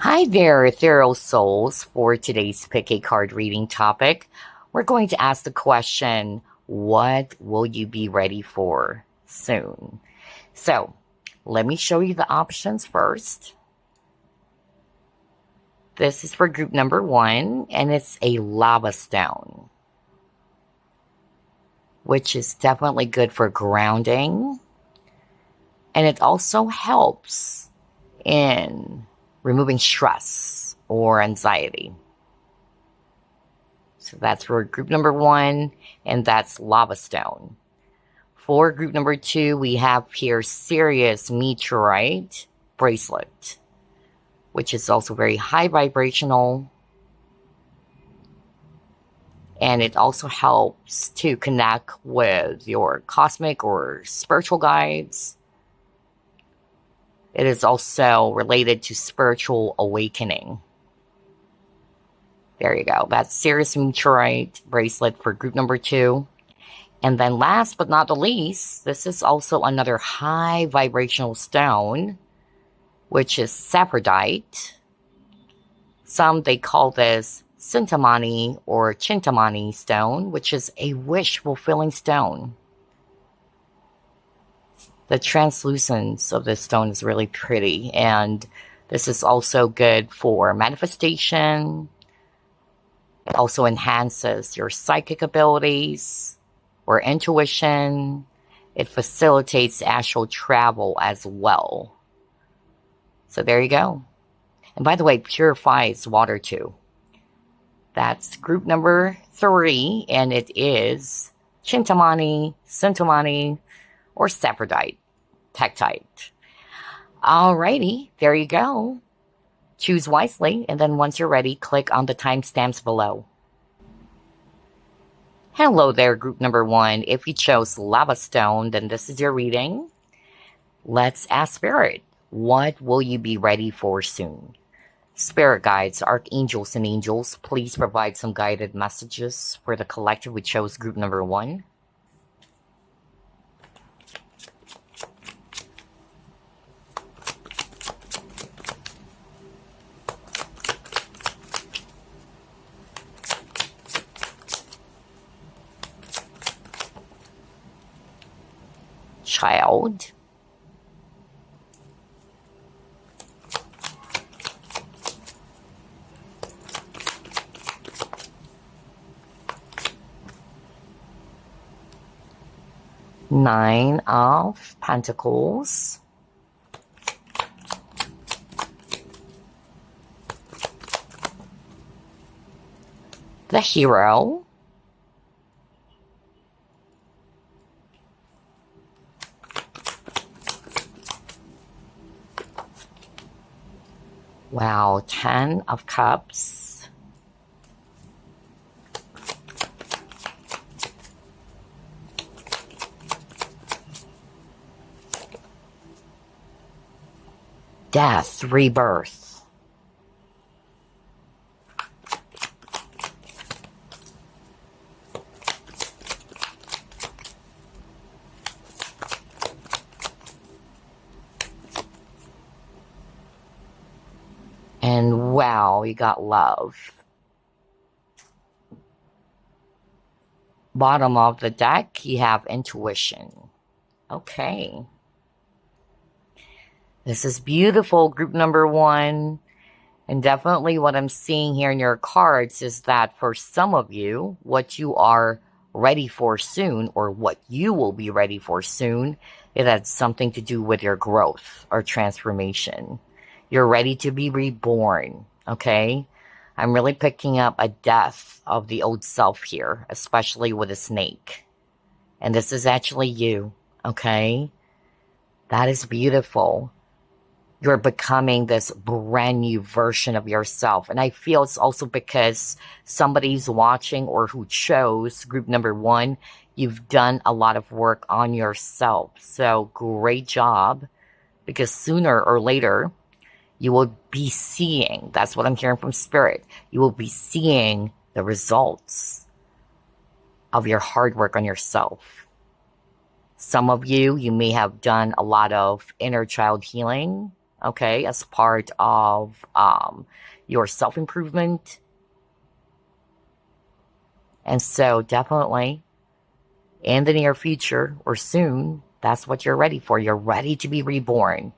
Hi there, Ethereal Souls. For today's Pick a Card reading topic, we're going to ask the question, what will you be ready for soon? So, let me show you the options first. This is for group number 1, and it's a lava stone, which is definitely good for grounding. And it also helps in removing stress or anxiety. So that's for group number 1, and that's lava stone. For group number 2, we have here Sirius Meteorite Bracelet, which is also very high vibrational. And it also helps to connect with your cosmic or spiritual guides. It is also related to spiritual awakening. There you go. That's Sirius Meteorite Bracelet for group number 2. And then last but not the least, this is also another high vibrational stone, which is Saffordite. Some, they call this Cintamani or Cintamani stone, which is a wish-fulfilling stone. The translucence of this stone is really pretty, and this is also good for manifestation. It also enhances your psychic abilities or intuition. It facilitates astral travel as well. So there you go. And by the way, purifies water too. That's group number 3, and it is Cintamani, Cintamani, or Saffordite, Tektite. Alrighty, there you go. Choose wisely, and then once you're ready, click on the timestamps below. Hello there, group number 1. If you chose Lava Stone, then this is your reading. Let's ask Spirit, what will you be ready for soon? Spirit guides, archangels, and angels, please provide some guided messages for the collective who chose group number 1. Child. Nine of Pentacles. The Hero. Wow, 10 of Cups. Death, rebirth. And wow, you got love. Bottom of the deck, you have intuition. Okay. This is beautiful, group number 1. And definitely what I'm seeing here in your cards is that for some of you, what you are ready for soon, or what you will be ready for soon, it has something to do with your growth or transformation. You're ready to be reborn, okay? I'm really picking up a death of the old self here, especially with a snake. And this is actually you, okay? That is beautiful. You're becoming this brand new version of yourself. And I feel it's also because somebody's watching or who chose group number 1, you've done a lot of work on yourself. So great job, because sooner or later, you will be seeing, that's what I'm hearing from Spirit, you will be seeing the results of your hard work on yourself. Some of you, you may have done a lot of inner child healing, okay, as part of your self-improvement. And so definitely in the near future or soon, that's what you're ready for. You're ready to be reborn.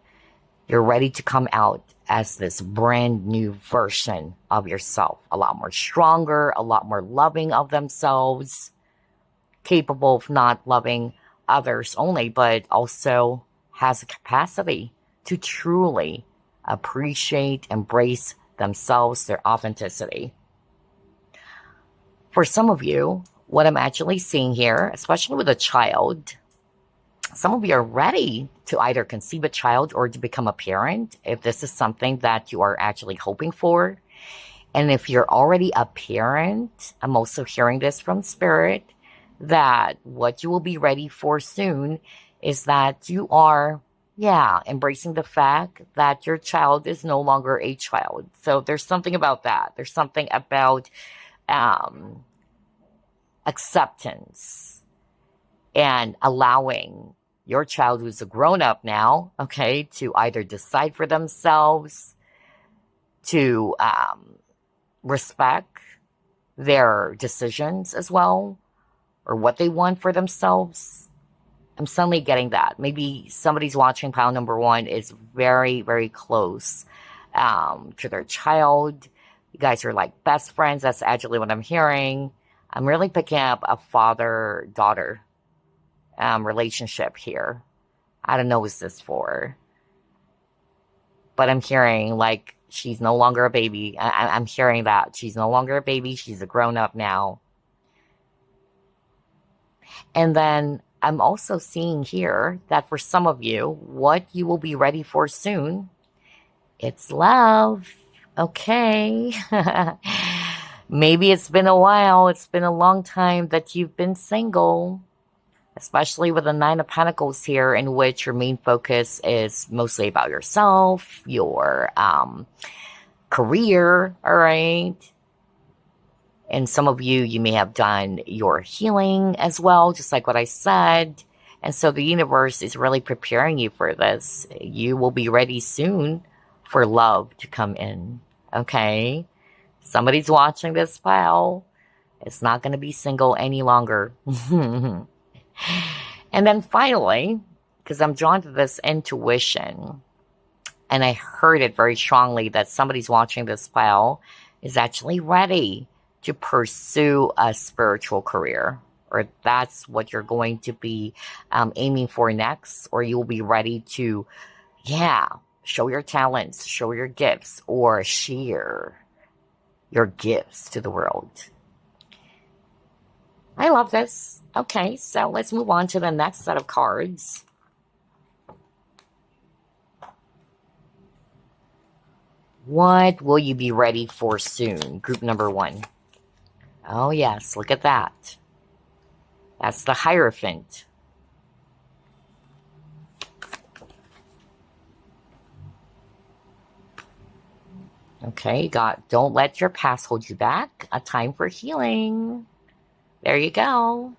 You're ready to come out as this brand new version of yourself. A lot more stronger, a lot more loving of themselves, capable of not loving others only, but also has a capacity to truly appreciate, embrace themselves, their authenticity. For some of you, what I'm actually seeing here, especially with a child, some of you are ready to either conceive a child or to become a parent, if this is something that you are actually hoping for. And if you're already a parent, I'm also hearing this from Spirit, that what you will be ready for soon is that you are, embracing the fact that your child is no longer a child. So there's something about that. There's something about acceptance and allowing your child, who's a grown-up now, okay, to either decide for themselves, to respect their decisions as well, or what they want for themselves. I'm suddenly getting that. Maybe somebody's watching pile number one is very, very close to their child. You guys are like best friends. That's actually what I'm hearing. I'm really picking up a father-daughter relationship here. I don't know what's this for. But I'm hearing like she's no longer a baby. I'm hearing that. She's no longer a baby. She's a grown-up now. And then I'm also seeing here that for some of you, what you will be ready for soon, it's love. Okay. Maybe it's been a while. It's been a long time that you've been single, especially with the Nine of Pentacles here, in which your main focus is mostly about yourself, your career, all right? And some of you, you may have done your healing as well, just like what I said. And so the universe is really preparing you for this. You will be ready soon for love to come in, okay? Somebody's watching this file. It's not going to be single any longer. And then finally, because I'm drawn to this intuition, and I heard it very strongly that somebody's watching this file is actually ready to pursue a spiritual career, or that's what you're going to be aiming for next, or you'll be ready to, show your talents, show your gifts, or share your gifts to the world. I love this. Okay, so let's move on to the next set of cards. What will you be ready for soon? Group number one. Oh, yes, look at that. That's the Hierophant. Okay, you got don't let your past hold you back. A time for healing. There you go.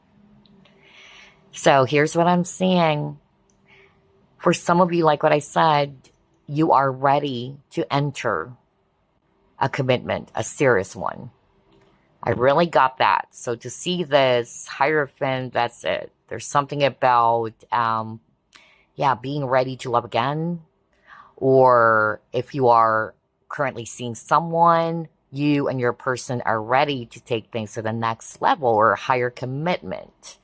So here's what I'm seeing. For some of you, like what I said, you are ready to enter a commitment, a serious one. I really got that. So to see this Hierophant, that's it. There's something about, being ready to love again. Or if you are currently seeing someone, you and your person are ready to take things to the next level or a higher commitment.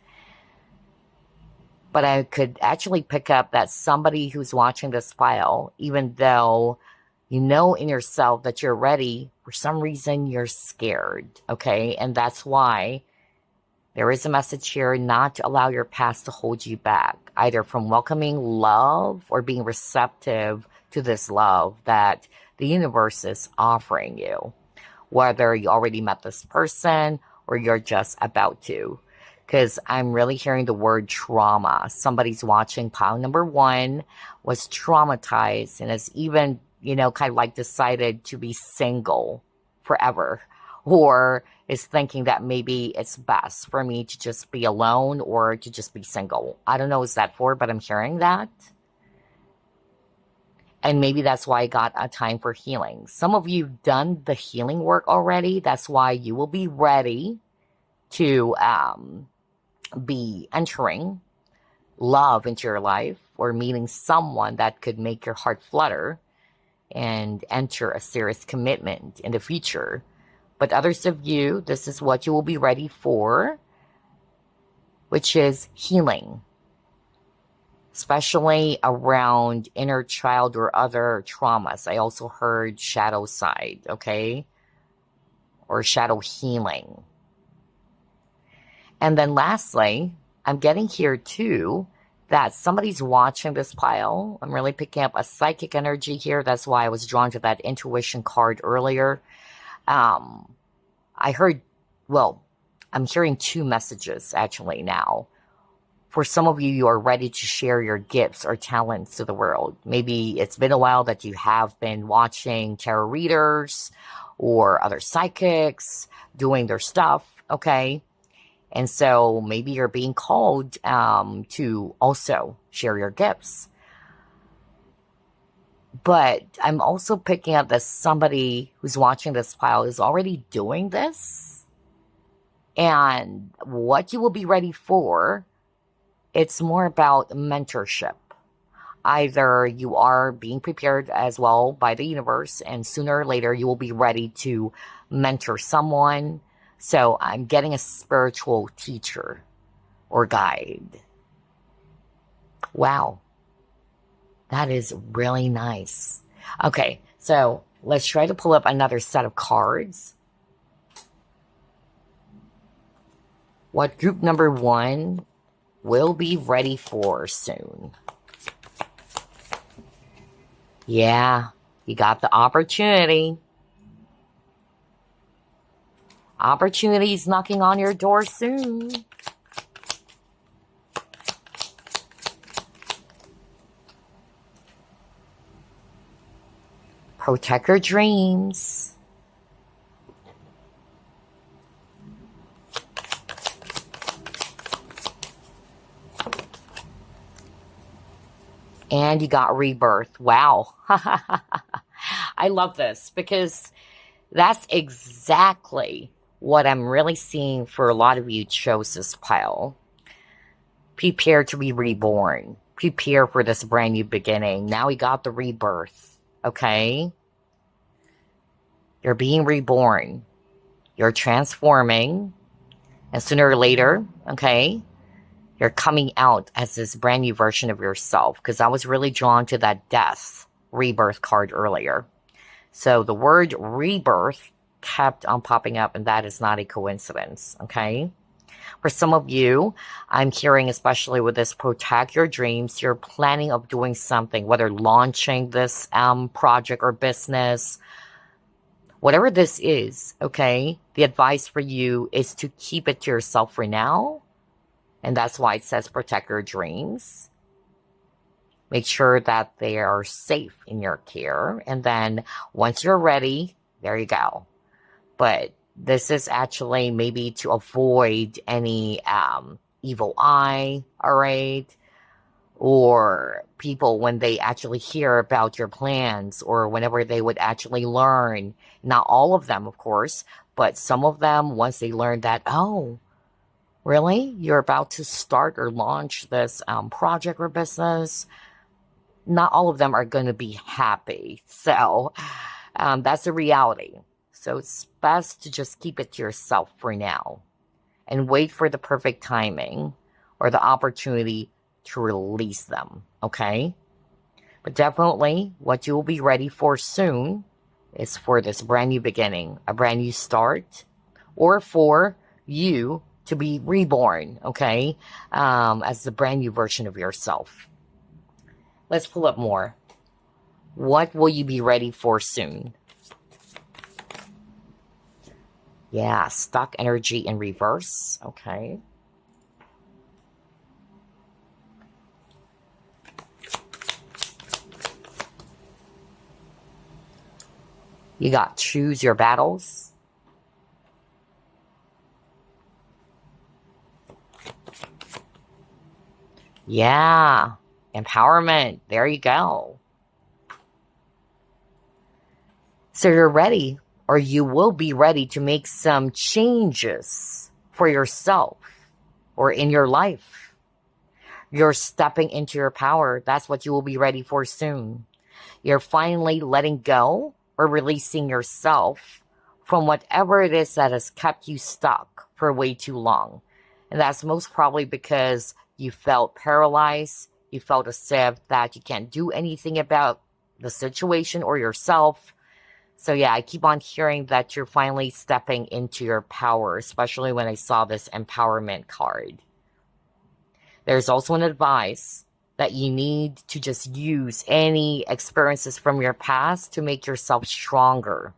But I could actually pick up that somebody who's watching this file, even though you know in yourself that you're ready, for some reason you're scared, okay? And that's why there is a message here not to allow your past to hold you back, either from welcoming love or being receptive to this love that the universe is offering you, whether you already met this person or you're just about to. Because I'm really hearing the word trauma. Somebody's watching pile number one, was traumatized and has even, kind of like decided to be single forever, or is thinking that maybe it's best for me to just be alone or to just be single. I don't know what's that for, but I'm hearing that. And maybe that's why I got a time for healing. Some of you have done the healing work already. That's why you will be ready to be entering love into your life or meeting someone that could make your heart flutter and enter a serious commitment in the future. But others of you, this is what you will be ready for, which is healing, especially around inner child or other traumas. I also heard shadow side, okay? Or shadow healing. And then lastly, I'm getting here too that somebody's watching this pile. I'm really picking up a psychic energy here. That's why I was drawn to that intuition card earlier. I heard, well, I'm hearing two messages actually now. For some of you, you are ready to share your gifts or talents to the world. Maybe it's been a while that you have been watching tarot readers or other psychics doing their stuff, okay? And so maybe you're being called to also share your gifts. But I'm also picking up that somebody who's watching this file is already doing this. And what you will be ready for, it's more about mentorship. Either you are being prepared as well by the universe, and sooner or later you will be ready to mentor someone. So I'm getting a spiritual teacher or guide. Wow. That is really nice. Okay, so let's try to pull up another set of cards. What group number 1 will be ready for soon? Yeah, you got the opportunity. Opportunities knocking on your door soon. Protect your dreams. And you got rebirth. Wow. I love this because that's exactly what I'm really seeing for a lot of you chose this pile. Prepare to be reborn. Prepare for this brand new beginning. Now we got the rebirth. Okay? You're being reborn. You're transforming. And sooner or later, okay, you're coming out as this brand new version of yourself. Because I was really drawn to that death rebirth card earlier. So the word rebirth kept on popping up, and that is not a coincidence, okay? For some of you, I'm hearing, especially with this protect your dreams, you're planning of doing something, whether launching this project or business, whatever this is, okay? The advice for you is to keep it to yourself for now. And that's why it says protect your dreams. Make sure that they are safe in your care. And then once you're ready, there you go. But this is actually maybe to avoid any evil eye, all right? Or people when they actually hear about your plans or whenever they would actually learn, not all of them, of course, but some of them, once they learn that, oh, really? You're about to start or launch this project or business? Not all of them are going to be happy. So that's the reality. So it's best to just keep it to yourself for now and wait for the perfect timing or the opportunity to release them, okay? But definitely what you will be ready for soon is for this brand new beginning, a brand new start, or for you to be reborn, okay? As the brand new version of yourself. Let's pull up more. What will you be ready for soon? Yeah, stuck energy in reverse. Okay. You got choose your battles. Yeah, empowerment. There you go. So you're ready, or you will be ready to make some changes for yourself or in your life. You're stepping into your power. That's what you will be ready for soon. You're finally letting go or releasing yourself from whatever it is that has kept you stuck for way too long. And that's most probably because you felt paralyzed. You felt as if that you can't do anything about the situation or yourself. So yeah, I keep on hearing that you're finally stepping into your power, especially when I saw this empowerment card. There's also an advice that you need to just use any experiences from your past to make yourself stronger.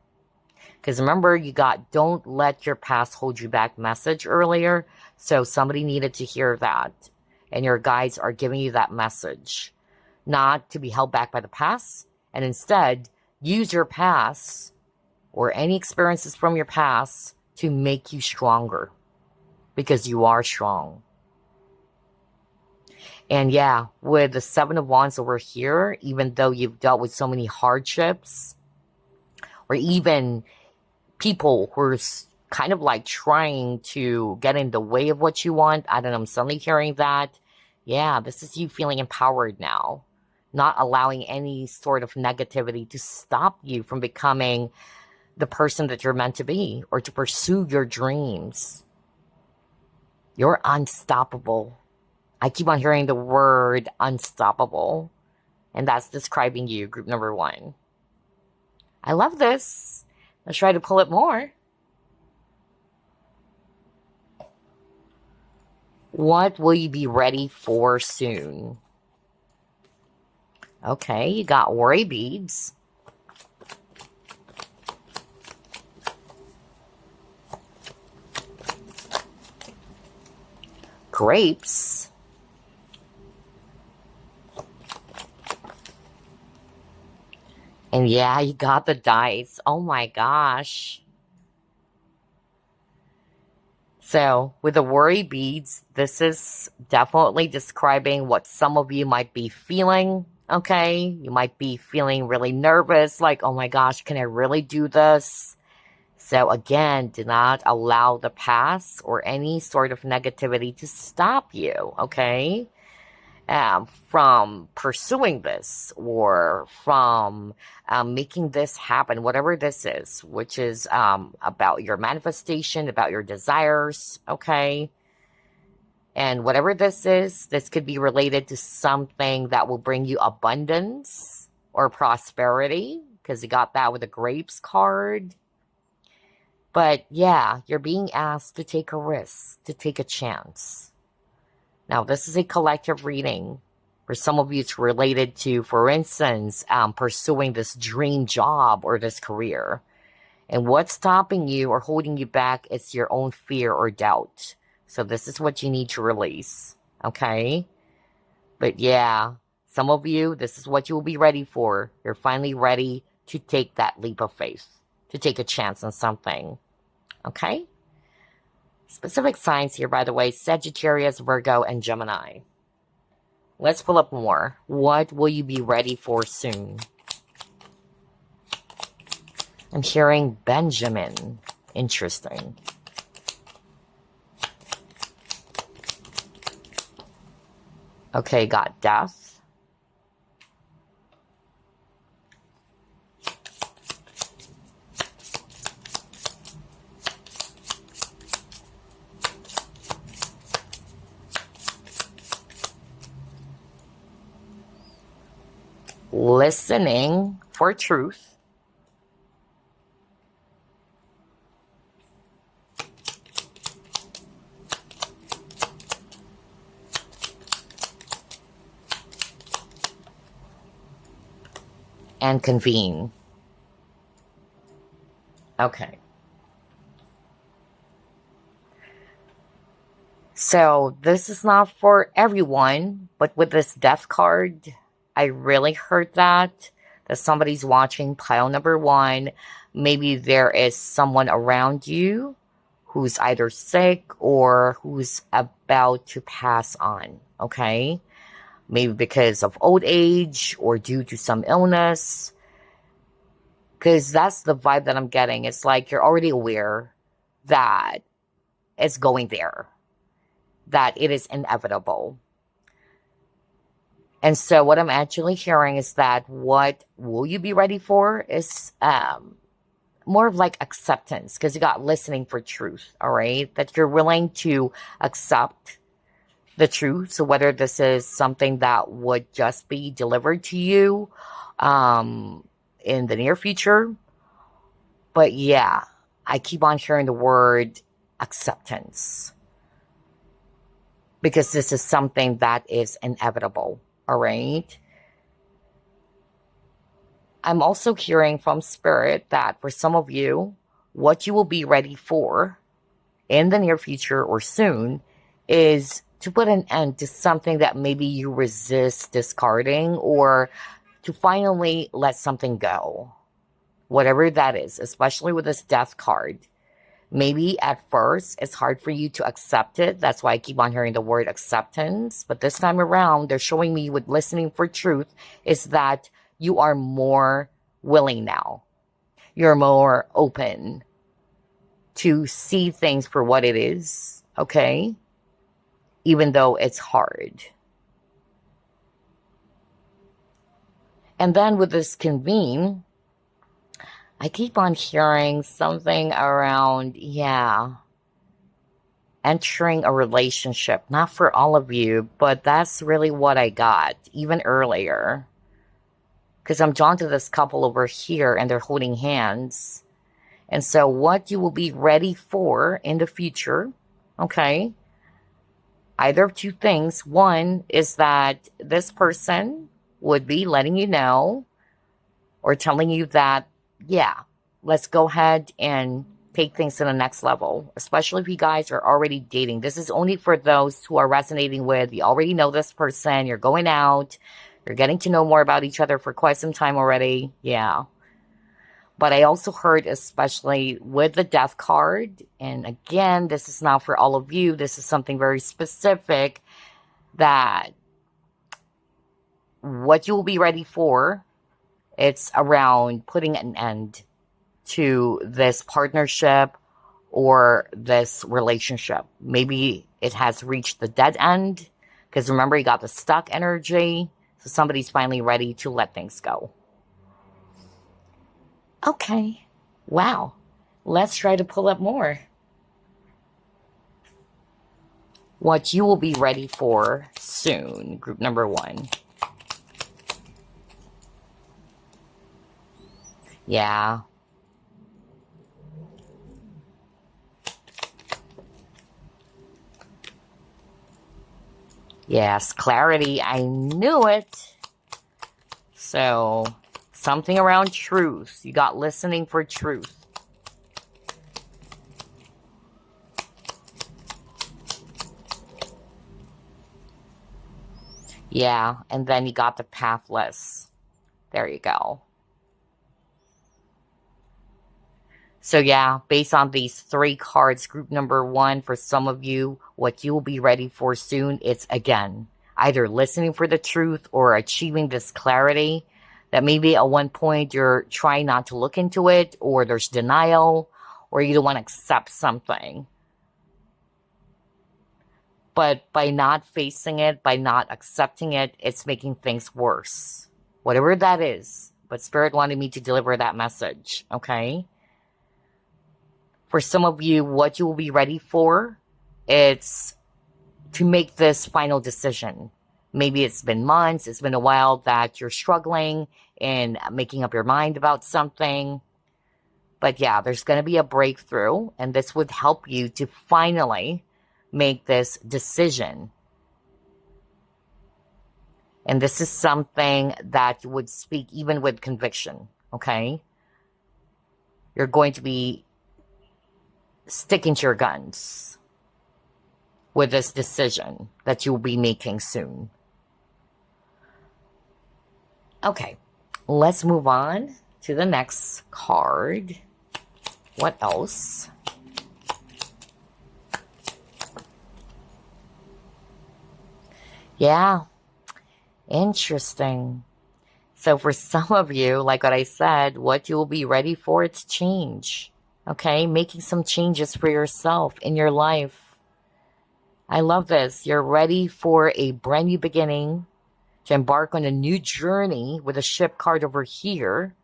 Because remember, you got don't let your past hold you back message earlier. So somebody needed to hear that. And your guides are giving you that message. Not to be held back by the past. And instead, use your past or any experiences from your past to make you stronger. Because you are strong. And yeah, with the Seven of Wands over here, even though you've dealt with so many hardships, or even people who are kind of like trying to get in the way of what you want, I don't know, I'm suddenly hearing that. Yeah, this is you feeling empowered now. Not allowing any sort of negativity to stop you from becoming the person that you're meant to be, or to pursue your dreams. You're unstoppable. I keep on hearing the word unstoppable. And that's describing you, group number 1. I love this. Let's try to pull it more. What will you be ready for soon? Okay, you got worry beads. Grapes. And yeah, you got the dice. Oh my gosh. So, with the worry beads, this is definitely describing what some of you might be feeling, okay? You might be feeling really nervous, like, oh my gosh, can I really do this? So again, do not allow the past or any sort of negativity to stop you, okay? From pursuing this or from making this happen, whatever this is, which is about your manifestation, about your desires, okay? And whatever this is, this could be related to something that will bring you abundance or prosperity, because you got that with the grapes card. But yeah, you're being asked to take a risk, to take a chance. Now, this is a collective reading. For some of you, it's related to, for instance, pursuing this dream job or this career. And what's stopping you or holding you back is your own fear or doubt. So this is what you need to release, okay? But yeah, some of you, this is what you will be ready for. You're finally ready to take that leap of faith, to take a chance on something, okay? Specific signs here, by the way, Sagittarius, Virgo, and Gemini. Let's pull up more. What will you be ready for soon? I'm hearing Benjamin. Interesting. Okay, got death. Listening for truth. And convene. Okay. So this is not for everyone, but with this death card, I really heard that somebody's watching pile number 1. Maybe there is someone around you who's either sick or who's about to pass on, okay? Maybe because of old age or due to some illness. Because that's the vibe that I'm getting. It's like you're already aware that it's going there, that it is inevitable. And so what I'm actually hearing is that what will you be ready for is more of like acceptance, because you got listening for truth, all right? That you're willing to accept the truth. So whether this is something that would just be delivered to you in the near future. But yeah, I keep on hearing the word acceptance, because this is something that is inevitable, all right? I'm also hearing from Spirit that for some of you, what you will be ready for in the near future or soon is to put an end to something that maybe you resist discarding, or to finally let something go. Whatever that is, especially with this death card. Maybe at first it's hard for you to accept it. That's why I keep on hearing the word acceptance. But this time around, they're showing me with listening for truth is that you are more willing now. You're more open to see things for what it is, okay? Even though it's hard. And then with this convene, I keep on hearing something around, entering a relationship. Not for all of you, but that's really what I got, even earlier. Because I'm drawn to this couple over here, and they're holding hands. And so what you will be ready for in the future, okay? Either of two things. One is that this person would be letting you know or telling you that, let's go ahead and take things to the next level, especially if you guys are already dating. This is only for those who are resonating with, you already know this person, you're going out, you're getting to know more about each other for quite some time already. Yeah. But I also heard, especially with the death card, and again, this is not for all of you, this is something very specific, that what you will be ready for, it's around putting an end to this partnership or this relationship. Maybe it has reached the dead end, because remember, you got the stuck energy, so somebody's finally ready to let things go. Okay, wow, let's try to pull up more. What you will be ready for soon, group number 1. Yeah. Yes, clarity. I knew it. So, something around truth. You got listening for truth. Yeah, and then you got the pathless. There you go. So yeah, based on these 3 cards, group number 1, for some of you, what you will be ready for soon, it's again, either listening for the truth or achieving this clarity that maybe at one point you're trying not to look into it, or there's denial, or you don't want to accept something. But by not facing it, by not accepting it, it's making things worse. Whatever that is. But Spirit wanted me to deliver that message, okay? For some of you, what you will be ready for, it's to make this final decision. Maybe it's been months, it's been a while that you're struggling in making up your mind about something. But yeah, there's going to be a breakthrough, and this would help you to finally make this decision. And this is something that you would speak even with conviction, okay? You're going to be sticking to your guns with this decision that you'll be making soon. Okay, let's move on to the next card. What else? Yeah, interesting. So for some of you, like what I said, what you will be ready for, it's change. Okay, making some changes for yourself in your life. I love this. You're ready for a brand new beginning, to embark on a new journey with a ship card over here.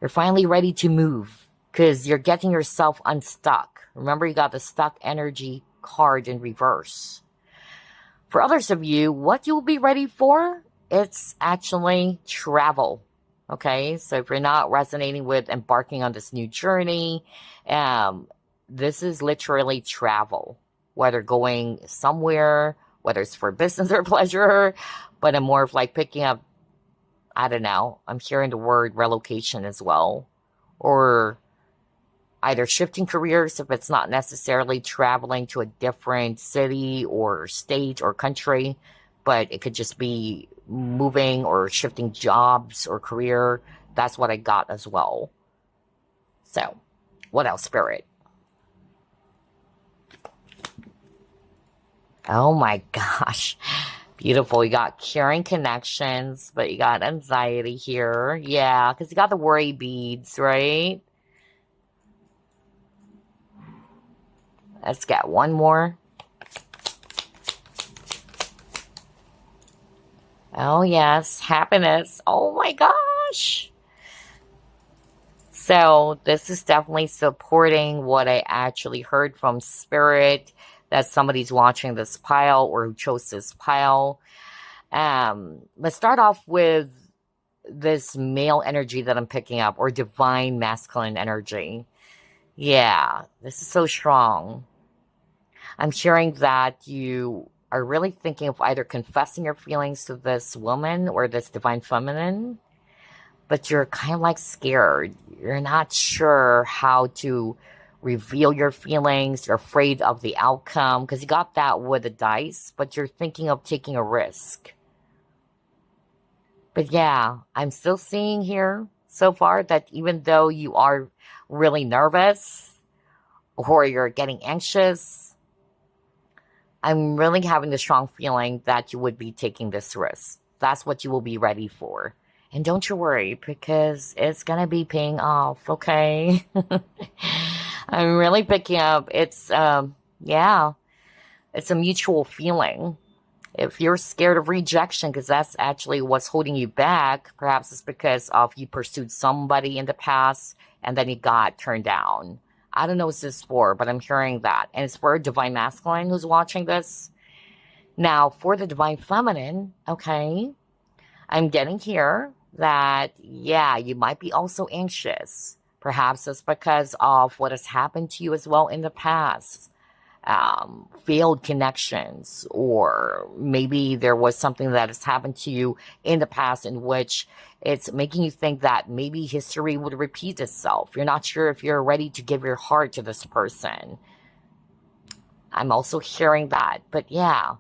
You're finally ready to move because you're getting yourself unstuck. Remember, you got the stuck energy card in reverse. For others of you, what you'll be ready for, it's actually travel. Okay, so if you're not resonating with embarking on this new journey, this is literally travel, whether going somewhere, whether it's for business or pleasure, but I'm more of like picking up, I don't know, I'm hearing the word relocation as well, or either shifting careers if it's not necessarily traveling to a different city or state or country, but it could just be moving or shifting jobs or career. That's what I got as well. So, what else, Spirit? Oh my gosh. Beautiful. You got caring connections, but you got anxiety here. Yeah, because you got the worry beads, right? Let's get one more. Oh, yes. Happiness. Oh my gosh. So this is definitely supporting what I actually heard from Spirit, that somebody's watching this pile or who chose this pile. Let's start off with this male energy that I'm picking up, or divine masculine energy. Yeah, this is so strong. I'm hearing that you are really thinking of either confessing your feelings to this woman or this divine feminine, but you're kind of like scared. You're not sure how to reveal your feelings. You're afraid of the outcome because you got that with the dice, but you're thinking of taking a risk. But yeah, I'm still seeing here so far that even though you are really nervous or you're getting anxious, I'm really having the strong feeling that you would be taking this risk. That's what you will be ready for. And don't you worry, because it's going to be paying off, okay? I'm really picking up. Yeah, it's a mutual feeling. If you're scared of rejection, because that's actually what's holding you back, perhaps it's because of you pursued somebody in the past and then you got turned down. I don't know what this is for, but I'm hearing that. And it's for a divine masculine who's watching this. Now, for the divine feminine, okay, I'm getting here that, yeah, you might be also anxious. Perhaps it's because of what has happened to you as well in the past. Failed connections, or maybe there was something that has happened to you in the past in which it's making you think that maybe history would repeat itself. You're not sure if you're ready to give your heart to this person. I'm also hearing that. But yeah,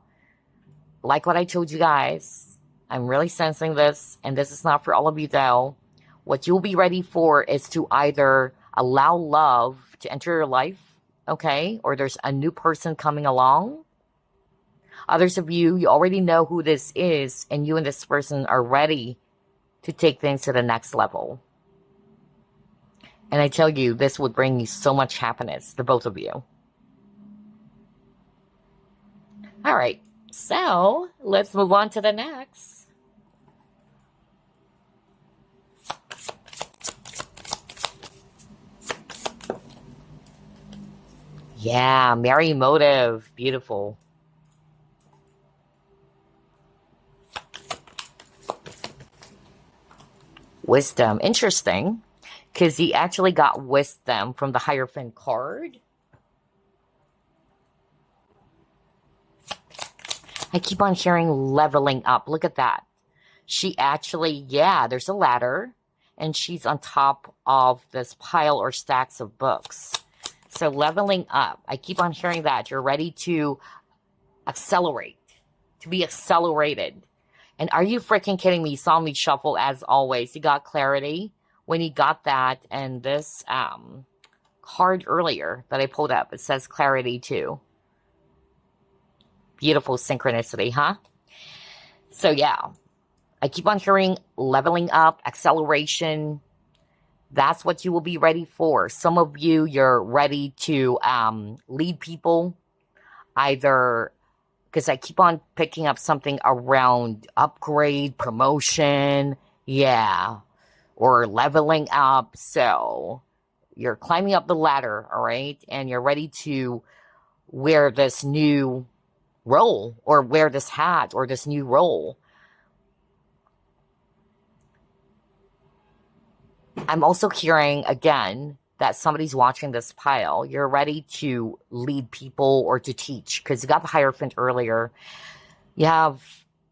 like what I told you guys, I'm really sensing this, and this is not for all of you though. What you'll be ready for is to either allow love to enter your life, okay, or there's a new person coming along. Others of you, you already know who this is, and you and this person are ready to take things to the next level. And I tell you, this would bring you so much happiness, the both of you. All right, so let's move on to the next. Yeah, Merry Motive. Beautiful. Wisdom. Interesting. Because he actually got wisdom from the Hierophant card. I keep on hearing leveling up. Look at that. She actually, yeah, there's a ladder. And she's on top of this pile or stacks of books. So leveling up. I keep on hearing that. You're ready to accelerate. To be accelerated. And are you freaking kidding me? You saw me shuffle as always. You got clarity. When you got that, and this card earlier that I pulled up, it says clarity too. Beautiful synchronicity, huh? So yeah, I keep on hearing leveling up, acceleration. That's what you will be ready for. Some of you, you're ready to lead people, either because I keep on picking up something around upgrade, promotion, yeah, or leveling up. So you're climbing up the ladder, all right? And you're ready to wear this new role or wear this hat or this new role. I'm also hearing, again, that somebody's watching this pile. You're ready to lead people or to teach because you got the Hierophant earlier. You have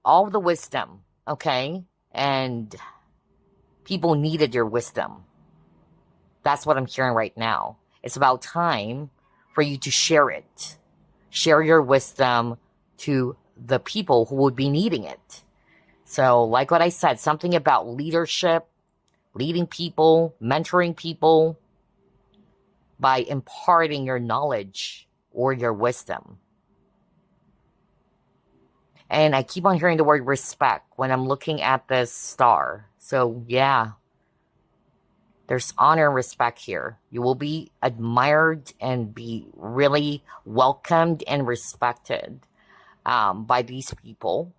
all the wisdom, okay? And people needed your wisdom. That's what I'm hearing right now. It's about time for you to share it. Share your wisdom to the people who would be needing it. So, like what I said, something about leadership, leading people, mentoring people by imparting your knowledge or your wisdom. And I keep on hearing the word respect when I'm looking at this star. So, yeah, there's honor and respect here. You will be admired and be really welcomed and respected by these people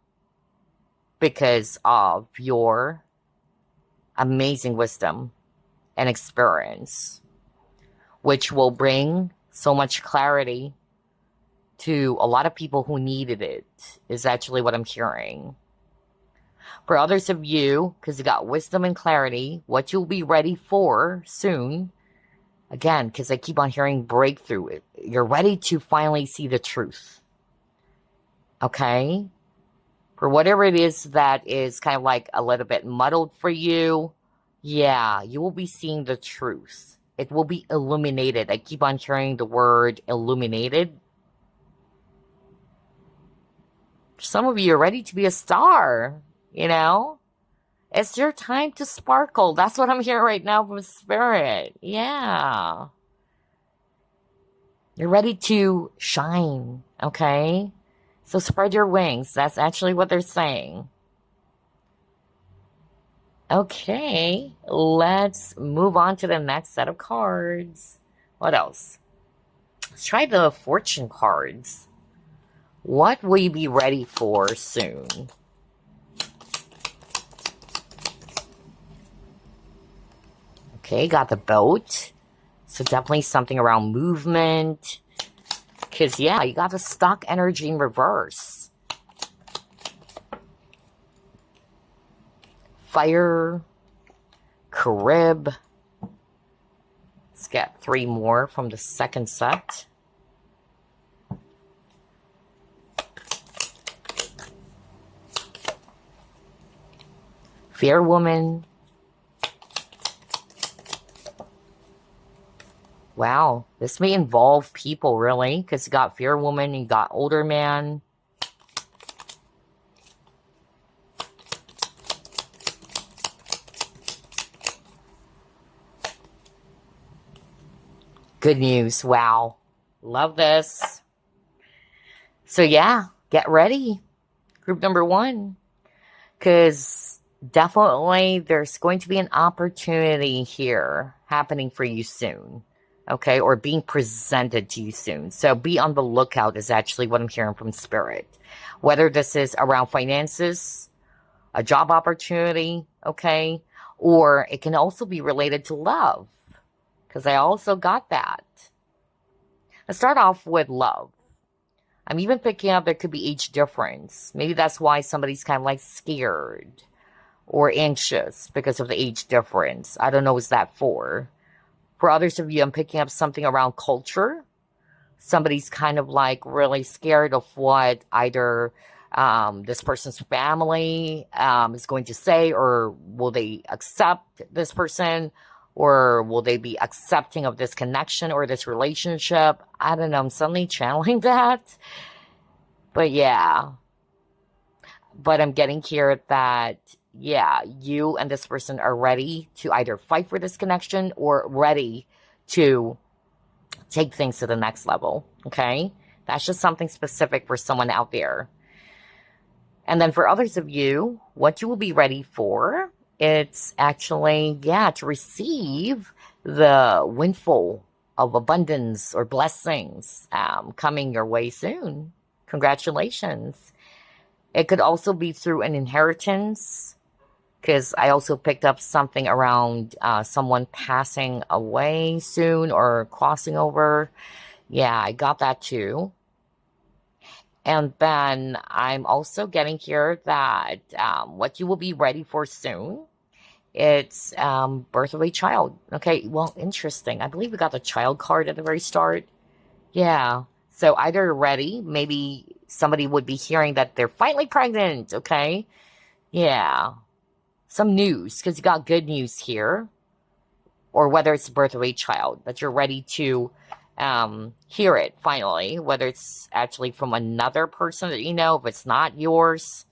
because of your amazing wisdom and experience, which will bring so much clarity to a lot of people who needed it, is actually what I'm hearing. For others of you, because you got wisdom and clarity, what you'll be ready for soon, again, because I keep on hearing breakthrough, you're ready to finally see the truth. Okay? For whatever it is that is kind of like a little bit muddled for you, yeah, you will be seeing the truth. It will be illuminated. I keep on hearing the word illuminated. Some of you are ready to be a star, you know? It's your time to sparkle. That's what I'm hearing right now from Spirit. Yeah. You're ready to shine, okay? So spread your wings. That's actually what they're saying. Okay, let's move on to the next set of cards. What else? Let's try the fortune cards. What will you be ready for soon? Okay, got the boat. So definitely something around movement. Because, yeah, you got the stock energy in reverse. Fire. Carib. Let's get 3 more from the second set. Fair woman. Wow, this may involve people, really, because you got fair woman, you got older man. Good news, wow. Love this. So yeah, get ready. Group number 1. Because definitely there's going to be an opportunity here happening for you soon. Okay, or being presented to you soon. So be on the lookout is actually what I'm hearing from Spirit. Whether this is around finances, a job opportunity, okay, or it can also be related to love, because I also got that. Let's start off with love. I'm even picking up there could be age difference. Maybe that's why somebody's kind of like scared or anxious because of the age difference. I don't know what's that for. For others of you, I'm picking up something around culture. Somebody's kind of like really scared of what either this person's family is going to say, or will they accept this person, or will they be accepting of this connection or this relationship? I don't know. I'm suddenly channeling that. But yeah. But I'm getting here that, yeah, you and this person are ready to either fight for this connection or ready to take things to the next level, okay? That's just something specific for someone out there. And then for others of you, what you will be ready for, it's actually, yeah, to receive the windfall of abundance or blessings coming your way soon. Congratulations. It could also be through an inheritance, because I also picked up something around someone passing away soon or crossing over. Yeah, I got that too. And then I'm also getting here that what you will be ready for soon, it's birth of a child. Okay, well, interesting. I believe we got the child card at the very start. Yeah. So either you're ready, maybe somebody would be hearing that they're finally pregnant. Okay. Yeah. Some news, because you got good news here. Or whether it's the birth of a child, that you're ready to hear it finally, whether it's actually from another person that you know, if it's not yours,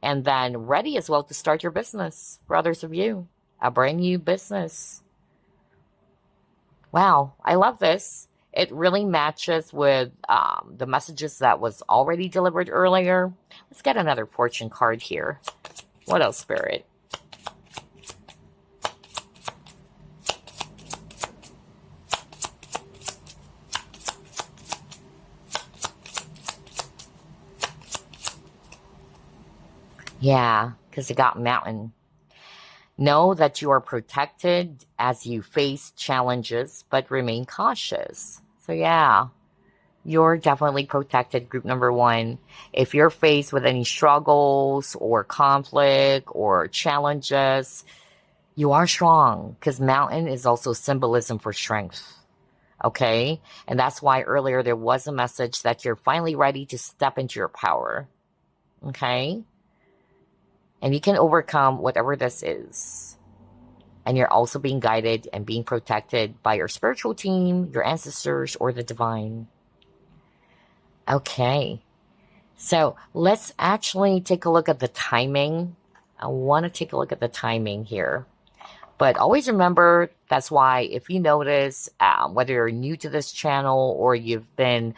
and then ready as well to start your business for others of you, a brand new business. Wow, I love this. It really matches with the messages that was already delivered earlier. Let's get another fortune card here. What else, Spirit? Yeah, because it got mountain. Know that you are protected as you face challenges, but remain cautious. So yeah, you're definitely protected, group number one. If you're faced with any struggles or conflict or challenges, you are strong, because mountain is also symbolism for strength. Okay? And that's why earlier there was a message that you're finally ready to step into your power. Okay? And you can overcome whatever this is. And you're also being guided and being protected by your spiritual team, your ancestors, or the divine. Okay. So let's actually take a look at the timing. I want to take a look at the timing here. But always remember, that's why if you notice, whether you're new to this channel or you've been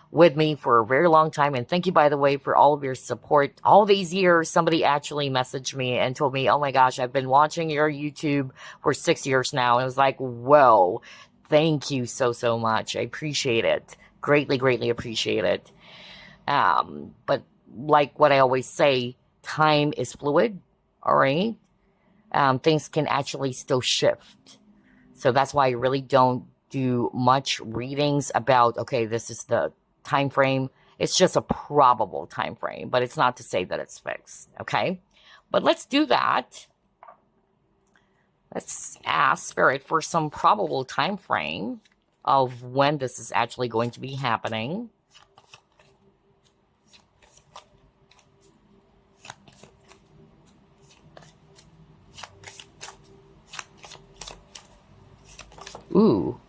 with me for a very long time, and thank you, by the way, for all of your support. All these years, somebody actually messaged me and told me, oh my gosh, I've been watching your YouTube for 6 years now. And I was like, whoa, thank you so much. I appreciate it. Greatly, greatly appreciate it. But like what I always say, time is fluid, all right? Things can actually still shift. So that's why I really don't do much readings about, okay, this is the time frame. It's just a probable time frame, but it's not to say that it's fixed, okay? But let's do that. Let's ask Spirit for some probable time frame of when this is actually going to be happening. Ooh.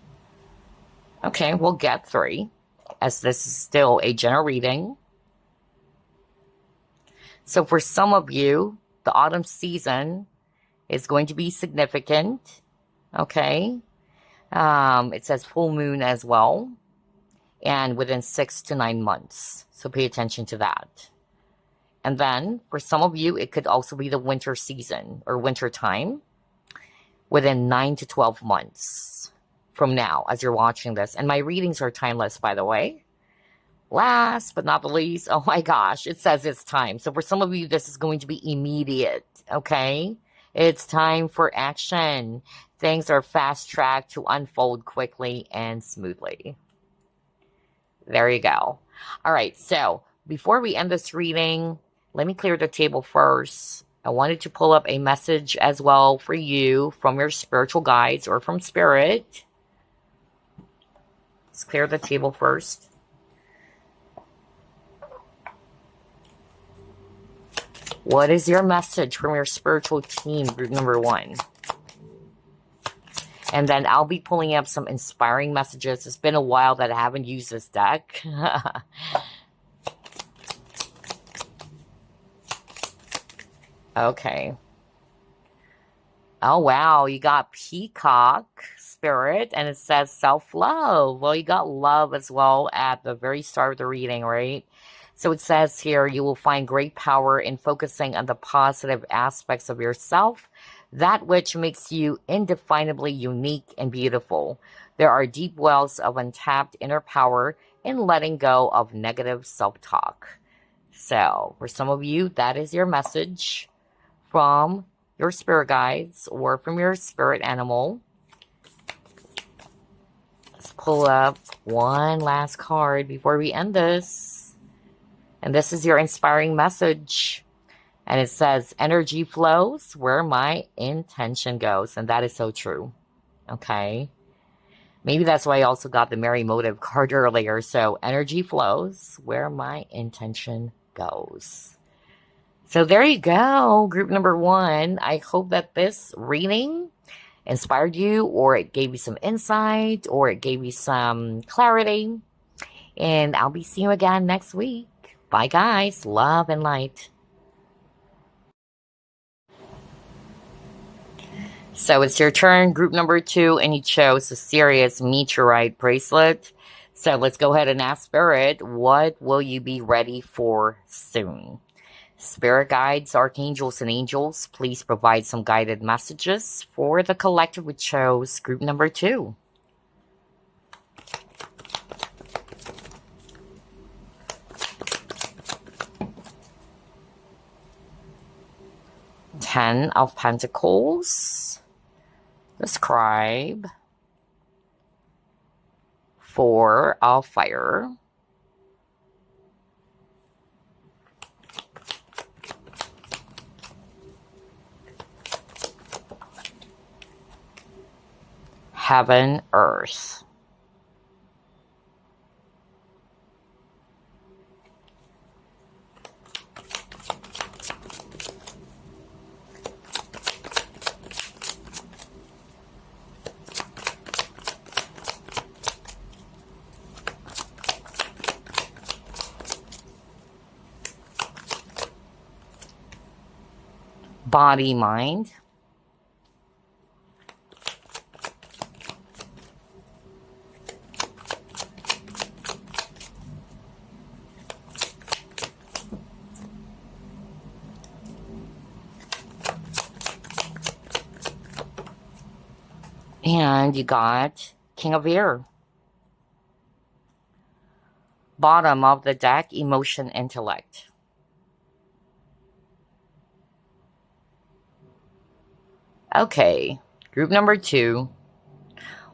Okay, we'll get 3, as this is still a general reading. So for some of you, the autumn season is going to be significant. Okay. It says full moon as well. And within 6 to 9 months. So pay attention to that. And then for some of you, it could also be the winter season or winter time within 9 to 12 months from now as you're watching this. And my readings are timeless, by the way. Last but not the least, oh my gosh, it says it's time. So for some of you, this is going to be immediate, okay? It's time for action. Things are fast-tracked to unfold quickly and smoothly. There you go. All right, so before we end this reading, let me clear the table first. I wanted to pull up a message as well for you from your spiritual guides or from Spirit. Let's clear the table first. What is your message from your spiritual team, group number 1? And then I'll be pulling up some inspiring messages. It's been a while that I haven't used this deck. Okay. Oh, wow. You got Peacock, Spirit, and it says self-love. Well, you got love as well at the very start of the reading, right? So it says here, you will find great power in focusing on the positive aspects of yourself, that which makes you indefinably unique and beautiful. There are deep wells of untapped inner power in letting go of negative self-talk. So for some of you, that is your message from your spirit guides or from your spirit animal. Let's pull up one last card before we end this. And this is your inspiring message. And it says, energy flows where my intention goes. And that is so true. Okay. Maybe that's why I also got the Merry Motive card earlier. So energy flows where my intention goes. So there you go, group number 1. I hope that this reading inspired you, or it gave you some insight, or it gave you some clarity. And I'll be seeing you again next week. Bye, guys. Love and light. So it's your turn, group number 2, and you chose the Sirius Meteorite Bracelet. So let's go ahead and ask Spirit, what will you be ready for soon? Spirit guides, archangels, and angels, please provide some guided messages for the collective who chose group number 2. Ten of Pentacles, the Scribe, 4 of Fire, Heaven, Earth. Body, mind. And you got King of Air. Bottom of the deck, emotion, intellect. Okay, group number 2.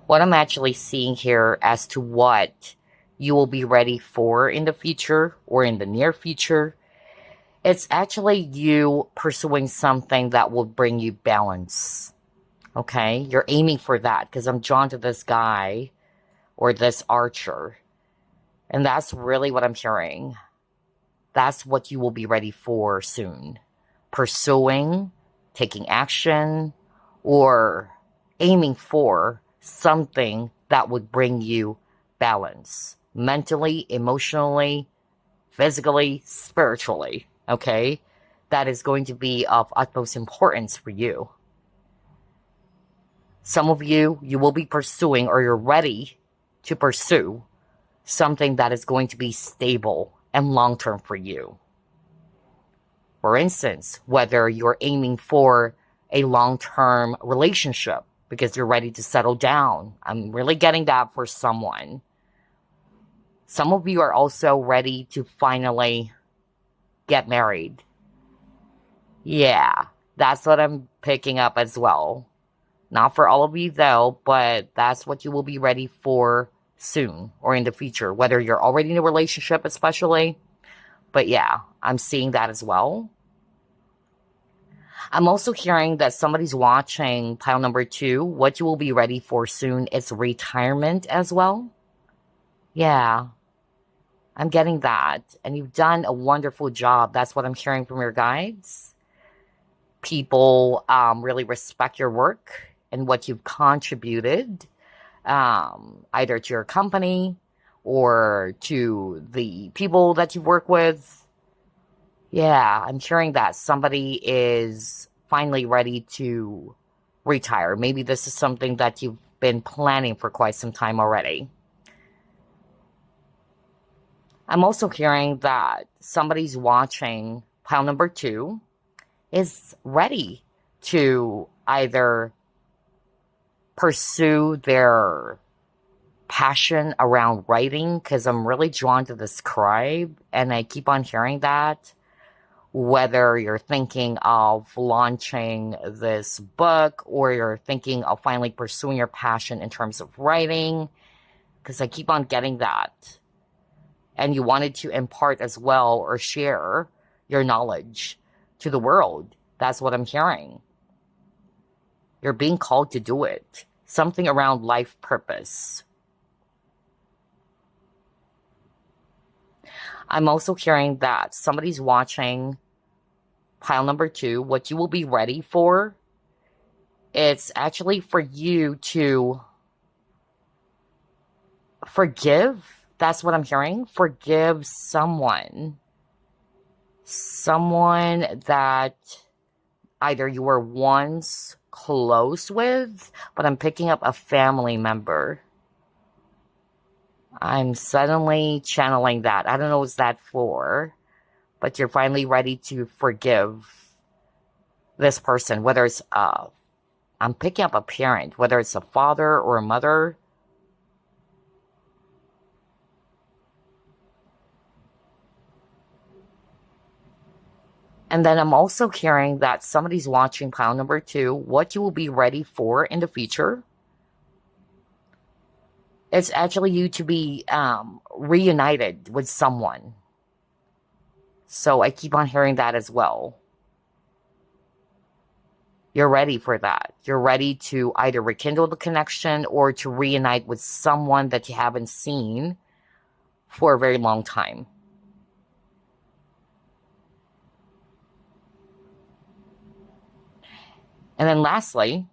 What I'm actually seeing here as to what you will be ready for in the future or in the near future, it's actually you pursuing something that will bring you balance. Okay, you're aiming for that, because I'm drawn to this guy or this archer. And that's really what I'm hearing. That's what you will be ready for soon. Pursuing, taking action, or aiming for something that would bring you balance. Mentally, emotionally, physically, spiritually. Okay? That is going to be of utmost importance for you. Some of you will be pursuing, or you're ready to pursue something that is going to be stable and long-term for you. For instance, whether you're aiming for a long-term relationship because you're ready to settle down. I'm really getting that for someone. Some of you are also ready to finally get married. Yeah, that's what I'm picking up as well. Not for all of you though, but that's what you will be ready for soon or in the future, whether you're already in a relationship especially. But yeah, I'm seeing that as well. I'm also hearing that somebody's watching pile number 2. What you will be ready for soon is retirement as well. Yeah, I'm getting that. And you've done a wonderful job. That's what I'm hearing from your guides. People really respect your work and what you've contributed, either to your company or to the people that you work with. Yeah, I'm hearing that somebody is finally ready to retire. Maybe this is something that you've been planning for quite some time already. I'm also hearing that somebody's watching pile number 2 is ready to either pursue their passion around writing, because I'm really drawn to the scribe and I keep on hearing that. Whether you're thinking of launching this book or you're thinking of finally pursuing your passion in terms of writing, because I keep on getting that. And you wanted to impart as well or share your knowledge to the world. That's what I'm hearing. You're being called to do it. Something around life purpose. I'm also hearing that somebody's watching pile number 2. What you will be ready for, it's actually for you to forgive. That's what I'm hearing. Forgive someone. Someone that either you were once close with, but I'm picking up a family member. I'm suddenly channeling that. I don't know what's that for, but you're finally ready to forgive this person, whether it's, I'm picking up a parent, whether it's a father or a mother. And then I'm also hearing that somebody's watching pile number 2, what you will be ready for in the future. It's actually you to be reunited with someone. So I keep on hearing that as well. You're ready for that. You're ready to either rekindle the connection or to reunite with someone that you haven't seen for a very long time. And then lastly,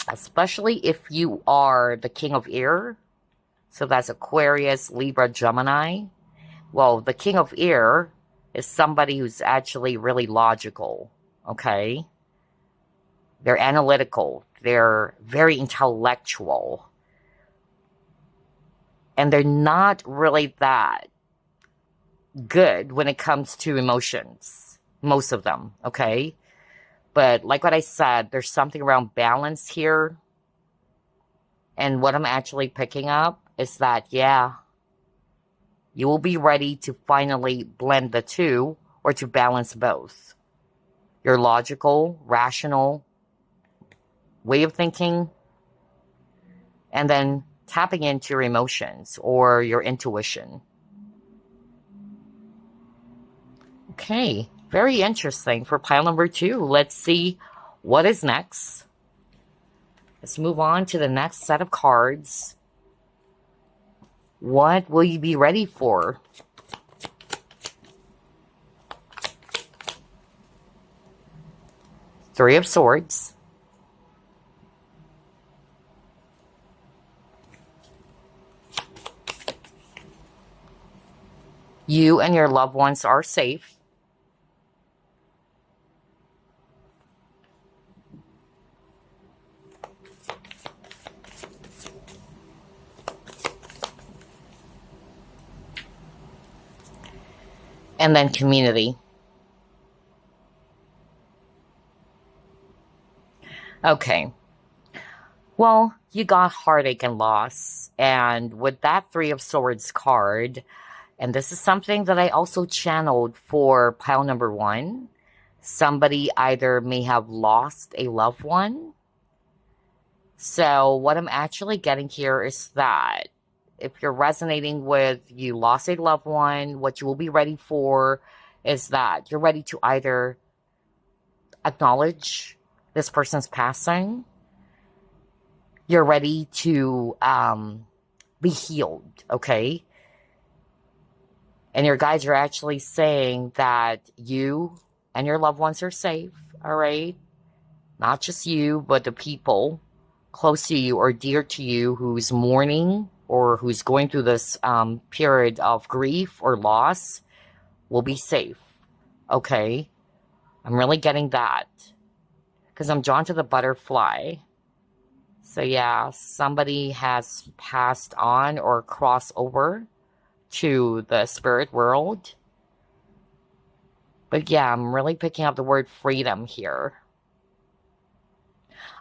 especially if you are the king of air, so that's Aquarius, Libra, Gemini. Well, the king of air is somebody who's actually really logical, okay? They're analytical. They're very intellectual. And they're not really that good when it comes to emotions. Most of them, okay? But like what I said, there's something around balance here. And what I'm actually picking up is that, yeah, you will be ready to finally blend the two or to balance both. Your logical, rational way of thinking, and then tapping into your emotions or your intuition. Okay, very interesting for pile number 2. Let's see what is next. Let's move on to the next set of cards. What will you be ready for? Three of Swords. You and your loved ones are safe. And then community. Okay. Well, you got heartache and loss. And with that Three of Swords card, and this is something that I also channeled for pile number 1, somebody either may have lost a loved one. So what I'm actually getting here is that if you're resonating with you lost a loved one, what you will be ready for is that you're ready to either acknowledge this person's passing, you're ready to be healed, okay? And your guides are actually saying that you and your loved ones are safe, all right? Not just you, but the people close to you or dear to you who's mourning or who's going through this period of grief or loss will be safe, okay? I'm really getting that because I'm drawn to the butterfly. So yeah, somebody has passed on or crossed over to the spirit world. But yeah, I'm really picking up the word freedom here.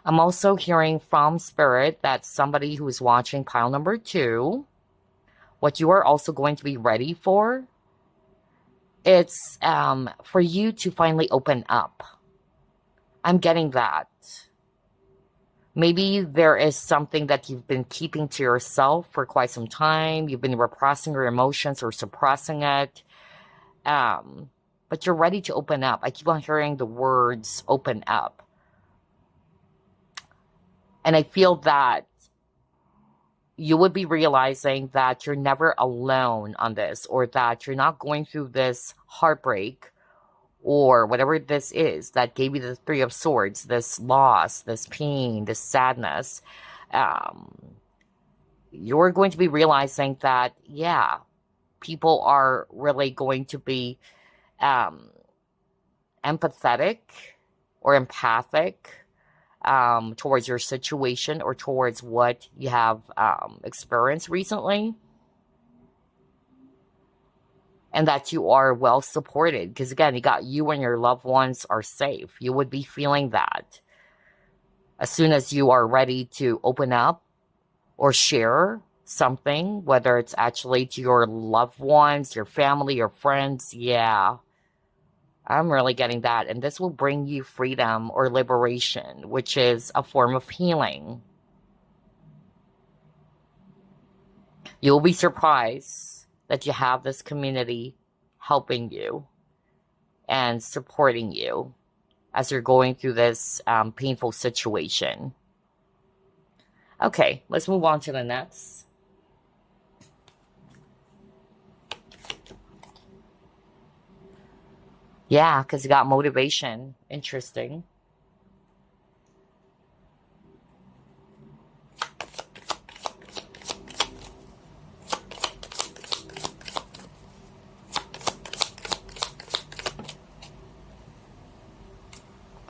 I'm also hearing from spirit that somebody who is watching pile number 2, what you are also going to be ready for, it's for you to finally open up. I'm getting that. Maybe there is something that you've been keeping to yourself for quite some time. You've been repressing your emotions or suppressing it. But you're ready to open up. I keep on hearing the words open up. And I feel that you would be realizing that you're never alone on this, or that you're not going through this heartbreak or whatever this is that gave you the 3 of Swords, this loss, this pain, this sadness. You're going to be realizing that, yeah, people are really going to be empathetic or empathic towards your situation or towards what you have experienced recently. And that you are well supported. Because again, you and your loved ones are safe. You would be feeling that. As soon as you are ready to open up or share something, whether it's actually to your loved ones, your family, your friends, yeah. I'm really getting that. And this will bring you freedom or liberation, which is a form of healing. You'll be surprised that you have this community helping you and supporting you as you're going through this painful situation. Okay, let's move on to the next. Yeah, because you got motivation. Interesting.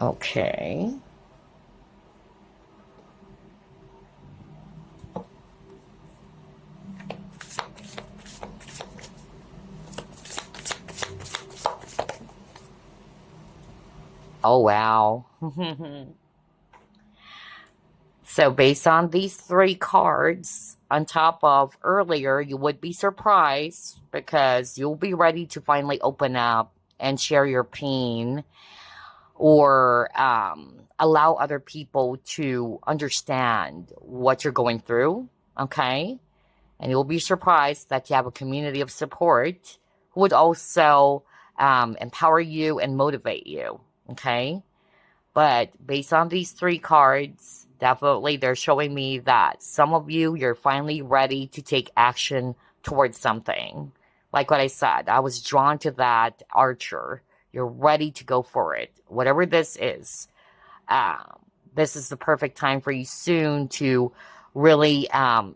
Okay. Oh, wow. So based on these 3 cards, on top of earlier, you would be surprised because you'll be ready to finally open up and share your pain, or allow other people to understand what you're going through, okay? And you'll be surprised that you have a community of support who would also empower you and motivate you, okay? But based on these 3 cards, definitely they're showing me that some of you, you're finally ready to take action towards something. Like what I said, I was drawn to that archer. You're ready to go for it. Whatever this is the perfect time for you soon to really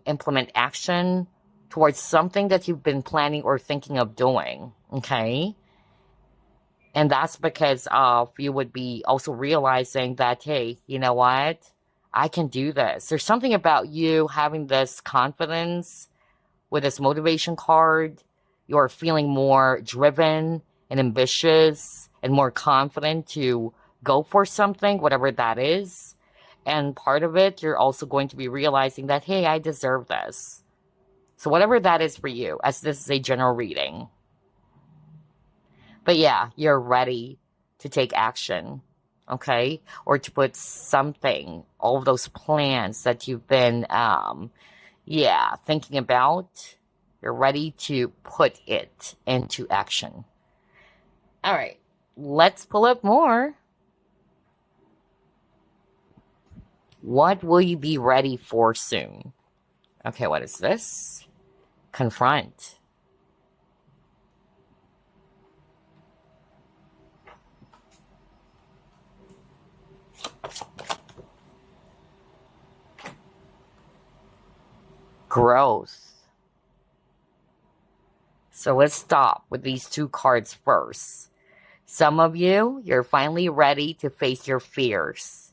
implement action towards something that you've been planning or thinking of doing, okay? And that's because of you would be also realizing that, hey, you know what? I can do this. There's something about you having this confidence with this motivation card. You're feeling more driven and ambitious and more confident to go for something, whatever that is. And part of it, you're also going to be realizing that, hey, I deserve this. So whatever that is for you, as this is a general reading. But yeah, you're ready to take action, okay? Or to put something, all of those plans that you've been, thinking about, you're ready to put it into action. All right, let's pull up more. What will you be ready for soon? Okay, what is this? Confront. Growth. So let's stop with these 2 cards first. Some of you, you're finally ready to face your fears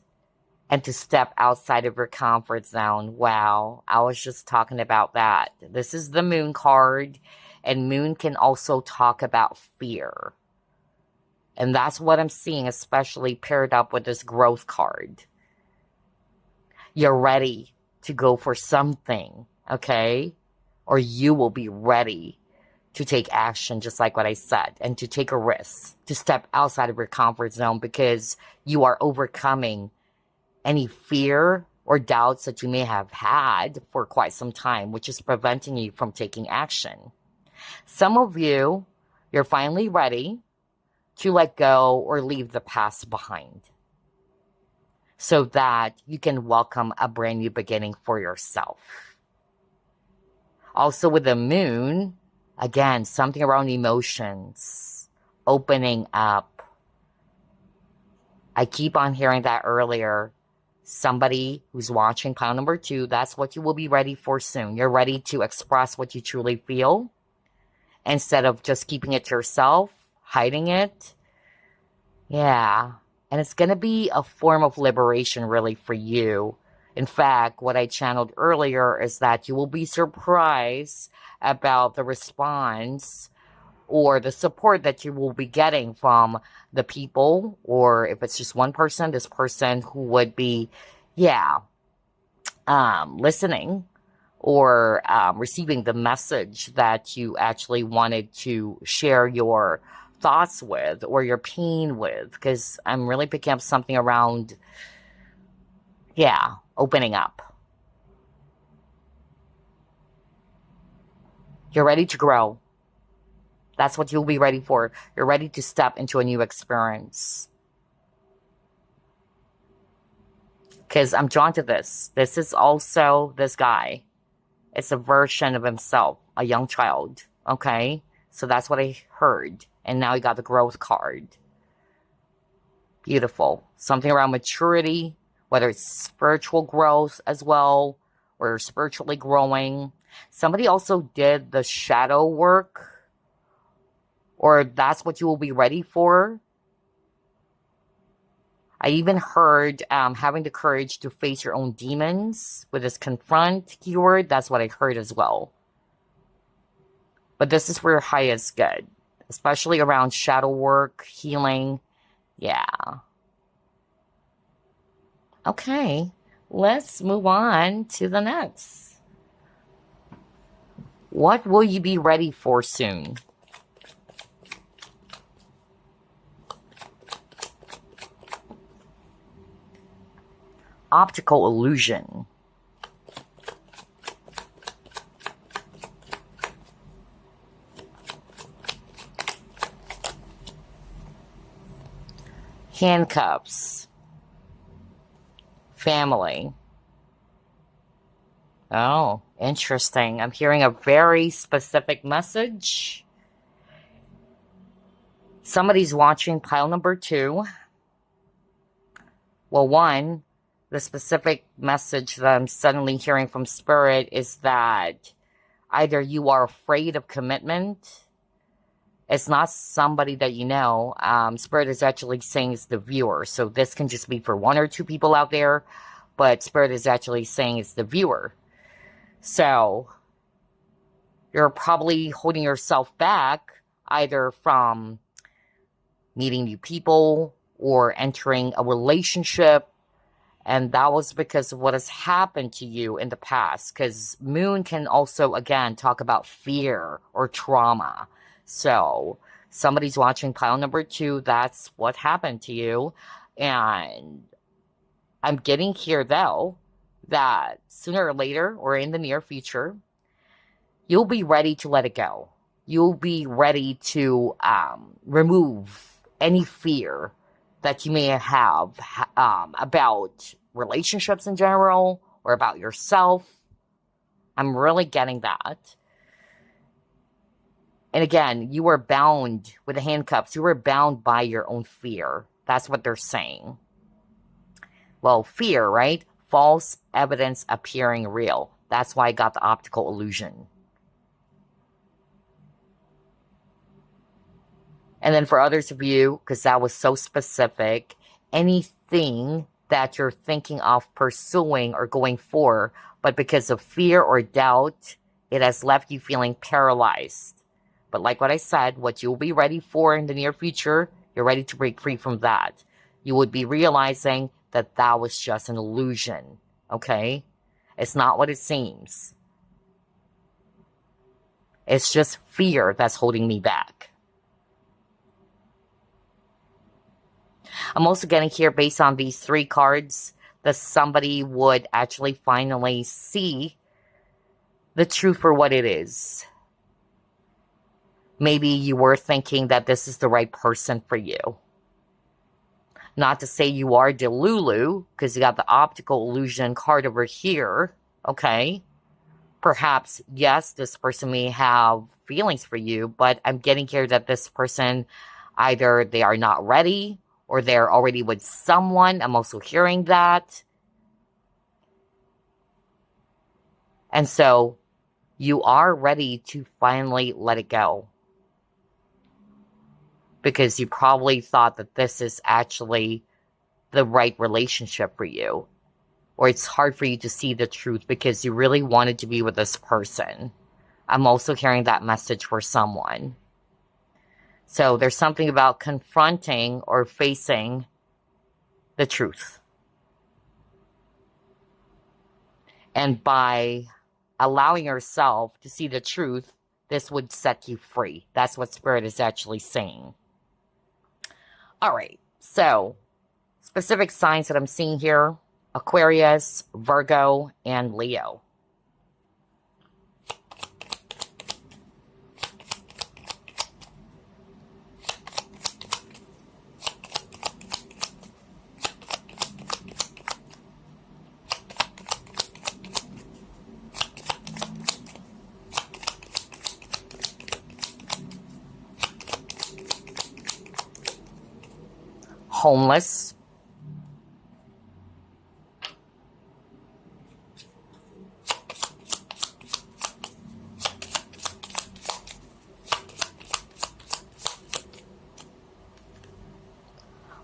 and to step outside of your comfort zone. Wow, I was just talking about that. This is the Moon card, And moon can also talk about fear. And that's what I'm seeing, especially paired up with this growth card. You're ready to go for something, okay? Or you will be ready to take action, just like what I said, and to take a risk, to step outside of your comfort zone because you are overcoming any fear or doubts that you may have had for quite some time, which is preventing you from taking action. Some of you, you're finally ready to let go or leave the past behind so that you can welcome a brand new beginning for yourself. Also with the moon, again, something around emotions, opening up. I keep on hearing that earlier. Somebody who's watching pile number 2, that's what you will be ready for soon. You're ready to express what you truly feel instead of just keeping it to yourself, hiding it. Yeah. And it's going to be a form of liberation really for you. In fact, what I channeled earlier is that you will be surprised about the response or the support that you will be getting from the people, or if it's just one person, this person who would be, listening or receiving the message that you actually wanted to share your thoughts with or your pain with, because I'm really picking up something around, opening up. You're ready to grow. That's what you'll be ready for. You're ready to step into a new experience. Because I'm drawn to this. This is also this guy. It's a version of himself, a young child. Okay? So that's what I heard. And now you got the growth card. Beautiful. Something around maturity, whether it's spiritual growth as well, or spiritually growing. Somebody also did the shadow work, or that's what you will be ready for. I even heard having the courage to face your own demons with this confront keyword. That's what I heard as well. But this is where high is good, especially around shadow work, healing. Yeah. Okay, let's move on to the next. What will you be ready for soon? Optical illusion. Handcuffs. Family. Oh, interesting. I'm hearing a very specific message. Somebody's watching pile number 2. Well, one, the specific message that I'm suddenly hearing from Spirit is that either you are afraid of commitment. It's not somebody that you know. Spirit is actually saying it's the viewer. So this can just be for 1 or 2 people out there. But Spirit is actually saying it's the viewer. So you're probably holding yourself back either from meeting new people or entering a relationship. And that was because of what has happened to you in the past. Because moon can also, again, talk about fear or trauma. So somebody's watching pile number 2. That's what happened to you. And I'm getting here, though, that sooner or later or in the near future, you'll be ready to let it go. You'll be ready to remove any fear that you may have about relationships in general or about yourself. I'm really getting that. And again, you are bound with the handcuffs. You were bound by your own fear. That's what they're saying. Well, fear, right? False evidence appearing real. That's why I got the optical illusion. And then for others of you, because that was so specific, anything that you're thinking of pursuing or going for, but because of fear or doubt, it has left you feeling paralyzed. But like what I said, what you'll be ready for in the near future, you're ready to break free from that. You would be realizing that that was just an illusion, okay? It's not what it seems. It's just fear that's holding me back. I'm also getting here, based on these 3 cards, that somebody would actually finally see the truth for what it is. Maybe you were thinking that this is the right person for you. Not to say you are Delulu, because you got the optical illusion card over here, okay? Perhaps, yes, this person may have feelings for you, but I'm getting here that this person, either they are not ready, or they're already with someone. I'm also hearing that. And so, you are ready to finally let it go. Because you probably thought that this is actually the right relationship for you. Or it's hard for you to see the truth because you really wanted to be with this person. I'm also hearing that message for someone. So there's something about confronting or facing the truth. And by allowing yourself to see the truth, this would set you free. That's what Spirit is actually saying. Alright, so specific signs that I'm seeing here: Aquarius, Virgo, and Leo. Homeless.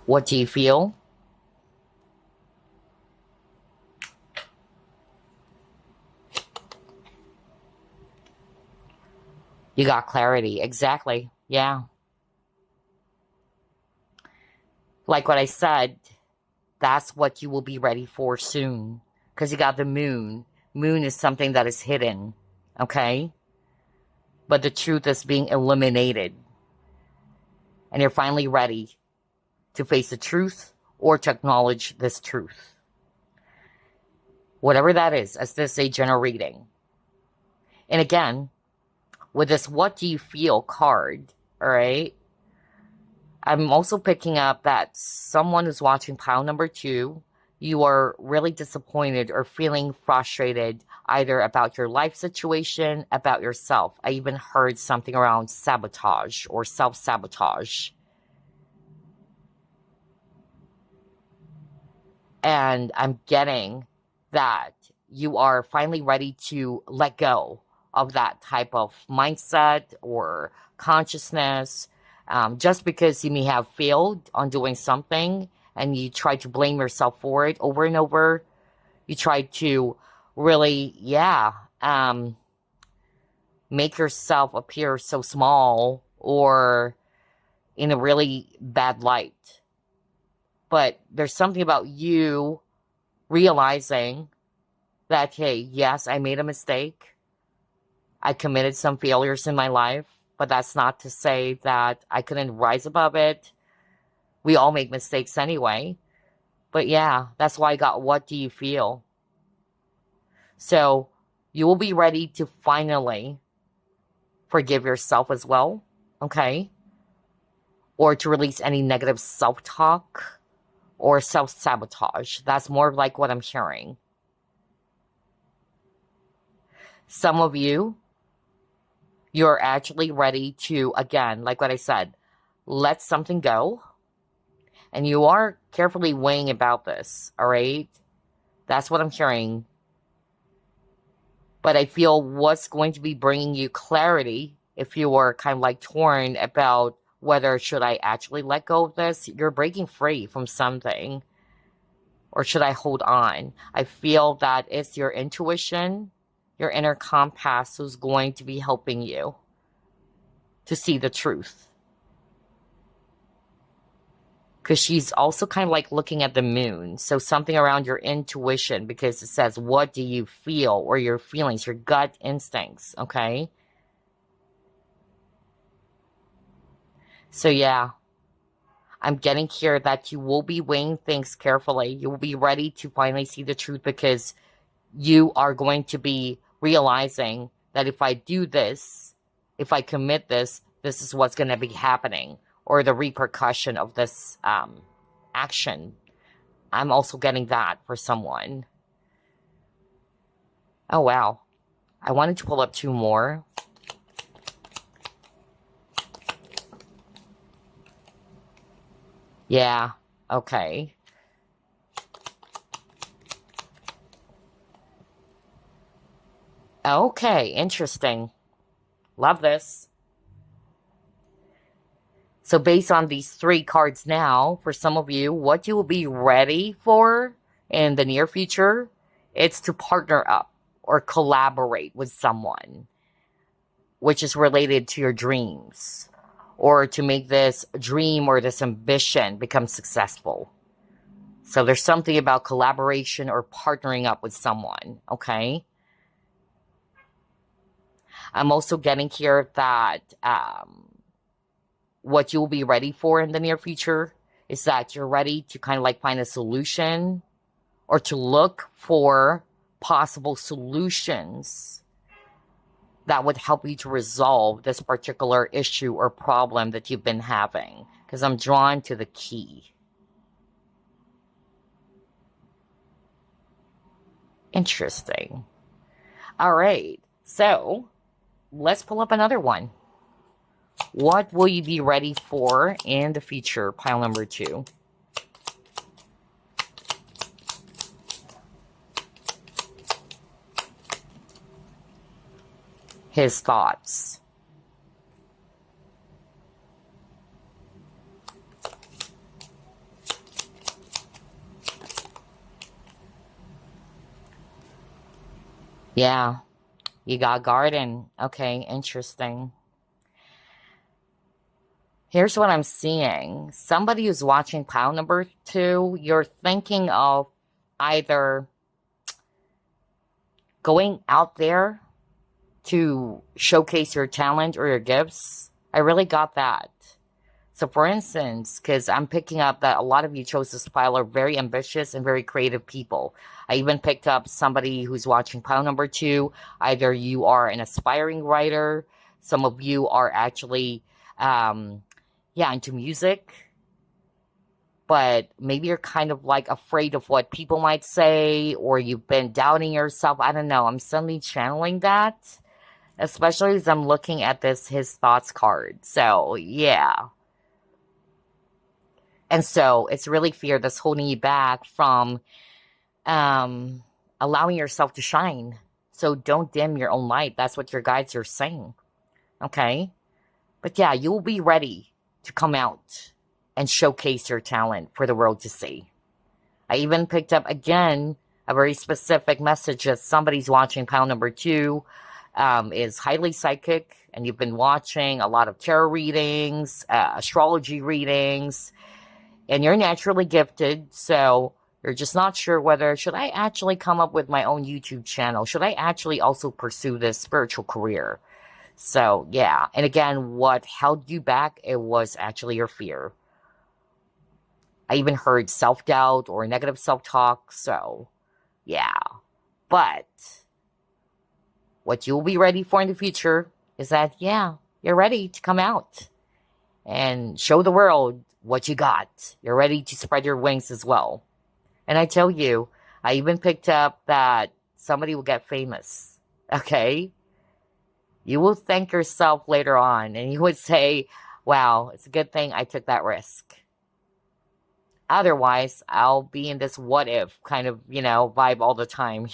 What do you feel? You got clarity. Exactly. Yeah. Like what I said, that's what you will be ready for soon. Because you got the moon. Moon is something that is hidden. Okay? But the truth is being illuminated. And you're finally ready to face the truth or to acknowledge this truth. Whatever that is, as this is a general reading. And again, with this what do you feel card, alright? I'm also picking up that someone who's watching pile number 2, you are really disappointed or feeling frustrated either about your life situation, about yourself. I even heard something around sabotage or self-sabotage. And I'm getting that you are finally ready to let go of that type of mindset or consciousness. Just because you may have failed on doing something and you try to blame yourself for it over and over. You try to really, make yourself appear so small or in a really bad light. But there's something about you realizing that, hey, yes, I made a mistake. I committed some failures in my life. But that's not to say that I couldn't rise above it. We all make mistakes anyway. But yeah, that's why I got what do you feel? So you will be ready to finally forgive yourself as well, okay? Or to release any negative self-talk or self-sabotage. That's more like what I'm hearing. Some of you, you're actually ready to, again, like what I said, let something go. And you are carefully weighing about this, all right? That's what I'm hearing. But I feel what's going to be bringing you clarity, if you are kind of like torn about whether should I actually let go of this, you're breaking free from something. Or should I hold on? I feel that it's your intuition, your inner compass who's going to be helping you. to see the truth. Because she's also kind of like looking at the moon. So something around your intuition, because it says, what do you feel? Or your feelings, your gut instincts, okay? So yeah, I'm getting here that you will be weighing things carefully. You will be ready to finally see the truth, because you are going to be realizing that if I do this, if I commit this, this is what's going to be happening, or the repercussion of this action. I'm also getting that for someone. Oh, wow. I wanted to pull up 2 more. Yeah, okay. Okay, interesting. Love this. So based on these 3 cards now, for some of you, what you will be ready for in the near future, it's to partner up or collaborate with someone, which is related to your dreams, or to make this dream or this ambition become successful. So there's something about collaboration or partnering up with someone, okay? I'm also getting here that what you'll be ready for in the near future is that you're ready to kind of like find a solution, or to look for possible solutions that would help you to resolve this particular issue or problem that you've been having. Because I'm drawn to the key. Interesting. All right. So let's pull up another one. What will you be ready for in the future? Pile number 2. His thoughts. Yeah, you got garden. Okay, interesting. Here's what I'm seeing. Somebody who's watching pile number 2, you're thinking of either going out there to showcase your talent or your gifts. I really got that. So for instance, because I'm picking up that a lot of you chose this pile are very ambitious and very creative people. I even picked up somebody who's watching pile number 2. Either you are an aspiring writer, some of you are actually, into music, but maybe you're kind of like afraid of what people might say, or you've been doubting yourself. I don't know. I'm suddenly channeling that, especially as I'm looking at this his thoughts card. So yeah. And so it's really fear that's holding you back from allowing yourself to shine. So don't dim your own light. That's what your guides are saying. Okay? But yeah, you'll be ready to come out and showcase your talent for the world to see. I even picked up, again, a very specific message that somebody's watching pile number 2, is highly psychic, and you've been watching a lot of tarot readings, astrology readings, and you're naturally gifted, so you're just not sure whether, should I actually come up with my own YouTube channel? Should I actually also pursue this spiritual career? So, yeah. And again, what held you back, it was actually your fear. I even heard self-doubt or negative self-talk, so, yeah. But what you'll be ready for in the future is that, yeah, you're ready to come out and show the world what you got. You're ready to spread your wings as well. And I tell you, I even picked up that somebody will get famous. Okay? You will thank yourself later on, and you would say, wow, it's a good thing I took that risk. Otherwise, I'll be in this what if kind of, vibe all the time,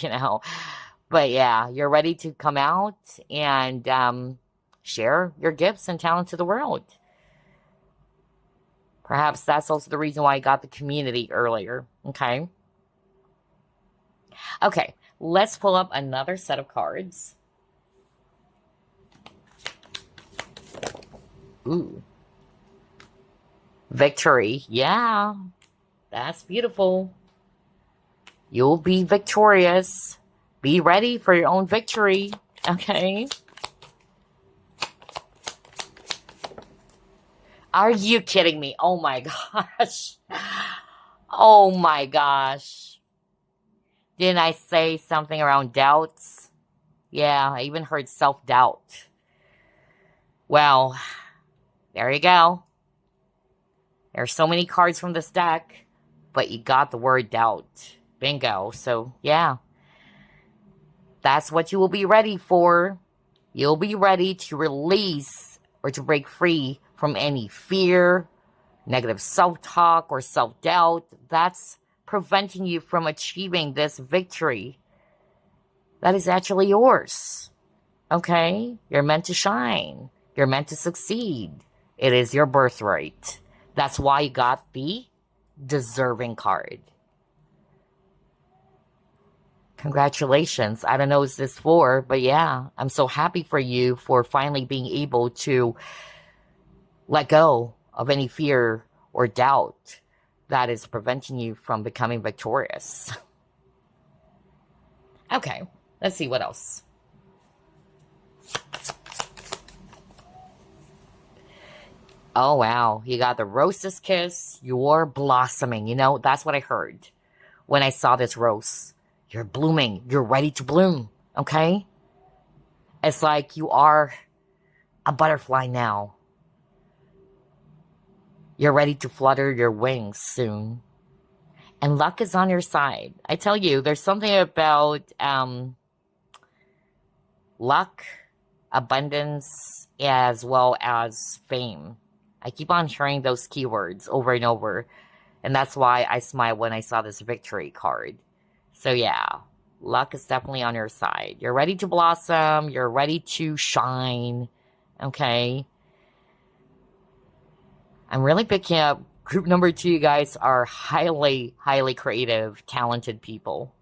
But yeah, you're ready to come out and share your gifts and talent to the world. Perhaps that's also the reason why I got the community earlier. Okay. Okay, let's pull up another set of cards. Ooh. Victory. Yeah. That's beautiful. You'll be victorious. Be ready for your own victory. Okay? Are you kidding me? Oh my gosh. Oh my gosh. Didn't I say something around doubts? Yeah, I even heard self-doubt. Well, there you go. There's so many cards from this deck, but you got the word doubt. Bingo. So, yeah. That's what you will be ready for. You'll be ready to release or to break free from any fear, negative self-talk, or self-doubt that's preventing you from achieving this victory that is actually yours. Okay? You're meant to shine. You're meant to succeed. It is your birthright. That's why you got the deserving card. Congratulations. I don't know who's this for, but yeah, I'm so happy for you for finally being able to let go of any fear or doubt that is preventing you from becoming victorious. Okay, let's see what else. Oh, wow. You got the rose's kiss. You're blossoming. You know, that's what I heard when I saw this rose. You're blooming. You're ready to bloom. Okay? It's like you are a butterfly now. You're ready to flutter your wings soon. And luck is on your side. I tell you, there's something about luck, abundance, as well as fame. I keep on hearing those keywords over and over. And that's why I smiled when I saw this victory card. So yeah, luck is definitely on your side. You're ready to blossom. You're ready to shine. Okay? I'm really picking up group number 2. You guys are highly, highly creative, talented people.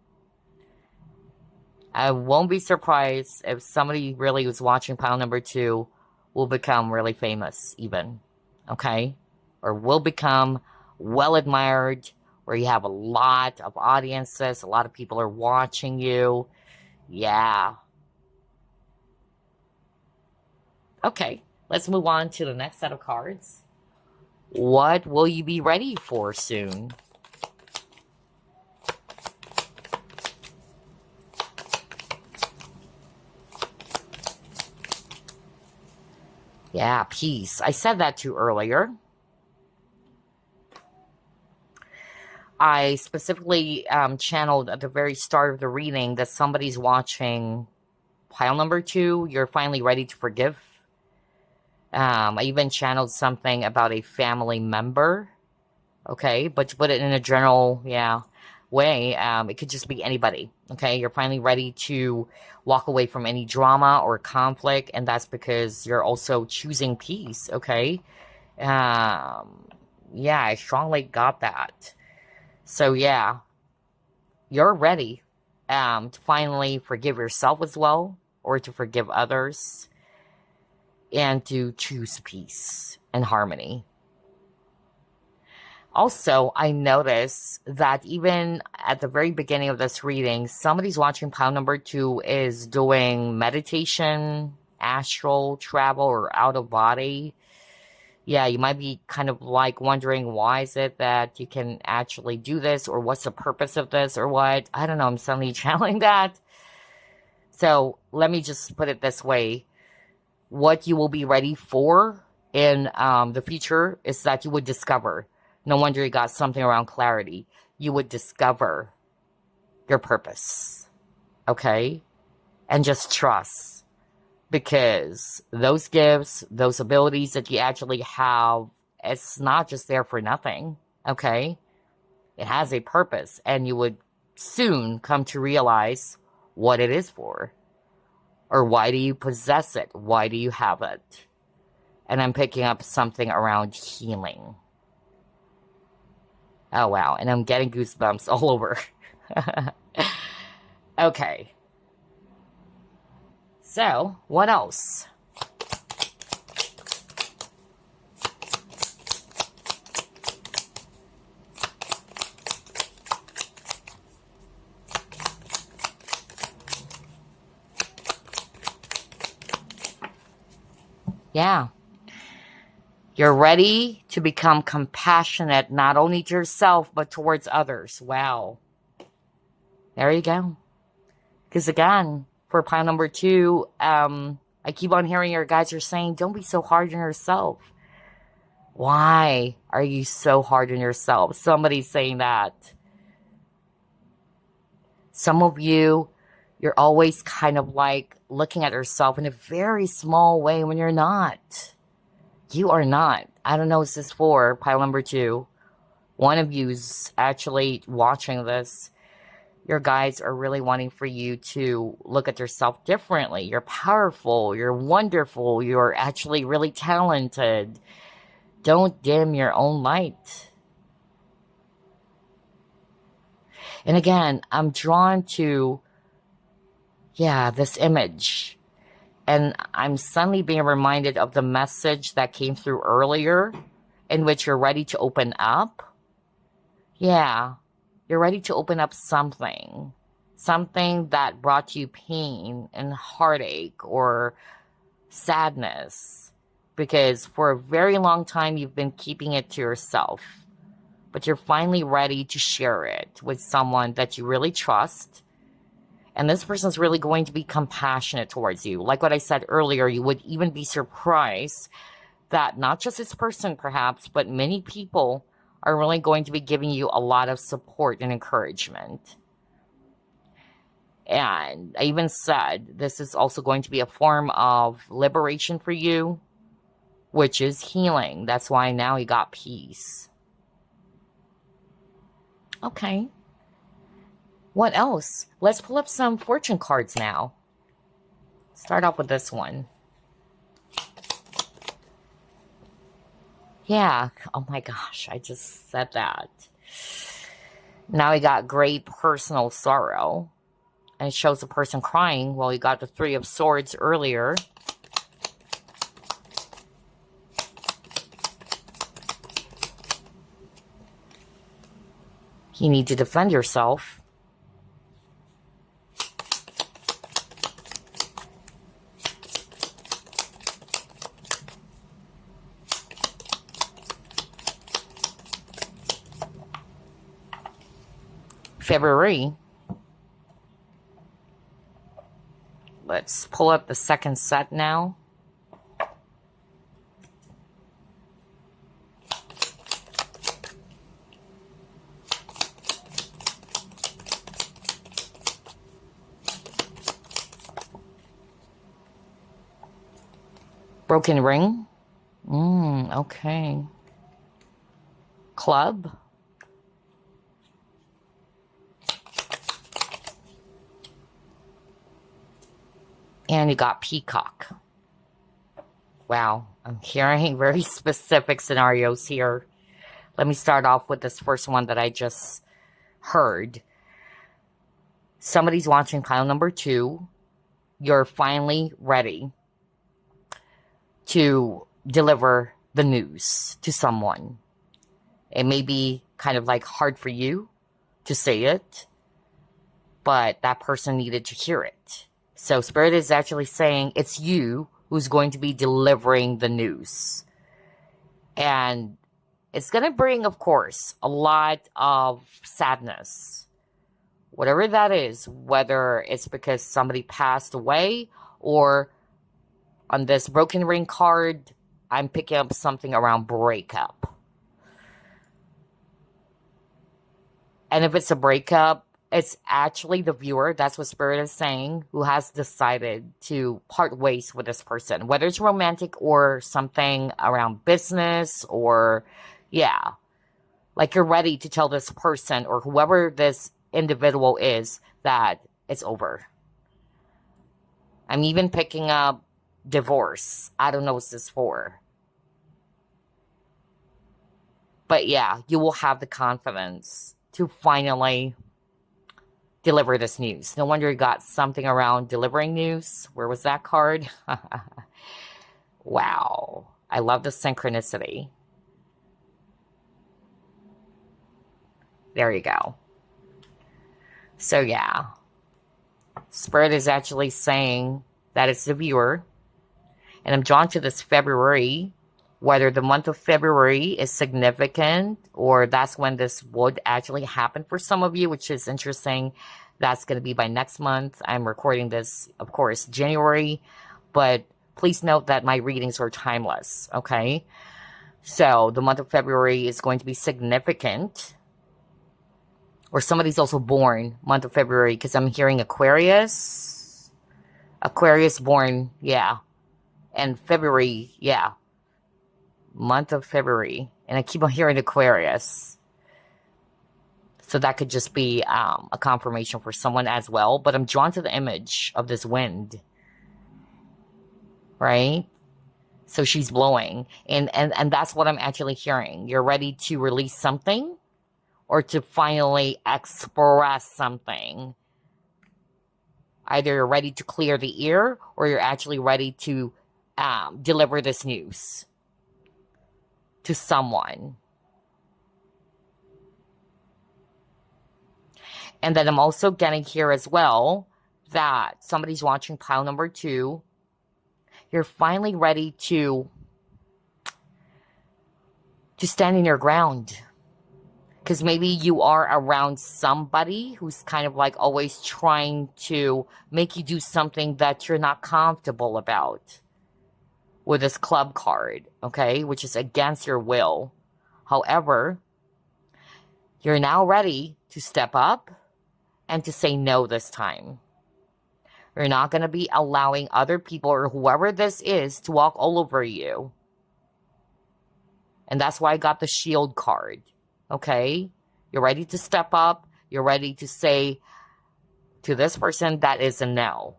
I won't be surprised if somebody really who's watching pile number 2 will become really famous even. Okay? Or will become well admired, where you have a lot of audiences, a lot of people are watching you. Yeah. Okay, let's move on to the next set of cards. What will you be ready for soon? Yeah, peace. I said that too earlier. I specifically channeled at the very start of the reading that somebody's watching pile number 2. You're finally ready to forgive. I even channeled something about a family member. Okay, but to put it in a general, way, it could just be anybody. Okay, you're finally ready to walk away from any drama or conflict, and that's because you're also choosing peace. Okay, yeah, I strongly got that. So yeah, you're ready to finally forgive yourself as well, or to forgive others, and to choose peace and harmony. Also, I noticed that even at the very beginning of this reading, somebody's watching pile number 2 is doing meditation, astral travel, or out of body. Yeah, you might be kind of like wondering why is it that you can actually do this, or what's the purpose of this, or what? I don't know, I'm suddenly channeling that. So let me just put it this way. What you will be ready for in the future is that you would discover. No wonder you got something around clarity. You would discover your purpose. Okay? And just trust. Because those gifts, those abilities that you actually have, it's not just there for nothing. Okay? It has a purpose. And you would soon come to realize what it is for. Or why do you possess it? Why do you have it? And I'm picking up something around healing. Oh, wow. And I'm getting goosebumps all over. Okay. So, what else? Yeah. You're ready to become compassionate, not only to yourself, but towards others. Wow. There you go. Because again, for pile number 2, I keep on hearing your guys are saying, don't be so hard on yourself. Why are you so hard on yourself? Somebody's saying that. Some of you, you're always kind of like looking at yourself in a very small way when you're not. You are not. I don't know what this is for, pile number 2. One of you's actually watching this. Your guides are really wanting for you to look at yourself differently. You're powerful. You're wonderful. You're actually really talented. Don't dim your own light. And again, I'm drawn to, this image. And I'm suddenly being reminded of the message that came through earlier, in which you're ready to open up. Yeah, you're ready to open up something. Something that brought you pain and heartache or sadness. Because for a very long time, you've been keeping it to yourself. But you're finally ready to share it with someone that you really trust. And this person's really going to be compassionate towards you. Like what I said earlier, you would even be surprised that not just this person perhaps, but many people are really going to be giving you a lot of support and encouragement. And I even said this is also going to be a form of liberation for you, which is healing. That's why now you got peace. Okay. What else? Let's pull up some fortune cards now. Start off with this one. Yeah. Oh my gosh, I just said that. Now we got great personal sorrow. And it shows the person crying. Well, we got the 3 of Swords earlier. You need to defend yourself. February. Let's pull up the second set now. Broken ring. Okay. Club. And you got peacock. Wow, I'm hearing very specific scenarios here. Let me start off with this first one that I just heard. Somebody's watching pile number 2. You're finally ready to deliver the news to someone. It may be kind of like hard for you to say it, but that person needed to hear it. So Spirit is actually saying it's you who's going to be delivering the news. And it's going to bring, of course, a lot of sadness. Whatever that is, whether it's because somebody passed away or on this broken ring card, I'm picking up something around breakup. And if it's a breakup, it's actually the viewer, that's what Spirit is saying, who has decided to part ways with this person. Whether it's romantic or something around business or, like you're ready to tell this person or whoever this individual is that it's over. I'm even picking up divorce. I don't know what this is for. But yeah, you will have the confidence to finally deliver this news. No wonder you got something around delivering news. Where was that card? Wow. I love the synchronicity. There you go. So yeah. Spirit is actually saying that it's the viewer. And I'm drawn to this February, whether the month of February is significant or that's when this would actually happen for some of you, which is interesting. That's going to be by next month. I'm recording this, of course, January, but please note that my readings are timeless, okay? So the month of February is going to be significant. Or somebody's also born month of February, because I'm hearing Aquarius. Aquarius born, yeah. And February, yeah. Month of February. And I keep on hearing Aquarius. So that could just be a confirmation for someone as well. But I'm drawn to the image of this wind. Right? So she's blowing. And that's what I'm actually hearing. You're ready to release something or to finally express something. Either you're ready to clear the ear or you're actually ready to deliver this news to someone. And then I'm also getting here as well that somebody's watching pile number 2. You're finally ready to stand in your ground. Because maybe you are around somebody who's kind of like always trying to make you do something that you're not comfortable about. With this club card, okay? Which is against your will. However, you're now ready to step up and to say no this time. You're not going to be allowing other people or whoever this is to walk all over you. And that's why I got the shield card. Okay? You're ready to step up. You're ready to say to this person that is a no.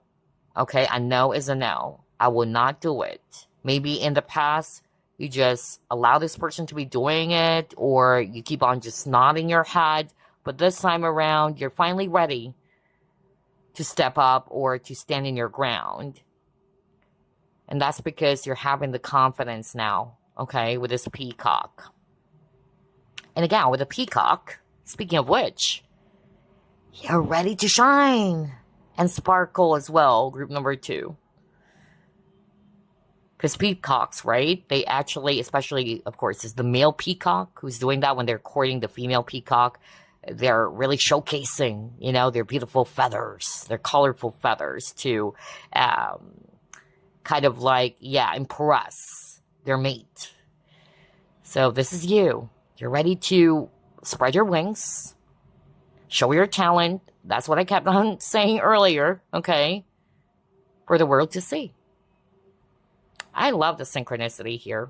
Okay? A no is a no. I will not do it. Maybe in the past, you just allow this person to be doing it, or you keep on just nodding your head. But this time around, you're finally ready to step up or to stand in your ground. And that's because you're having the confidence now, okay, with this peacock. And again, with a peacock, speaking of which, you're ready to shine and sparkle as well, group number 2. Because peacocks, right, they actually, especially, of course, is the male peacock who's doing that when they're courting the female peacock. They're really showcasing, you know, their beautiful feathers, their colorful feathers to kind of like, yeah, impress their mate. So this is you. You're ready to spread your wings, show your talent. That's what I kept on saying earlier, okay, for the world to see. I love the synchronicity here.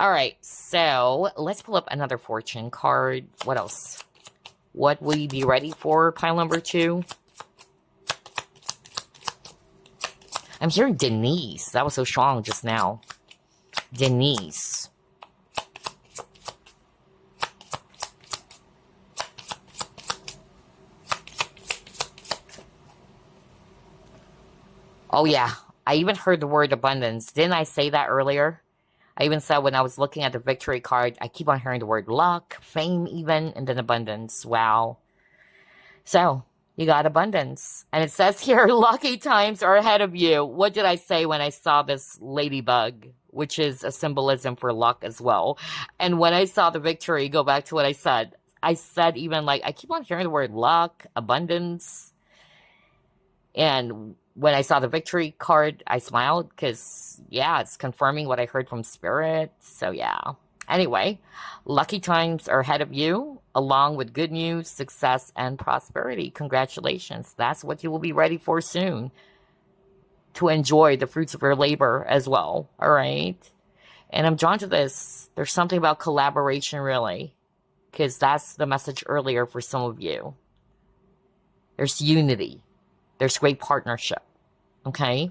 All right, so let's pull up another fortune card. What else? What will you be ready for, pile number 2? I'm hearing Denise. That was so strong just now. Denise. Oh, yeah. I even heard the word abundance. Didn't I say that earlier? I even said when I was looking at the victory card, I keep on hearing the word luck, fame even, and then abundance. Wow. So, you got abundance. And it says here, lucky times are ahead of you. What did I say when I saw this ladybug? Which is a symbolism for luck as well. And when I saw the victory, go back to what I said. I said even like, I keep on hearing the word luck, abundance. And when I saw the victory card, I smiled because, yeah, it's confirming what I heard from Spirit. So, yeah. Anyway, lucky times are ahead of you, along with good news, success, and prosperity. Congratulations. That's what you will be ready for soon. To enjoy the fruits of your labor as well. All right? And I'm drawn to this. There's something about collaboration, really. Because that's the message earlier for some of you. There's unity. There's great partnership. Okay?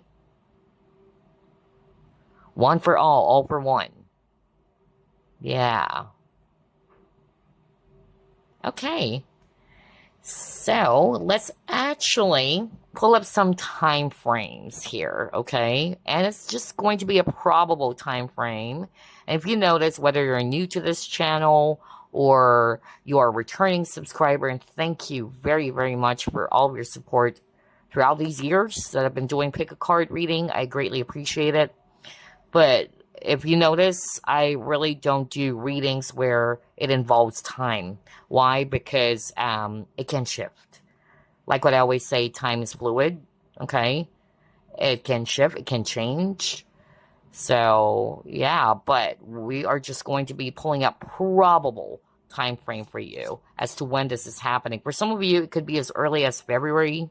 One for all for one. Yeah. Okay. So, let's actually pull up some time frames here, okay? And it's just going to be a probable time frame. And if you notice, whether you're new to this channel or you are a returning subscriber, and thank you very, very much for all of your support throughout these years that I've been doing pick a card reading. I greatly appreciate it. But if you notice, I really don't do readings where it involves time. Why? Because it can shift. Like what I always say, time is fluid, okay? It can shift, it can change. So, yeah, but we are just going to be pulling up probable time frame for you as to when this is happening. For some of you, it could be as early as February.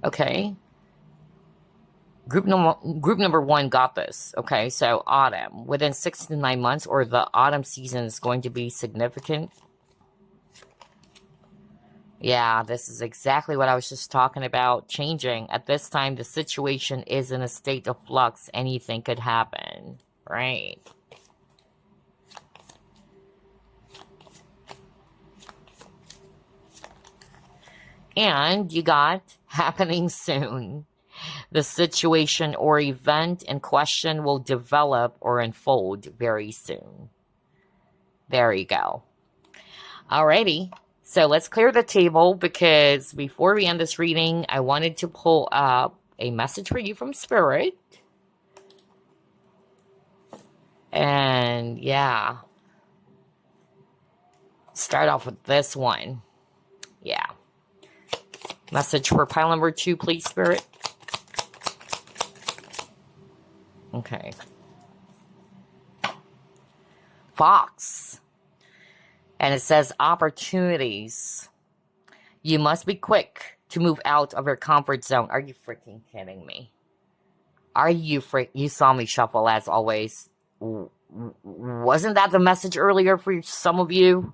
Okay. Group number one got this. Okay, so autumn. Within 6 to 9 months, or the autumn season is going to be significant. Yeah, this is exactly what I was just talking about. Changing. At this time, the situation is in a state of flux. Anything could happen. Right. And you got happening soon. The situation or event in question will develop or unfold very soon. There you go. Alrighty. So let's clear the table, because before we end this reading, I wanted to pull up a message for you from Spirit. And yeah. Start off with this one. Yeah. Message for pile number 2, please, Spirit. Okay. Fox. And it says opportunities. You must be quick to move out of your comfort zone. Are you freaking kidding me? Are you You saw me shuffle as always. Wasn't that the message earlier for some of you?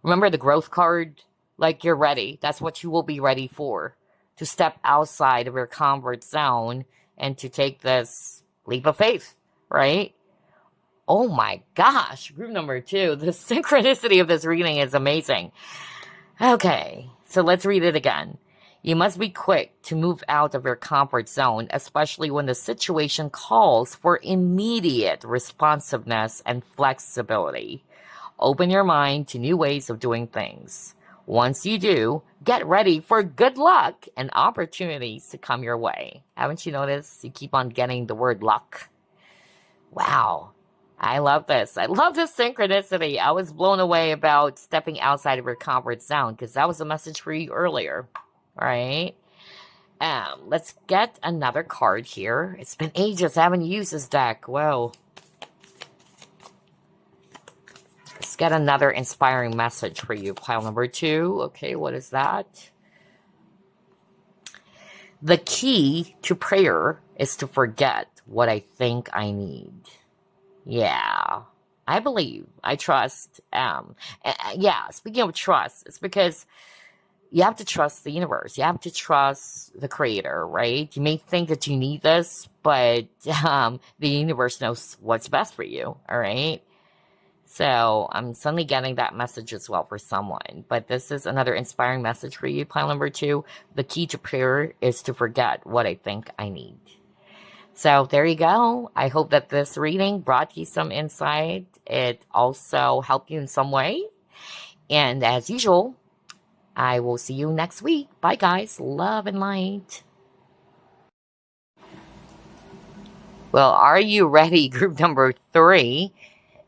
Remember the growth card? Like, you're ready. That's what you will be ready for. To step outside of your comfort zone and to take this leap of faith, right? Oh my gosh, group number 2. The synchronicity of this reading is amazing. Okay, so let's read it again. You must be quick to move out of your comfort zone, especially when the situation calls for immediate responsiveness and flexibility. Open your mind to new ways of doing things. Once you do, get ready for good luck and opportunities to come your way. Haven't you noticed? You keep on getting the word luck. Wow. I love this. I love this synchronicity. I was blown away about stepping outside of your comfort zone, because that was a message for you earlier. All right. Let's get another card here. It's been ages. I haven't used this deck. Whoa. Let's get another inspiring message for you. Pile number 2. Okay, what is that? The key to prayer is to forget what I think I need. Yeah, I believe, I trust. Yeah, speaking of trust, it's because you have to trust the universe. You have to trust the creator, right? You may think that you need this, but the universe knows what's best for you, all right? So I'm suddenly getting that message as well for someone. But this is another inspiring message for you, pile number 2. The key to prayer is to forget what I think I need. So there you go. I hope that this reading brought you some insight. It also helped you in some way. And as usual, I will see you next week. Bye, guys. Love and light. Well, are you ready, group number 3?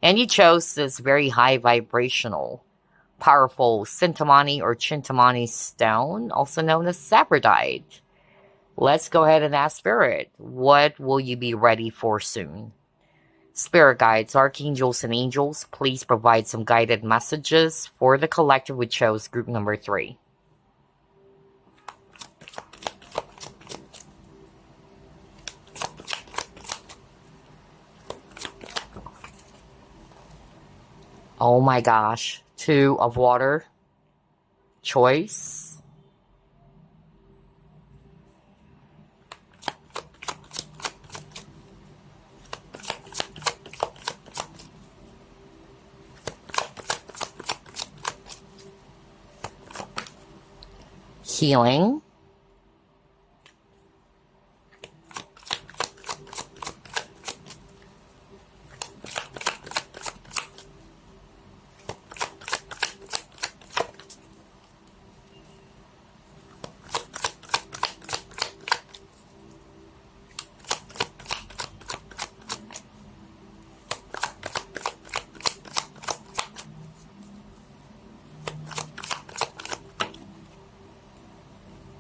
And you chose this very high vibrational, powerful Cintamani or Cintamani stone, also known as Saffordite. Let's go ahead and ask Spirit, what will you be ready for soon? Spirit guides, archangels, and angels, please provide some guided messages for the collective we chose, group number 3. Oh my gosh. 2 of water. Choice. Healing.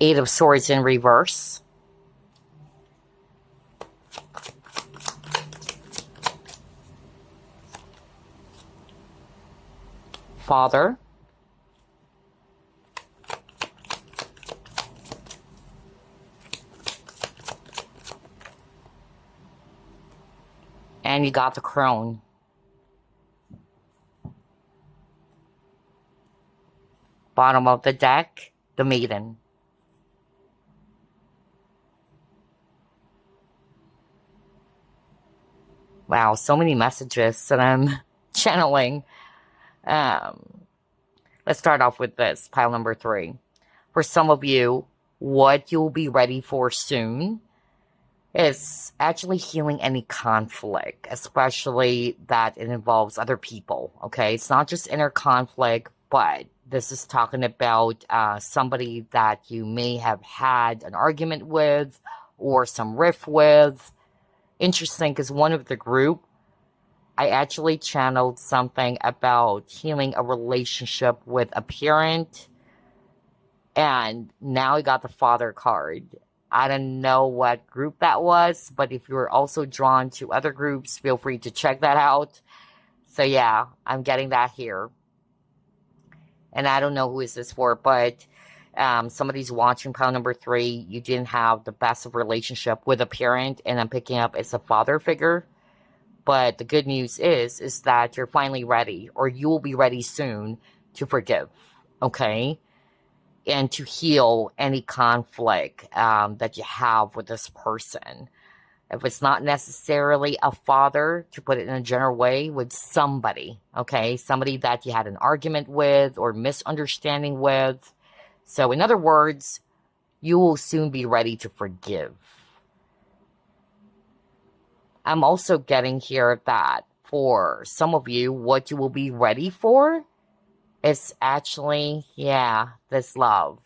Eight of Swords in reverse. Father. And you got the Crone. Bottom of the deck, the Maiden. Wow, so many messages that I'm channeling. Let's start off with this, pile number 3. For some of you, what you'll be ready for soon is actually healing any conflict, especially that it involves other people, okay? It's not just inner conflict, but this is talking about somebody that you may have had an argument with or some riff with. Interesting, because one of the group, I actually channeled something about healing a relationship with a parent, and now I got the Father card. I don't know what group that was, but if you're also drawn to other groups, feel free to check that out. So yeah, I'm getting that here. And I don't know who is this for, but somebody's watching pile number 3. You didn't have the best of relationship with a parent, and I'm picking up it's a father figure. But the good news is that you're finally ready, or you will be ready soon to forgive, okay? And to heal any conflict that you have with this person. If it's not necessarily a father, to put it in a general way, with somebody, okay? Somebody that you had an argument with or misunderstanding with. So in other words, you will soon be ready to forgive. I'm also getting here that for some of you, what you will be ready for is actually, yeah, this love.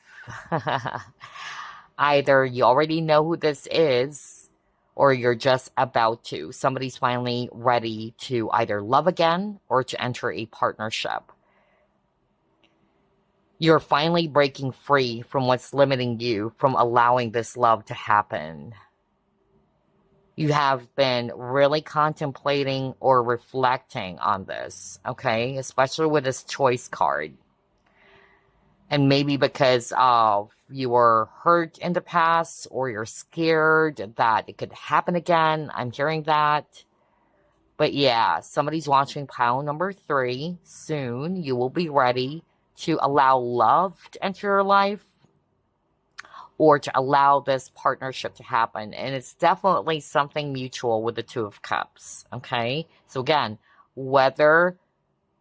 Either you already know who this is, or you're just about to. Somebody's finally ready to either love again or to enter a partnership. You're finally breaking free from what's limiting you from allowing this love to happen. You have been really contemplating or reflecting on this, okay? Especially with this choice card. And maybe because of you were hurt in the past, or you're scared that it could happen again. I'm hearing that. But yeah, somebody's watching pile number 3. Soon you will be ready to allow love to enter your life, or to allow this partnership to happen. And it's definitely something mutual with the 2 of Cups, okay? So again, whether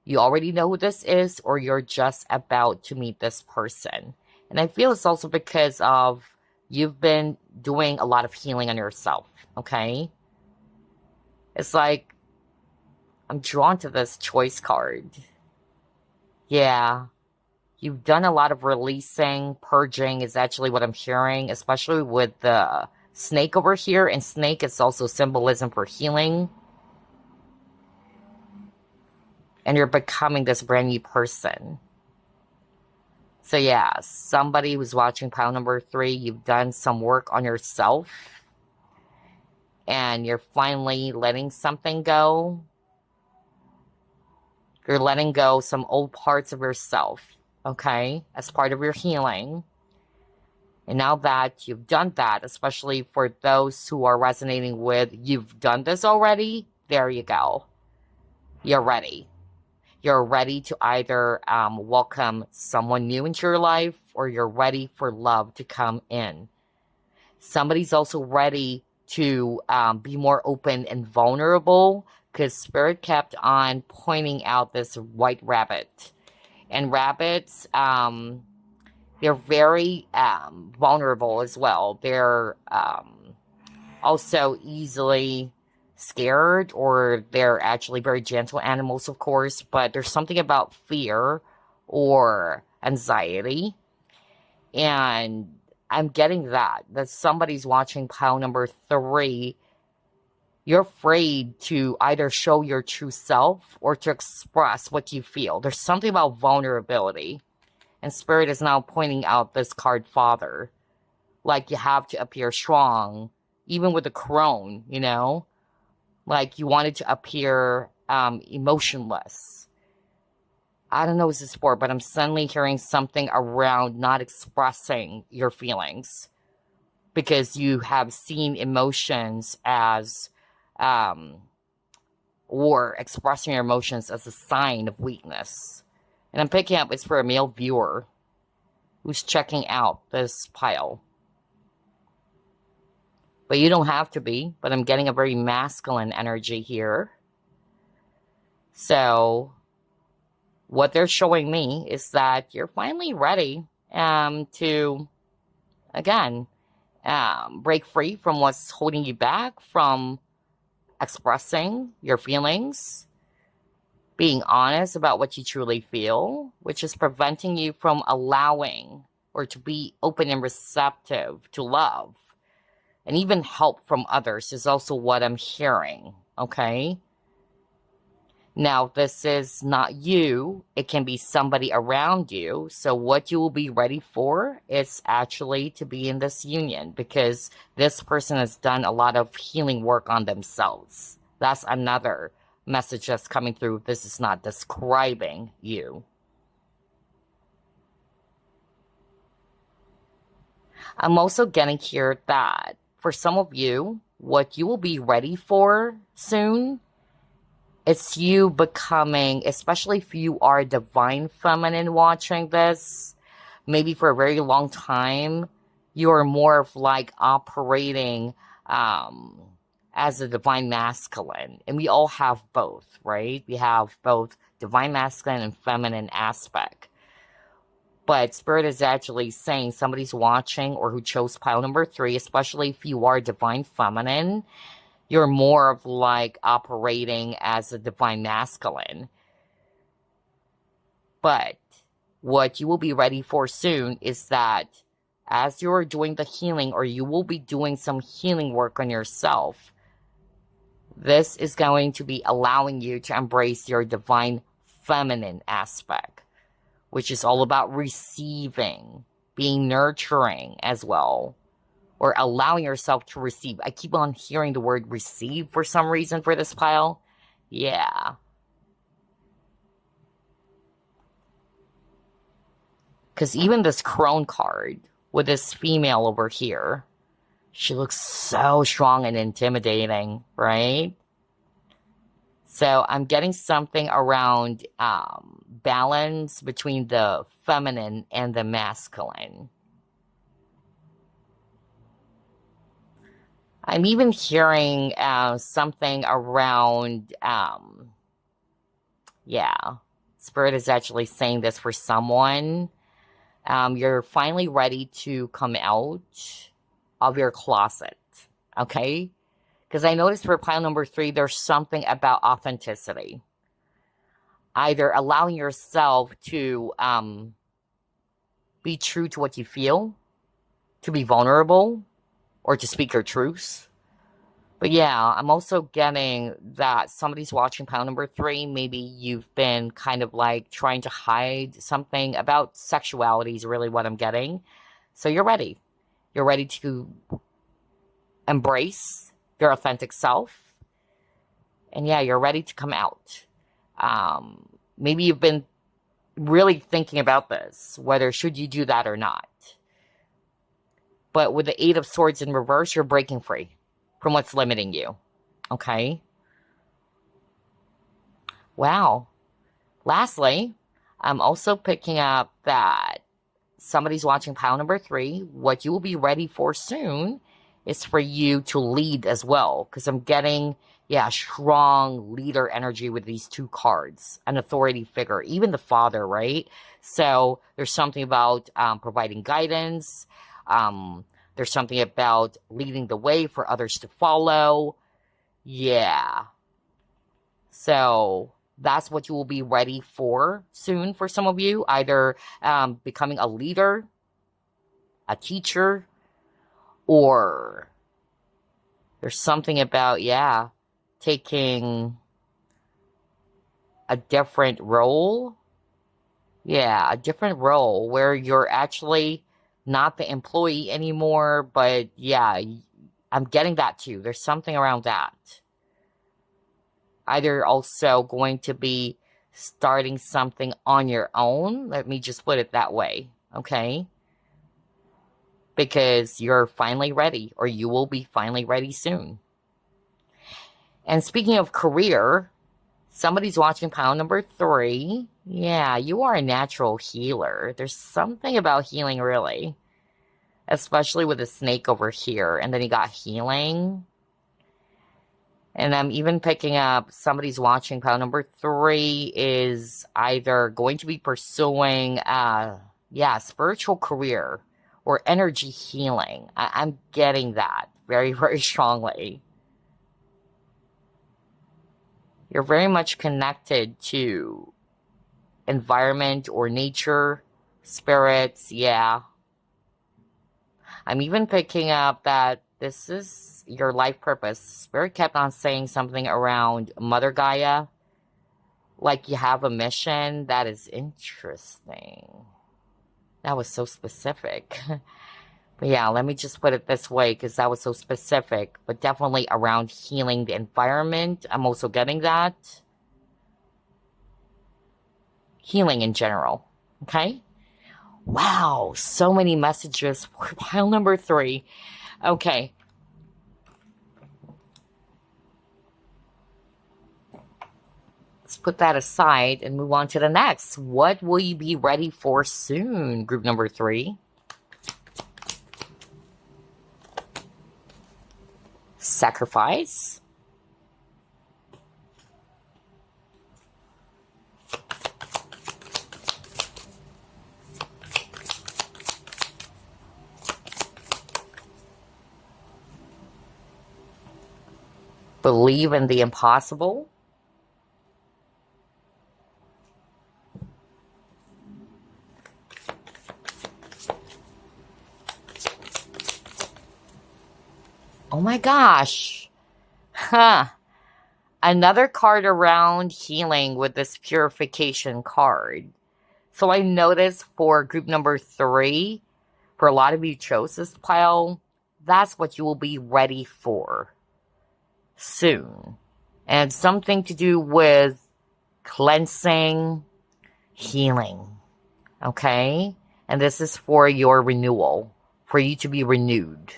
you already know who this is, or you're just about to meet this person. And I feel it's also because of you've been doing a lot of healing on yourself, okay? It's like, I'm drawn to this choice card. Yeah. You've done a lot of releasing, purging is actually what I'm hearing, especially with the snake over here. And snake is also symbolism for healing. And you're becoming this brand new person. So yeah, somebody who's watching pile number 3, you've done some work on yourself. And you're finally letting something go. You're letting go some old parts of yourself, okay, as part of your healing. And now that you've done that, especially for those who are resonating with, you've done this already, there you go. You're ready. You're ready to either welcome someone new into your life, or you're ready for love to come in. Somebody's also ready to be more open and vulnerable, because Spirit kept on pointing out this white rabbit. And rabbits, they're very vulnerable as well. They're also easily scared, or they're actually very gentle animals, of course, but there's something about fear or anxiety. And I'm getting that somebody's watching pile number 3. You're afraid to either show your true self or to express what you feel. There's something about vulnerability. And Spirit is now pointing out this card, Father. like you have to appear strong, even with the crone, you know? Like you wanted to appear emotionless. I don't know what this is for, but I'm suddenly hearing something around not expressing your feelings because you have seen emotions as, or expressing your emotions as a sign of weakness. And I'm picking up it's for a male viewer who's checking out this pile. But you don't have to be, but I'm getting a very masculine energy here. So what they're showing me is that you're finally ready to, again, break free from what's holding you back from expressing your feelings, being honest about what you truly feel, which is preventing you from allowing or to be open and receptive to love. And even help from others is also what I'm hearing, okay? Now, this is not you. It can be somebody around you. So what you will be ready for is actually to be in this union because this person has done a lot of healing work on themselves. That's another message that's coming through. This is not describing you. I'm also getting here that for some of you, what you will be ready for soon, it's you becoming, especially if you are divine feminine watching this, maybe for a very long time, you're more of like operating as a divine masculine. And we all have both, right? We have both divine masculine and feminine aspect. But Spirit is actually saying somebody's watching or who chose pile number 3, especially if you are divine feminine, you're more of like operating as a divine masculine. But what you will be ready for soon is that as you're doing the healing or you will be doing some healing work on yourself, this is going to be allowing you to embrace your divine feminine aspect, which is all about receiving, being nurturing as well, or allowing yourself to receive. I keep on hearing the word receive for some reason for this pile. Yeah. Because even this crone card with this female over here, she looks so strong and intimidating, right? So I'm getting something around balance between the feminine and the masculine. I'm even hearing something around, yeah, Spirit is actually saying this for someone. You're finally ready to come out of your closet, okay? Because I noticed for pile number 3, there's something about authenticity. Either allowing yourself to be true to what you feel, to be vulnerable, or to speak your truth. But yeah, I'm also getting that somebody's watching pile number 3. Maybe you've been kind of like trying to hide something about sexuality is really what I'm getting. So you're ready. You're ready to embrace your authentic self. And yeah, you're ready to come out. Maybe you've been really thinking about this, whether should you do that or not. But with the 8 of Swords in reverse, you're breaking free from what's limiting you. Okay? Wow. Lastly, I'm also picking up that somebody's watching pile number 3. What you will be ready for soon is for you to lead as well. Because I'm getting, yeah, strong leader energy with these 2 cards. An authority figure. Even the father, right? So there's something about providing guidance. There's something about leading the way for others to follow. Yeah. So that's what you will be ready for soon for some of you. Either becoming a leader, a teacher, or there's something about, yeah, taking a different role. Yeah, a different role where you're actually not the employee anymore, but yeah, I'm getting that too. There's something around that. Either also going to be starting something on your own. Let me just put it that way, okay? Because you're finally ready, or you will be finally ready soon. And speaking of career, somebody's watching pile number 3. Yeah, you are a natural healer. There's something about healing, really. Especially with the snake over here. And then you got healing. And I'm even picking up somebody's watching pile number 3 is either going to be pursuing, spiritual career or energy healing. I'm getting that very, very strongly. You're very much connected to environment or nature, spirits, yeah. I'm even picking up that this is your life purpose. Spirit kept on saying something around Mother Gaia, like you have a mission. That is interesting. That was so specific. But yeah, let me just put it this way, because that was so specific. But definitely around healing the environment. I'm also getting that. Healing in general. Okay? Wow, so many messages for pile number 3. Okay. Let's put that aside and move on to the next. What will you be ready for soon, group number 3? Sacrifice. Believe in the impossible. Oh my gosh. Huh. Another card around healing with this purification card. So I noticed for group number 3, for a lot of you chose this pile, that's what you will be ready for soon. And it's something to do with cleansing, healing. Okay? And this is for your renewal, for you to be renewed.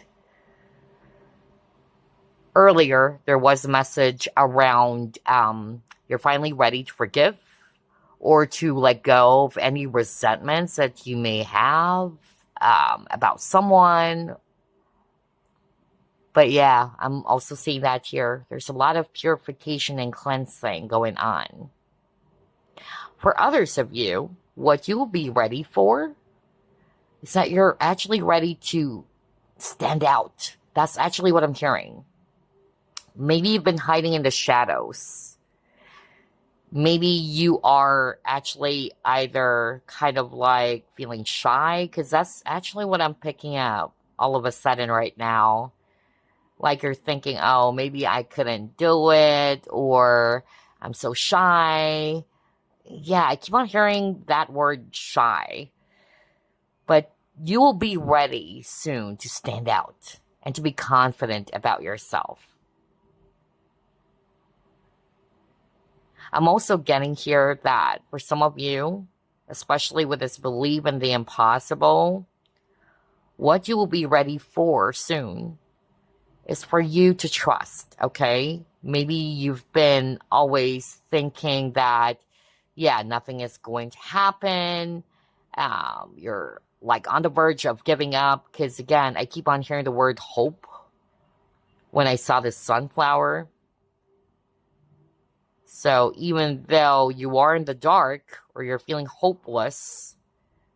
Earlier, there was a message around you're finally ready to forgive or to let go of any resentments that you may have about someone. But yeah, I'm also seeing that here. There's a lot of purification and cleansing going on. For others of you, what you will be ready for is that you're actually ready to stand out. That's actually what I'm hearing. Maybe you've been hiding in the shadows. Maybe you are actually either kind of like feeling shy, because that's actually what I'm picking up all of a sudden right now. Like you're thinking, oh, maybe I couldn't do it, or I'm so shy. Yeah, I keep on hearing that word shy. But you will be ready soon to stand out and to be confident about yourself. I'm also getting here that for some of you, especially with this belief in the impossible, what you will be ready for soon is for you to trust, okay? Maybe you've been always thinking that, yeah, nothing is going to happen. You're like on the verge of giving up, because again, I keep on hearing the word hope when I saw this sunflower. So even though you are in the dark or you're feeling hopeless,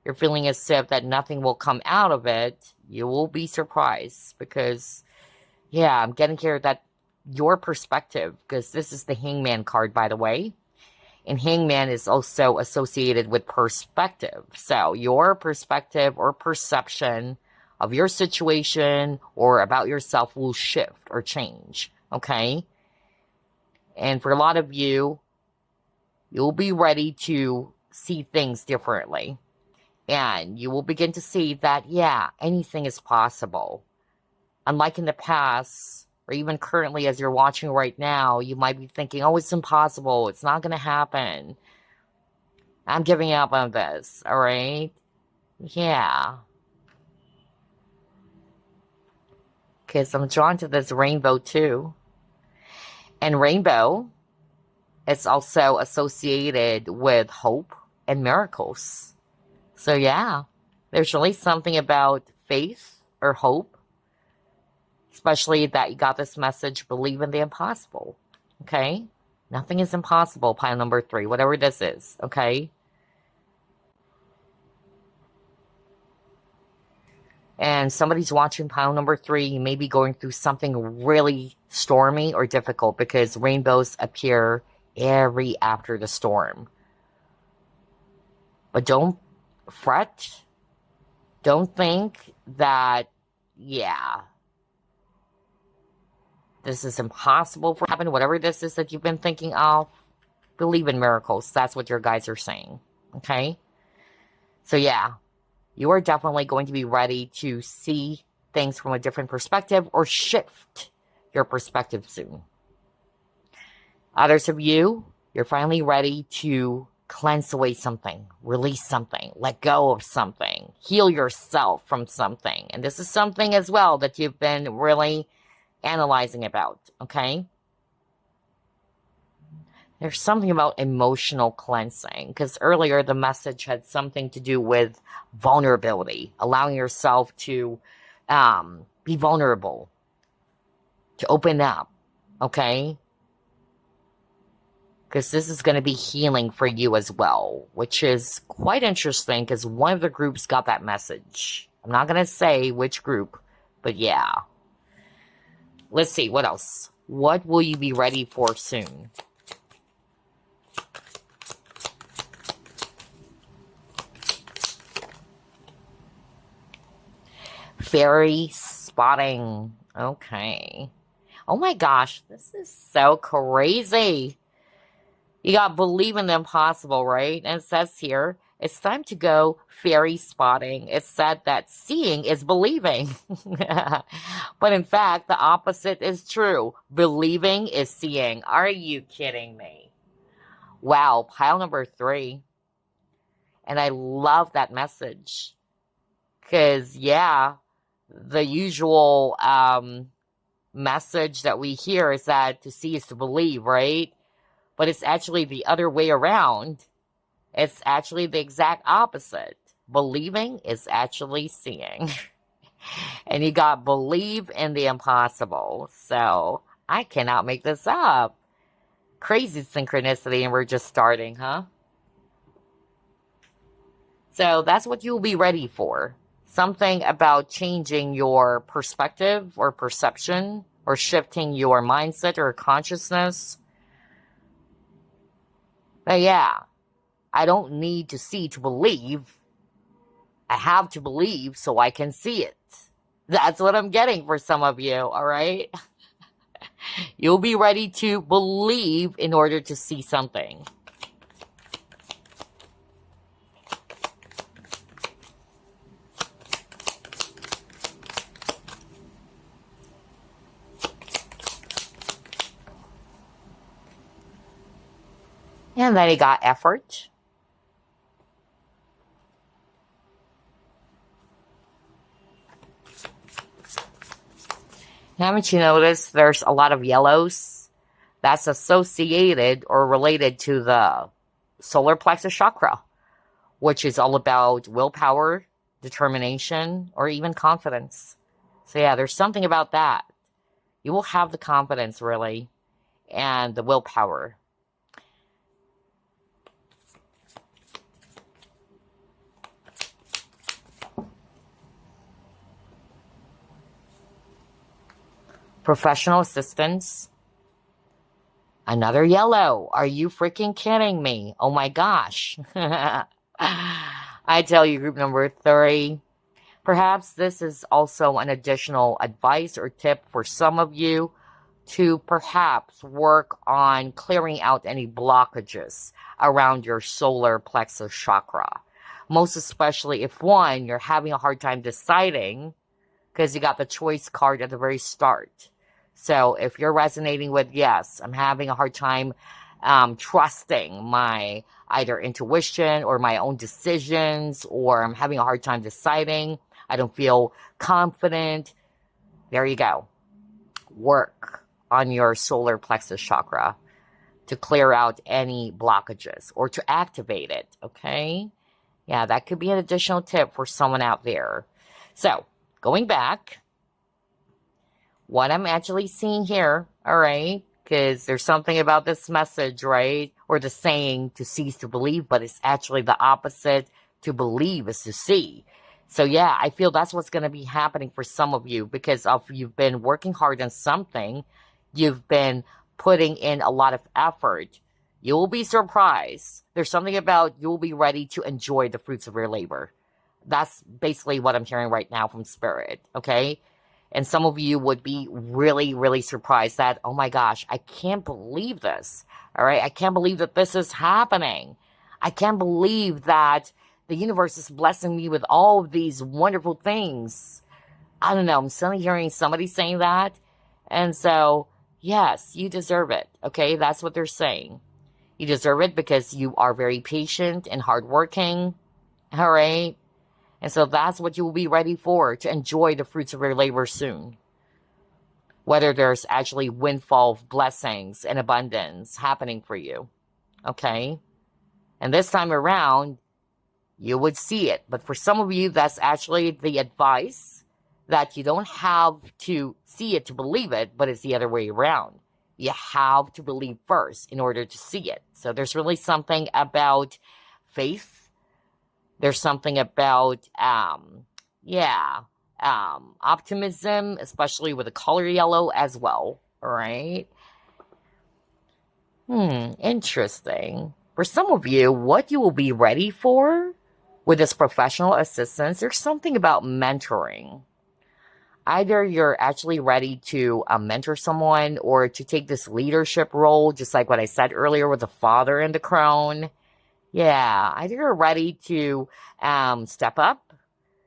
you're feeling as if that nothing will come out of it, you will be surprised, because, yeah, I'm getting here that your perspective, because this is the Hangman card, by the way, and Hangman is also associated with perspective. So your perspective or perception of your situation or about yourself will shift or change, okay? And for a lot of you, you'll be ready to see things differently. And you will begin to see that, yeah, anything is possible. Unlike in the past, or even currently as you're watching right now, you might be thinking, oh, it's impossible. It's not going to happen. I'm giving up on this, all right? Yeah. Because I'm drawn to this rainbow too. And rainbow, it's also associated with hope and miracles. So yeah, there's really something about faith or hope, especially that you got this message, believe in the impossible, okay? Nothing is impossible, pile number 3, whatever this is, okay? And somebody's watching pile number 3, you may be going through something really stormy or difficult because rainbows appear every after the storm. But don't fret. Don't think that, yeah, this is impossible for happen. Whatever this is that you've been thinking of, believe in miracles. That's what your guides are saying. Okay? So yeah, you are definitely going to be ready to see things from a different perspective or shift your perspective soon. Others of you, you're finally ready to cleanse away something, release something, let go of something, heal yourself from something. And this is something as well that you've been really analyzing about, okay? There's something about emotional cleansing, because earlier the message had something to do with vulnerability, allowing yourself to be vulnerable, to open up, okay? Because this is going to be healing for you as well, which is quite interesting because one of the groups got that message. I'm not going to say which group, but yeah. Let's see, what else? What will you be ready for soon? Fairy spotting. Okay. Oh my gosh, this is so crazy. You got believe in the impossible, right? And it says here, it's time to go fairy spotting. It said that seeing is believing. But in fact, the opposite is true. Believing is seeing. Are you kidding me? Wow, pile number 3. And I love that message. Because, yeah, the usual message that we hear is that to see is to believe, right? But it's actually the other way around. It's actually the exact opposite. Believing is actually seeing. And you got believe in the impossible. So I cannot make this up. Crazy synchronicity, and we're just starting, huh? So that's what you'll be ready for. Something about changing your perspective or perception or shifting your mindset or consciousness. But yeah, I don't need to see to believe. I have to believe so I can see it. That's what I'm getting for some of you, all right? You'll be ready to believe in order to see something. And then you got effort. Haven't you noticed there's a lot of yellows? That's associated or related to the solar plexus chakra, which is all about willpower, determination, or even confidence. So yeah, there's something about that. You will have the confidence, really, and the willpower. Professional assistance. Another yellow. Are you freaking kidding me? Oh my gosh. I tell you, group number 3. Perhaps this is also an additional advice or tip for some of you to perhaps work on clearing out any blockages around your solar plexus chakra. Most especially if, one, you're having a hard time deciding because you got the choice card at the very start. So if you're resonating with, yes, I'm having a hard time trusting my either intuition or my own decisions, or I'm having a hard time deciding, I don't feel confident, there you go. Work on your solar plexus chakra to clear out any blockages or to activate it, okay? Yeah, that could be an additional tip for someone out there. So, going back, what I'm actually seeing here, all right, because there's something about this message, right, or the saying to cease to believe, but it's actually the opposite. To believe is to see. So yeah, I feel that's what's going to be happening for some of you, because of you've been working hard on something, you've been putting in a lot of effort. You will be surprised. There's something about you'll be ready to enjoy the fruits of your labor. That's basically what I'm hearing right now from Spirit, okay? And some of you would be really, really surprised that, oh my gosh, I can't believe this, all right? I can't believe that this is happening. I can't believe that the universe is blessing me with all of these wonderful things. I don't know, I'm suddenly hearing somebody saying that. And so, yes, you deserve it, okay? That's what they're saying. You deserve it because you are very patient and hardworking, all right? And so that's what you will be ready for, to enjoy the fruits of your labor soon. Whether there's actually windfall of blessings and abundance happening for you, okay? And this time around, you would see it. But for some of you, that's actually the advice, that you don't have to see it to believe it, but it's the other way around. You have to believe first in order to see it. So there's really something about faith. There's something about, optimism, especially with the color yellow as well, all right? Interesting. For some of you, what you will be ready for with this professional assistance, there's something about mentoring. Either you're actually ready to mentor someone or to take this leadership role, just like what I said earlier with the father and the crone. Yeah, either you're ready to step up,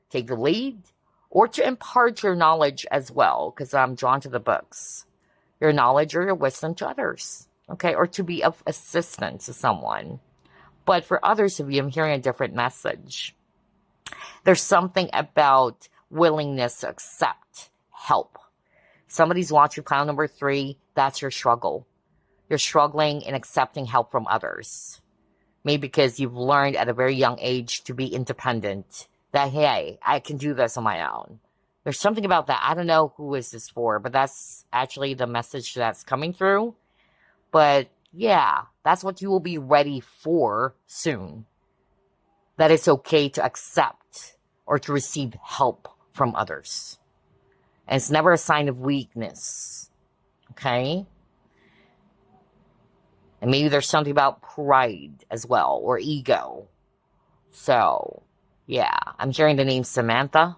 take the lead, or to impart your knowledge as well, because I'm drawn to the books. Your knowledge or your wisdom to others, okay, or to be of assistance to someone. But for others of you, I'm hearing a different message. There's something about willingness to accept help. Somebody's watching pile number 3, that's your struggle. You're struggling in accepting help from others. Maybe because you've learned at a very young age to be independent. That, hey, I can do this on my own. There's something about that. I don't know who is this for, but that's actually the message that's coming through. But yeah, that's what you will be ready for soon. That it's okay to accept or to receive help from others. And it's never a sign of weakness. Okay? And maybe there's something about pride as well, or ego. So, yeah, I'm hearing the name Samantha.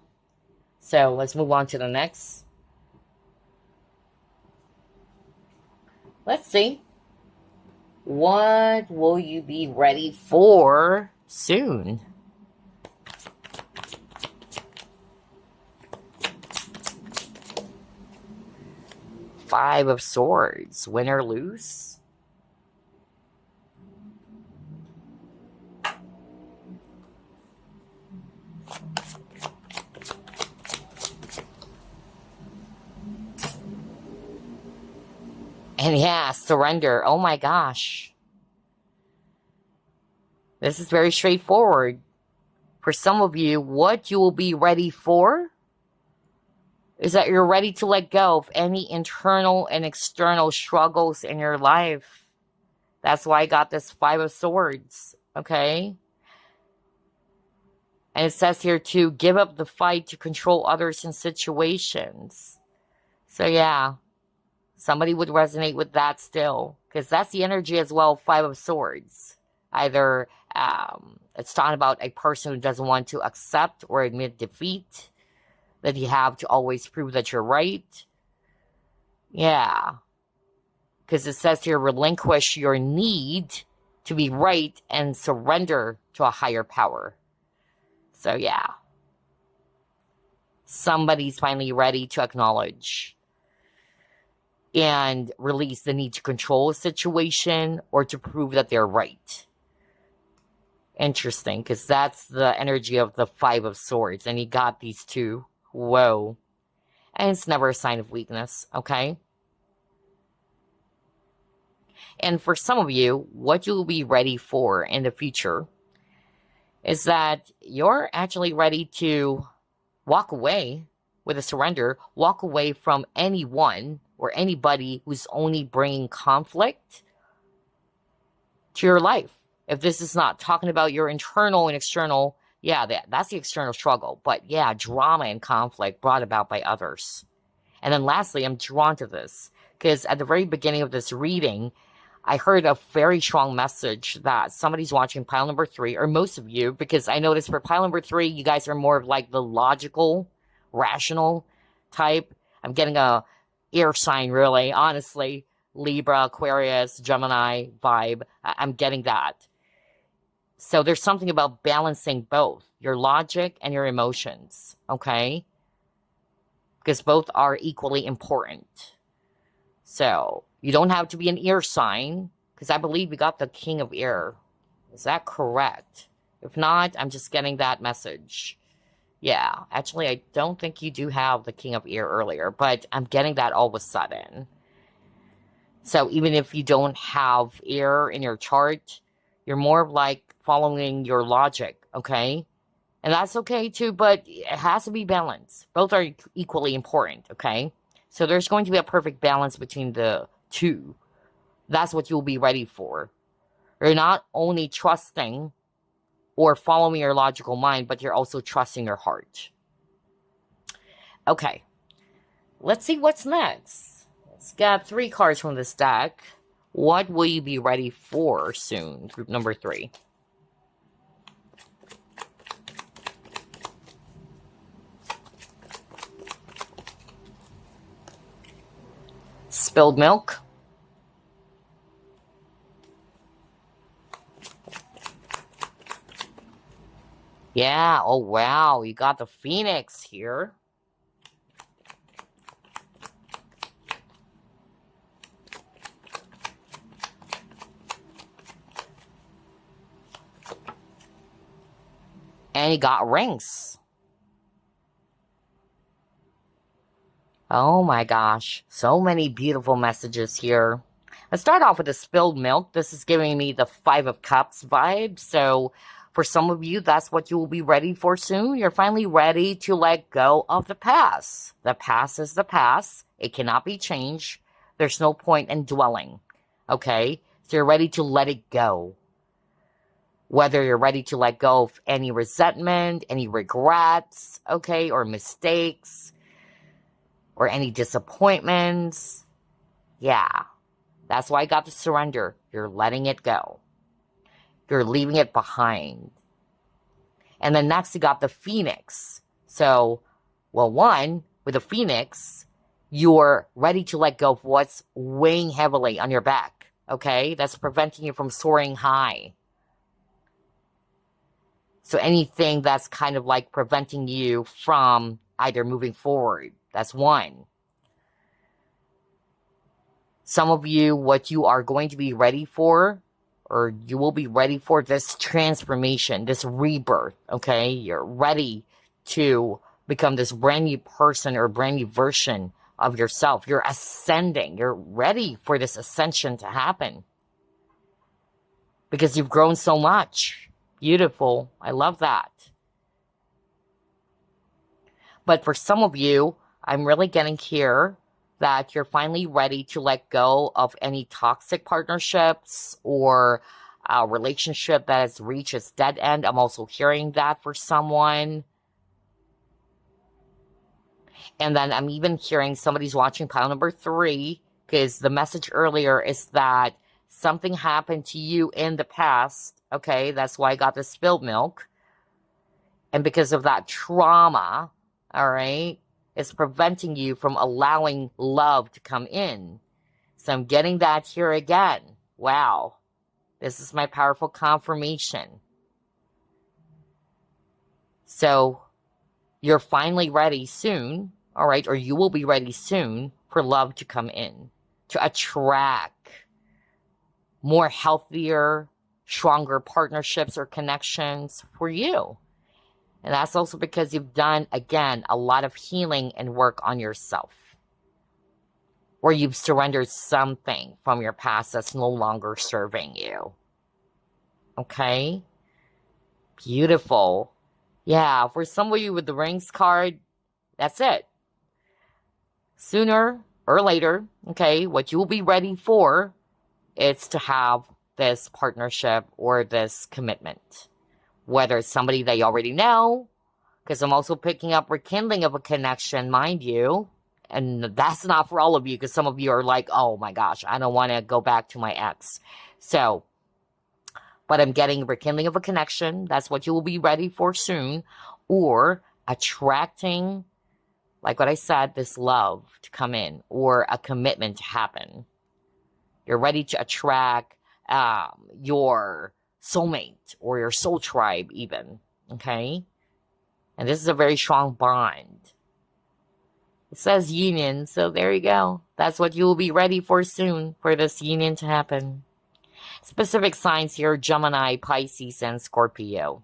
So let's move on to the next. Let's see. What will you be ready for soon? Five of Swords, win or lose? And yeah, surrender. Oh my gosh. This is very straightforward. For some of you, what you will be ready for is that you're ready to let go of any internal and external struggles in your life. That's why I got this Five of Swords, okay? And it says here to give up the fight to control others and situations. So yeah, somebody would resonate with that still, because that's the energy as well, Five of Swords. Either it's talking about a person who doesn't want to accept or admit defeat, that you have to always prove that you're right. Yeah. Because it says here, relinquish your need to be right and surrender to a higher power. So yeah, somebody's finally ready to acknowledge and release the need to control a situation or to prove that they're right. Interesting, because that's the energy of the Five of Swords, and you got these two. Whoa. And it's never a sign of weakness, okay? And for some of you, what you'll be ready for in the future is that you're actually ready to walk away with a surrender, walk away from anyone or anybody who's only bringing conflict to your life. If this is not talking about your internal and external, yeah, that's the external struggle. But yeah, drama and conflict brought about by others. And then lastly, I'm drawn to this because at the very beginning of this reading, I heard a very strong message that somebody's watching pile number 3, or most of you, because I noticed for pile number 3, you guys are more of like the logical, rational type. I'm getting a air sign, really, honestly. Libra, Aquarius, Gemini vibe. I'm getting that. So there's something about balancing both your logic and your emotions, okay? Because both are equally important. So you don't have to be an air sign, because I believe we got the King of Air. Is that correct? If not, I'm just getting that message. Yeah, actually, I don't think you do have the King of Air earlier, but I'm getting that all of a sudden. So even if you don't have air in your chart, you're more like following your logic, okay? And that's okay too, but it has to be balanced. Both are equally important, okay? So there's going to be a perfect balance between the two. That's what you'll be ready for. You're not only trusting or following your logical mind, but you're also trusting your heart. Okay, let's see what's next. Let's get 3 cards from this deck. What will you be ready for soon? Group number 3. Spilled milk. Yeah, oh wow, you got the Phoenix here. And you got rings. Oh my gosh, so many beautiful messages here. Let's start off with the spilled milk. This is giving me the 5 of Cups vibe. So for some of you, that's what you will be ready for soon. You're finally ready to let go of the past. The past is the past. It cannot be changed. There's no point in dwelling. Okay? So you're ready to let it go. Whether you're ready to let go of any resentment, any regrets, okay, or mistakes, or any disappointments. Yeah, that's why I got the surrender. You're letting it go. You're leaving it behind. And then next you got the Phoenix. So, well, one, with the Phoenix, you're ready to let go of what's weighing heavily on your back, okay? That's preventing you from soaring high. So anything that's kind of like preventing you from either moving forward, that's one. Some of you, what you are going to be ready for, or you will be ready for this transformation, this rebirth, okay? You're ready to become this brand new person or brand new version of yourself. You're ascending. You're ready for this ascension to happen because you've grown so much. Beautiful. I love that. But for some of you, I'm really getting here that you're finally ready to let go of any toxic partnerships or a relationship that has reached its dead end. I'm also hearing that for someone. And then I'm even hearing somebody's watching pile number 3, because the message earlier is that something happened to you in the past. Okay, that's why I got the spilled milk. And because of that trauma, all right, it's preventing you from allowing love to come in. So I'm getting that here again. Wow. This is my powerful confirmation. So you're finally ready soon, all right, or you will be ready soon for love to come in, to attract more healthier, stronger partnerships or connections for you. And that's also because you've done, again, a lot of healing and work on yourself. Or you've surrendered something from your past that's no longer serving you. Okay? Beautiful. Yeah, for some of you with the rings card, that's it. Sooner or later, okay, what you will be ready for is to have this partnership or this commitment. Whether it's somebody that you already know, because I'm also picking up rekindling of a connection, mind you. And that's not for all of you, because some of you are like, oh my gosh, I don't want to go back to my ex. So, but I'm getting rekindling of a connection. That's what you will be ready for soon. Or attracting, like what I said, this love to come in, or a commitment to happen. You're ready to attract your soulmate or your soul tribe even, okay? And this is a very strong bond. It says union, so there you go. That's what you will be ready for soon, for this union to happen. Specific signs here, Gemini, Pisces, and Scorpio.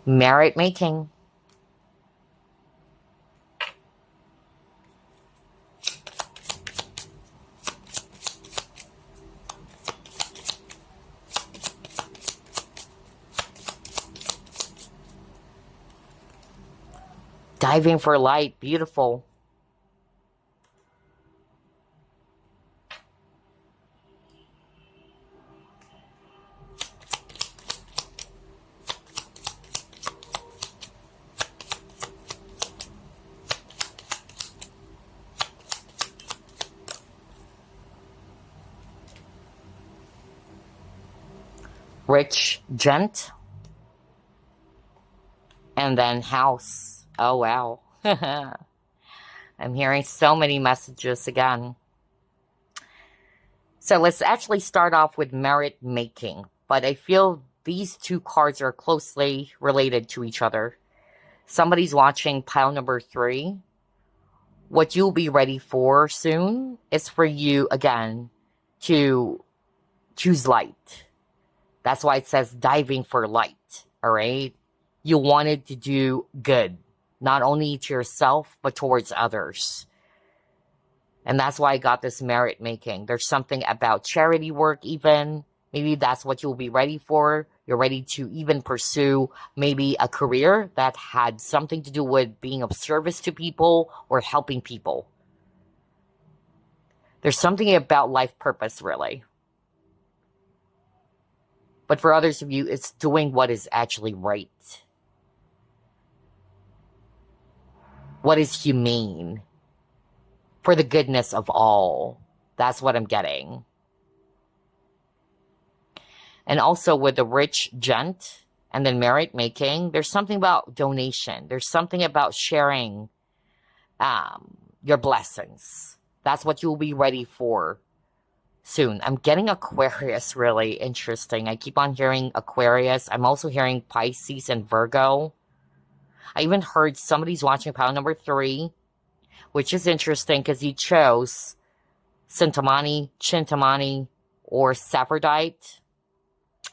Merit making. Diving for light, beautiful. Rich gent. And then house. Oh, wow. I'm hearing so many messages again. So let's actually start off with merit making. But I feel these two cards are closely related to each other. Somebody's watching pile number 3. What you'll be ready for soon is for you, again, to choose light. That's why it says diving for light, all right? You wanted to do good, not only to yourself, but towards others. And that's why I got this merit making. There's something about charity work even. Maybe that's what you'll be ready for. You're ready to even pursue maybe a career that had something to do with being of service to people or helping people. There's something about life purpose, really. But for others of you, it's doing what is actually right. What is humane. For the goodness of all. That's what I'm getting. And also with the rich gent and then merit making, there's something about donation. There's something about sharing your blessings. That's what you'll be ready for soon. I'm getting Aquarius, really interesting. I keep on hearing Aquarius. I'm also hearing Pisces and Virgo. I even heard somebody's watching pile number 3, which is interesting because you chose Cintamani, Cintamani, or Saffordite.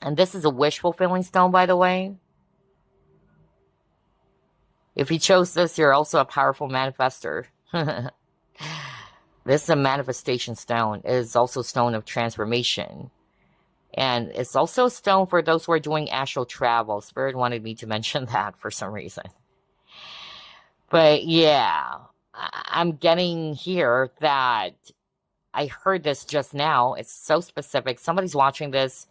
And this is a wish fulfilling stone, by the way. If you chose this, you're also a powerful manifester. This is a manifestation stone. It is also a stone of transformation. And it's also a stone for those who are doing astral travel. Spirit wanted me to mention that for some reason. But yeah, I'm getting here that I heard this just now. It's so specific. Somebody's watching this.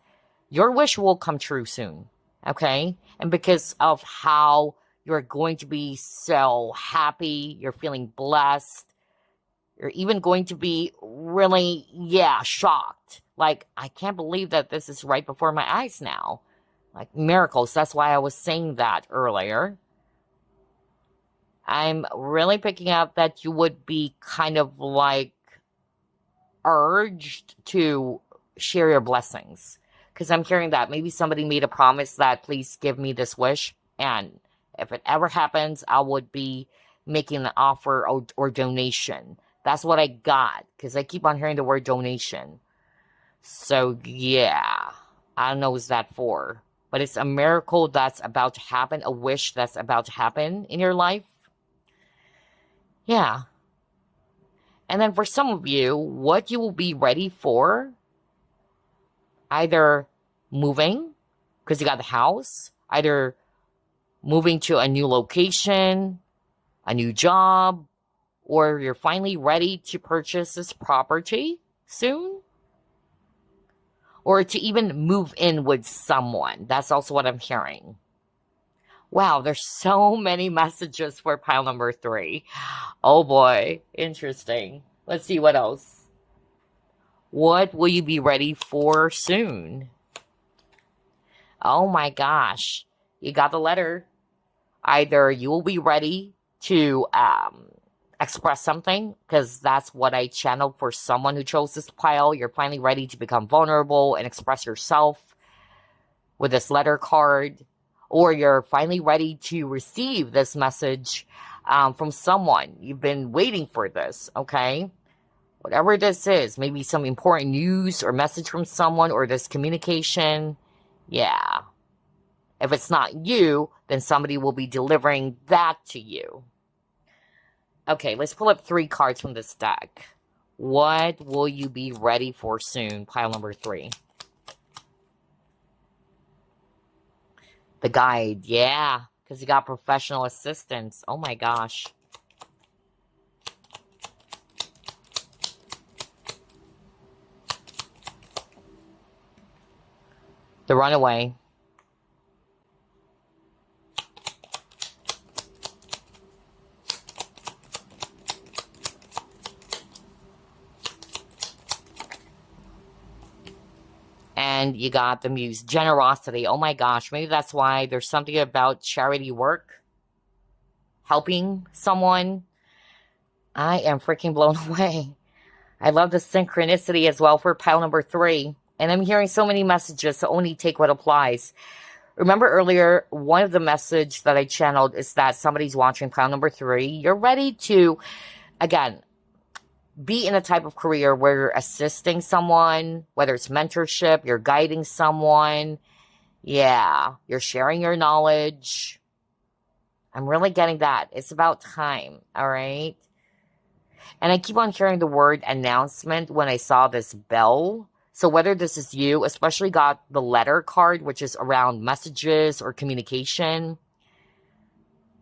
Your wish will come true soon, okay? And because of how you're going to be so happy, you're feeling blessed, you're even going to be really, shocked. Like, I can't believe that this is right before my eyes now. Like, miracles. That's why I was saying that earlier. I'm really picking up that you would be kind of like urged to share your blessings. Because I'm hearing that maybe somebody made a promise that please give me this wish. And if it ever happens, I would be making an offer or donation. That's what I got. Because I keep on hearing the word donation. So yeah, I don't know what's that for. But it's a miracle that's about to happen. A wish that's about to happen in your life. Yeah. And then for some of you, what you will be ready for, either moving, because you got the house, either moving to a new location, a new job, or you're finally ready to purchase this property soon, or to even move in with someone. That's also what I'm hearing. Wow, there's so many messages for pile number 3. Oh boy, interesting. Let's see what else. What will you be ready for soon? Oh my gosh, you got the letter. Either you will be ready to express something, because that's what I channeled for someone who chose this pile. You're finally ready to become vulnerable and express yourself with this letter card. Or you're finally ready to receive this message from someone. You've been waiting for this, okay? Whatever this is, maybe some important news or message from someone, or this communication. Yeah. If it's not you, then somebody will be delivering that to you. Okay, let's pull up 3 cards from this deck. What will you be ready for soon? Pile number 3. The guide, yeah, because you got professional assistance. Oh my gosh. The runaway. And you got the muse. Generosity. Oh my gosh. Maybe that's why there's something about charity work. Helping someone. I am freaking blown away. I love the synchronicity as well for pile number 3. And I'm hearing so many messages, so only take what applies. Remember earlier, one of the message that I channeled is that somebody's watching pile number 3. You're ready to, again, be in a type of career where you're assisting someone, whether it's mentorship, you're guiding someone. Yeah, you're sharing your knowledge. I'm really getting that. It's about time, all right? And I keep on hearing the word announcement when I saw this bell. So whether this is you, especially got the letter card, which is around messages or communication.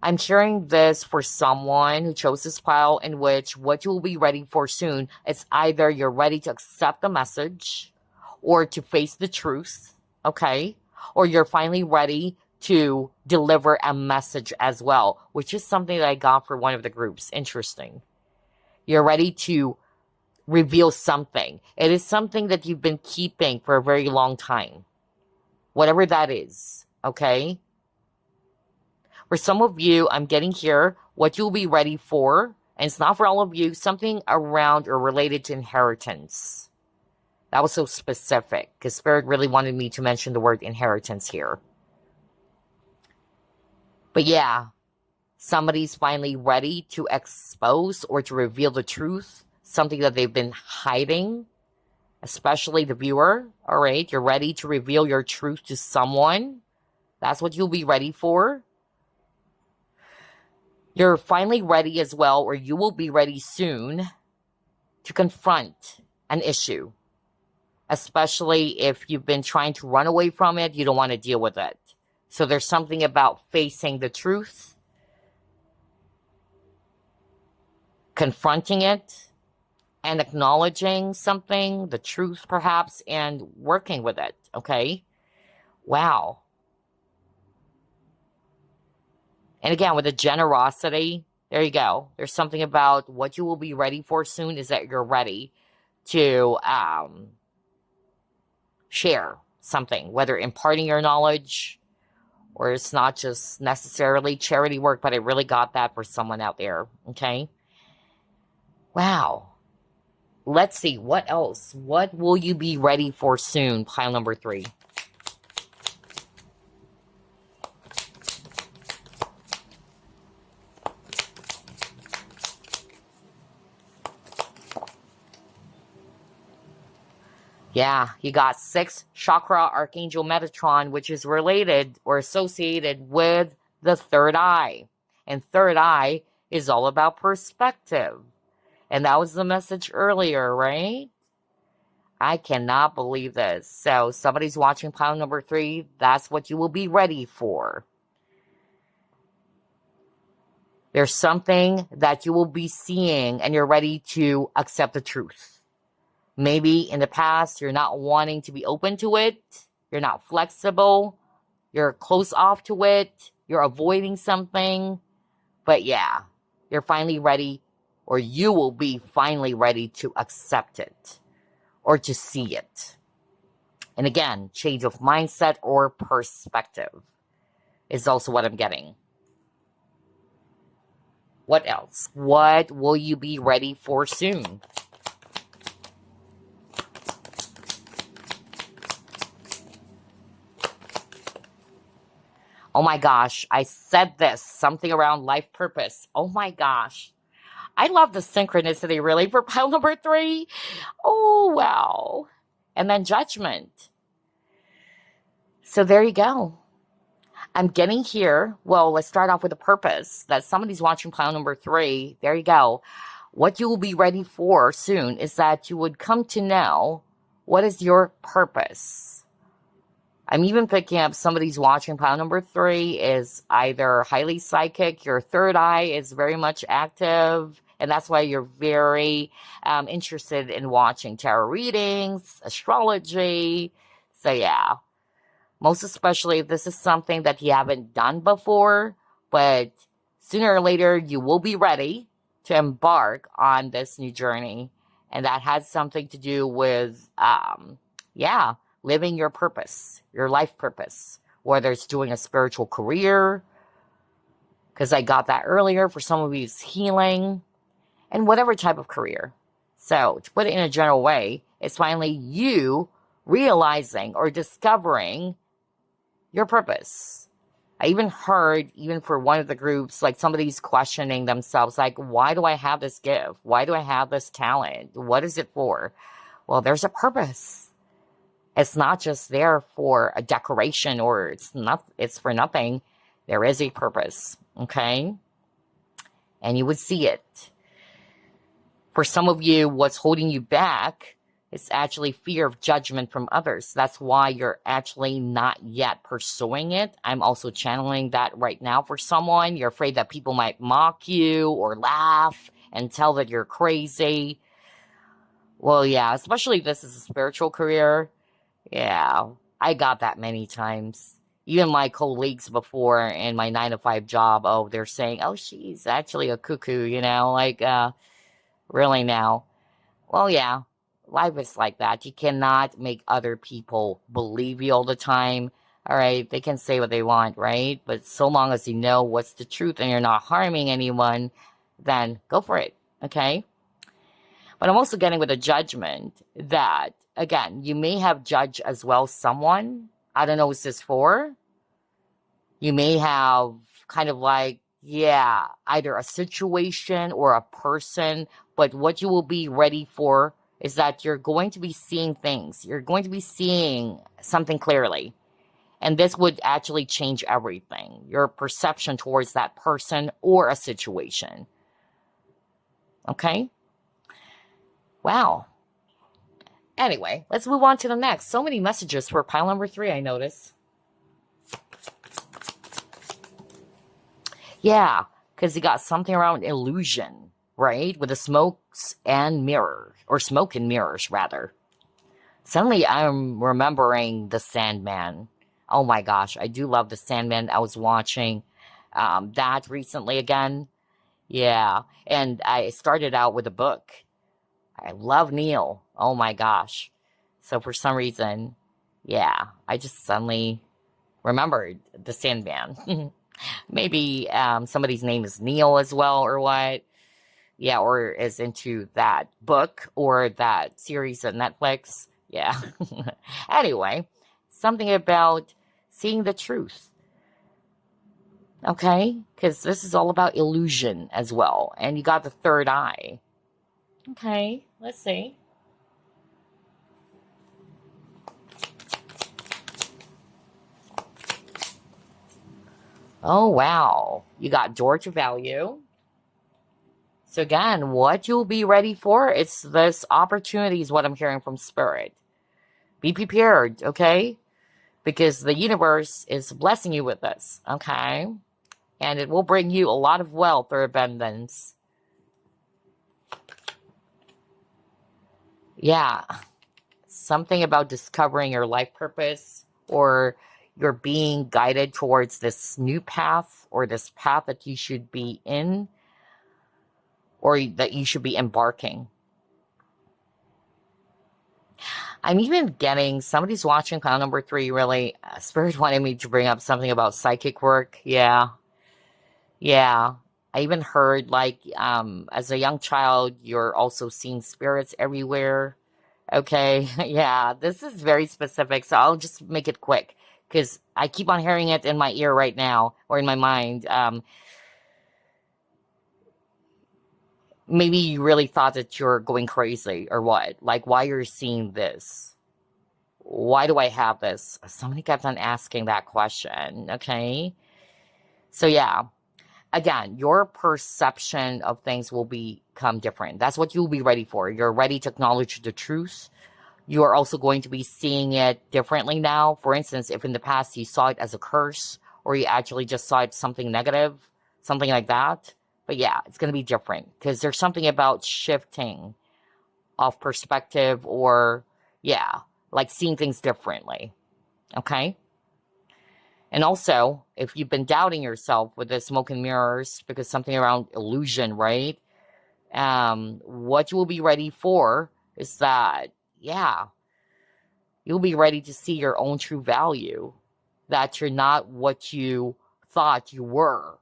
I'm sharing this for someone who chose this pile, in which what you will be ready for soon, it's either you're ready to accept the message or to face the truth, okay? Or you're finally ready to deliver a message as well, which is something that I got for one of the groups. Interesting. You're ready to reveal something. It is something that you've been keeping for a very long time. Whatever that is, okay? For some of you, I'm getting here what you'll be ready for, and it's not for all of you, something around or related to inheritance. That was so specific, because Spirit really wanted me to mention the word inheritance here. But yeah, somebody's finally ready to expose or to reveal the truth, something that they've been hiding, especially the viewer. All right, you're ready to reveal your truth to someone. That's what you'll be ready for. You're finally ready as well, or you will be ready soon to confront an issue, especially if you've been trying to run away from it, you don't want to deal with it. So there's something about facing the truth, confronting it, and acknowledging something, the truth perhaps, and working with it, okay? Wow. And again, with the generosity, there you go. There's something about what you will be ready for soon is that you're ready to share something, whether imparting your knowledge or it's not just necessarily charity work, but I really got that for someone out there, okay? Wow. Let's see, what else? What will you be ready for soon? Pile number 3. Yeah, you got 6 Chakra Archangel Metatron, which is related or associated with the third eye. And third eye is all about perspective. And that was the message earlier, right? I cannot believe this. So somebody's watching pile number 3. That's what you will be ready for. There's something that you will be seeing and you're ready to accept the truth. Maybe in the past, you're not wanting to be open to it. You're not flexible. You're close off to it. You're avoiding something. But yeah, you're finally ready, or you will be finally ready to accept it or to see it. And again, change of mindset or perspective is also what I'm getting. What else? What will you be ready for soon? Oh my gosh, I said this, something around life purpose. Oh my gosh. I love the synchronicity really for pile number 3. Oh, wow. And then judgment. So there you go. I'm getting here. Well, let's start off with the purpose that somebody's watching pile number 3. There you go. What you will be ready for soon is that you would come to know what is your purpose. I'm even picking up somebody's watching pile number 3 is either highly psychic, your third eye is very much active, and that's why you're very interested in watching tarot readings, astrology. So yeah, most especially if this is something that you haven't done before, but sooner or later you will be ready to embark on this new journey. And that has something to do with, living your purpose, your life purpose, whether it's doing a spiritual career, because I got that earlier, for some of you it's healing, and whatever type of career. So to put it in a general way, it's finally you realizing or discovering your purpose. I even heard, even for one of the groups, like somebody's questioning themselves, like, why do I have this gift? Why do I have this talent? What is it for? Well, there's a purpose. It's not just there for a decoration or it's for nothing. There is a purpose, okay? And you would see it. For some of you, what's holding you back is actually fear of judgment from others. That's why you're actually not yet pursuing it. I'm also channeling that right now for someone. You're afraid that people might mock you or laugh and tell that you're crazy. Well, yeah, especially if this is a spiritual career. Yeah, I got that many times. Even my colleagues before in my 9-to-5 job, oh, they're saying, oh, she's actually a cuckoo, really now. Well, yeah, life is like that. You cannot make other people believe you all the time. All right, they can say what they want, right? But so long as you know what's the truth and you're not harming anyone, then go for it, okay? But I'm also getting with a judgment that, again, you may have judged as well someone. I don't know what's this for. You may have kind of like, either a situation or a person. But what you will be ready for is that you're going to be seeing things. You're going to be seeing something clearly. And this would actually change everything. Your perception towards that person or a situation. Okay? Wow. Anyway, let's move on to the next. So many messages for pile number 3, I notice. Yeah, because you got something around illusion, right? With the smokes and mirrors, or smoke and mirrors, rather. Suddenly, I'm remembering the Sandman. Oh my gosh, I do love the Sandman. I was watching that recently again. Yeah, and I started out with a book. I love Neil. Oh my gosh. So for some reason, I just suddenly Remember, the Sandman. Maybe somebody's name is Neil as well, or what? Yeah, or is into that book or that series on Netflix. Yeah. Anyway, something about seeing the truth. Okay? Because this is all about illusion as well. And you got the third eye. Okay, let's see. Oh, wow. You got door to value. So again, what you'll be ready for, it's this opportunity is what I'm hearing from Spirit. Be prepared, okay? Because the universe is blessing you with this, okay? And it will bring you a lot of wealth or abundance. Yeah, something about discovering your life purpose, or you're being guided towards this new path, or this path that you should be in, or that you should be embarking. I'm even getting, somebody's watching pile number 3, really. Spirit wanted me to bring up something about psychic work. Yeah. Yeah. I even heard, like, as a young child, you're also seeing spirits everywhere. Okay. Yeah. This is very specific, so I'll just make it quick because I keep on hearing it in my ear right now, or in my mind. Maybe you really thought that you're going crazy or what? Like, why you're seeing this? Why do I have this? Somebody kept on asking that question, okay? So yeah, again, your perception of things will become different. That's what you'll be ready for. You're ready to acknowledge the truth. You are also going to be seeing it differently now. For instance, if in the past you saw it as a curse, or you actually just saw it something negative, something like that. But yeah, it's going to be different because there's something about shifting of perspective, or yeah, like seeing things differently. Okay? And also, if you've been doubting yourself with the smoke and mirrors, because something around illusion, right? What you will be ready for is that, yeah, you'll be ready to see your own true value, that you're not what you thought you were,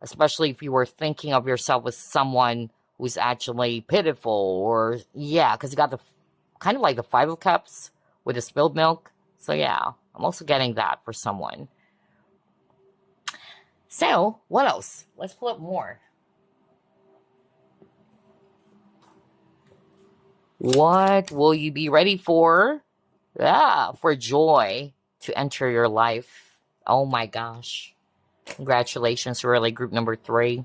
especially if you were thinking of yourself as someone who's actually pitiful, or, yeah, because you got the kind of like the 5 of Cups with the spilled milk. So yeah, I'm also getting that for someone. So, what else? Let's pull up more. What will you be ready for? Yeah, for joy to enter your life. Oh my gosh. Congratulations, really, group number 3.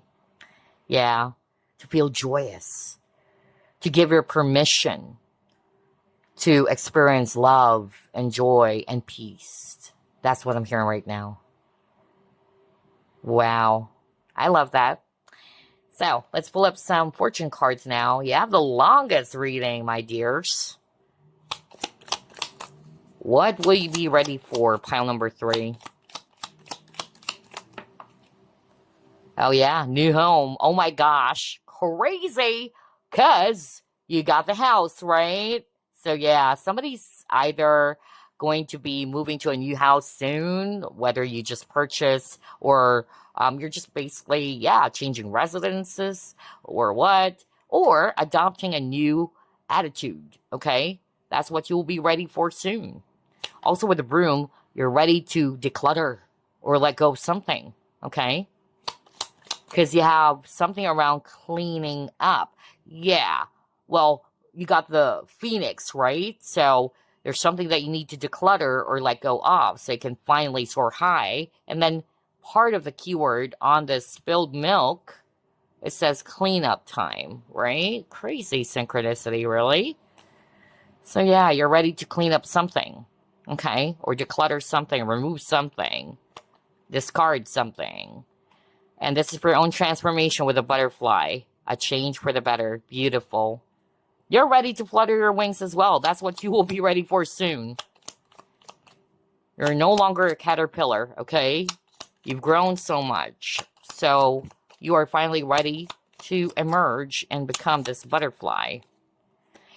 Yeah, to feel joyous, to give your permission to experience love and joy and peace. That's what I'm hearing right now. Wow. I love that. So, let's pull up some fortune cards now. You have the longest reading, my dears. What will you be ready for, pile number 3? Oh, yeah, new home. Oh, my gosh. Crazy, because you got the house, right? So, yeah, somebody's either going to be moving to a new house soon, whether you just purchase, or you're just basically, yeah, changing residences or what, or adopting a new attitude, okay? That's what you'll be ready for soon. Also, with the broom, you're ready to declutter or let go of something, okay? Because you have something around cleaning up. Yeah. Well, you got the Phoenix, right? So there's something that you need to declutter or let go of so it can finally soar high. And then part of the keyword on the spilled milk, it says cleanup time, right? Crazy synchronicity, really. So yeah, you're ready to clean up something, okay? Or declutter something, remove something, discard something. And this is for your own transformation with a butterfly. A change for the better. Beautiful. You're ready to flutter your wings as well. That's what you will be ready for soon. You're no longer a caterpillar, okay? You've grown so much. So you are finally ready to emerge and become this butterfly.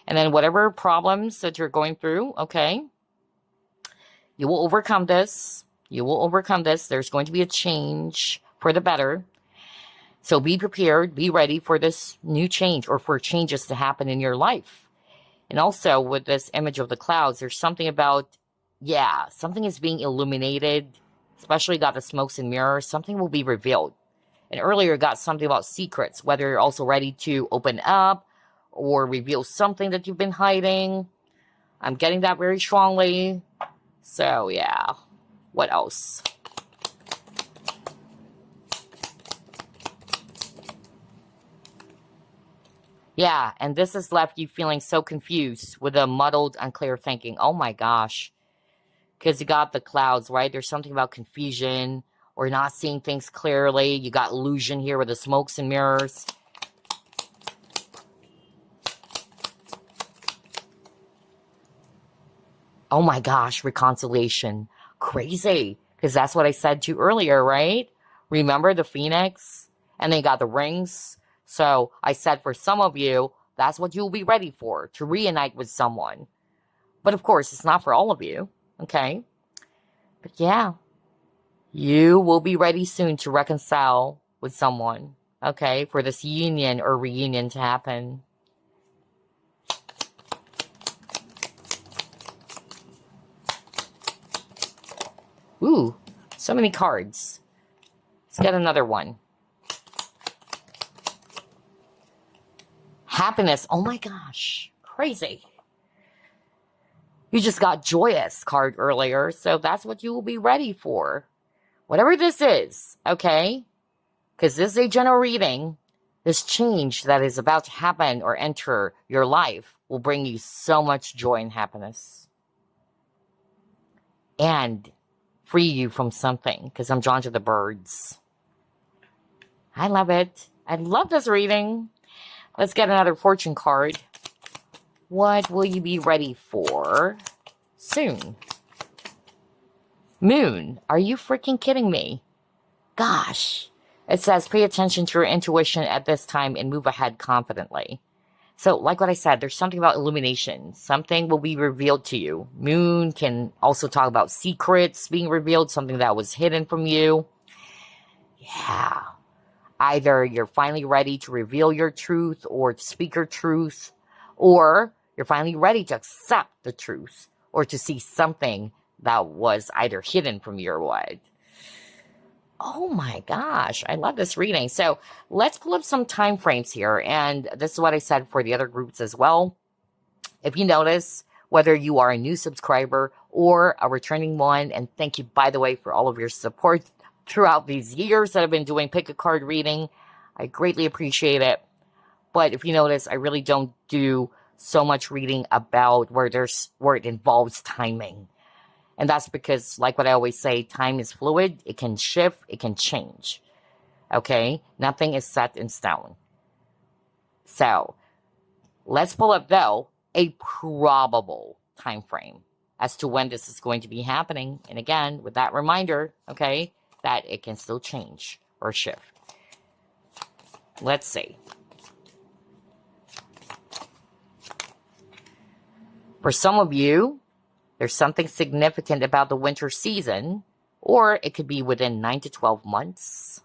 And then whatever problems that you're going through, okay, you will overcome this. You will overcome this. There's going to be a change for the better. So be prepared, be ready for this new change or for changes to happen in your life. And also with this image of the clouds, there's something about, yeah, something is being illuminated, especially got the smokes and mirrors. Something will be revealed. And earlier got something about secrets, whether you're also ready to open up or reveal something that you've been hiding. I'm getting that very strongly. So yeah, what else? Yeah, and this has left you feeling so confused with a muddled, unclear thinking. Oh my gosh. Because you got the clouds, right? There's something about confusion or not seeing things clearly. You got illusion here with the smokes and mirrors. Oh my gosh, reconciliation. Crazy. Because that's what I said to you earlier, right? Remember the phoenix? And then you got the rings. So I said for some of you, that's what you'll be ready for, to reunite with someone. But of course, it's not for all of you, okay? But yeah, you will be ready soon to reconcile with someone, okay? For this union or reunion to happen. Ooh, so many cards. Let's get another one. Happiness. Oh my gosh. Crazy. You just got joyous card earlier, so that's what you will be ready for. Whatever this is, okay? Because this is a general reading. This change that is about to happen or enter your life will bring you so much joy and happiness. And free you from something, because I'm drawn to the birds. I love it. I love this reading. Let's get another fortune card. What will you be ready for soon? Moon. Are you freaking kidding me? Gosh. It says, pay attention to your intuition at this time and move ahead confidently. So, like what I said, there's something about illumination. Something will be revealed to you. Moon can also talk about secrets being revealed, something that was hidden from you. Yeah. Either you're finally ready to reveal your truth or to speak your truth, or you're finally ready to accept the truth or to see something that was either hidden from you or what. Oh my gosh, I love this reading. So let's pull up some time frames here. And this is what I said for the other groups as well. If you notice, whether you are a new subscriber or a returning one, and thank you, by the way, for all of your support throughout these years that I've been doing pick a card reading. I greatly appreciate it. But if you notice, I really don't do so much reading about where it involves timing. And that's because, like what I always say, time is fluid. It can shift. It can change. Okay? Nothing is set in stone. So, let's pull up, though, a probable time frame as to when this is going to be happening. And again, with that reminder, okay, that it can still change or shift. Let's see. For some of you, there's something significant about the winter season, or it could be within 9 to 12 months.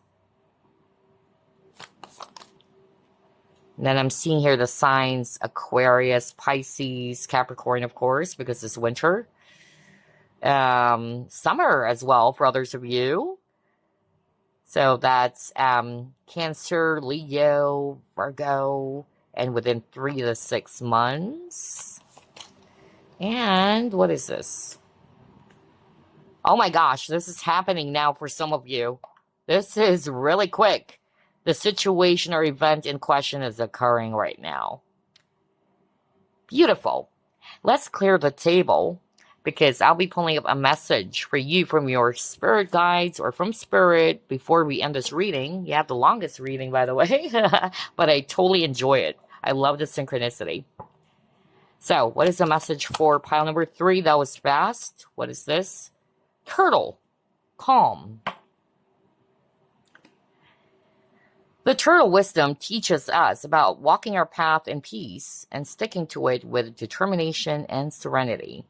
And then I'm seeing here the signs Aquarius, Pisces, Capricorn, of course, because it's winter. Summer as well for others of you. So that's Cancer, Leo, Virgo, and within 3 to 6 months. And what is this? Oh my gosh, this is happening now for some of you. This is really quick. The situation or event in question is occurring right now. Beautiful. Let's clear the table because I'll be pulling up a message for you from your spirit guides or from spirit before we end this reading. You have the longest reading, by the way, but I totally enjoy it. I love the synchronicity. So, what is the message for pile number 3? That was fast. What is this? Turtle. Calm. The turtle wisdom teaches us about walking our path in peace and sticking to it with determination and serenity.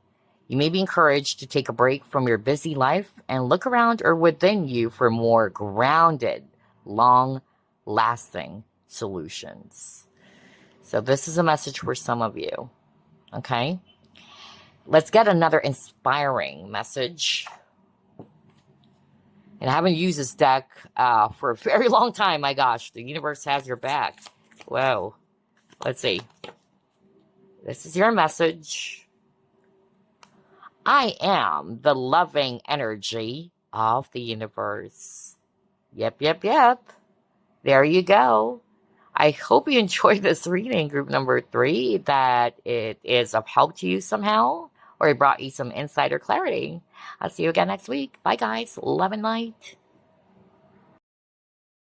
You may be encouraged to take a break from your busy life and look around or within you for more grounded, long-lasting solutions. So this is a message for some of you, okay? Let's get another inspiring message. And I haven't used this deck for a very long time. My gosh, the universe has your back. Whoa. Let's see. This is your message. I am the loving energy of the universe. Yep, yep, yep. There you go. I hope you enjoyed this reading, group number 3, that it is of help to you somehow, or it brought you some insight or clarity. I'll see you again next week. Bye, guys. Love and light.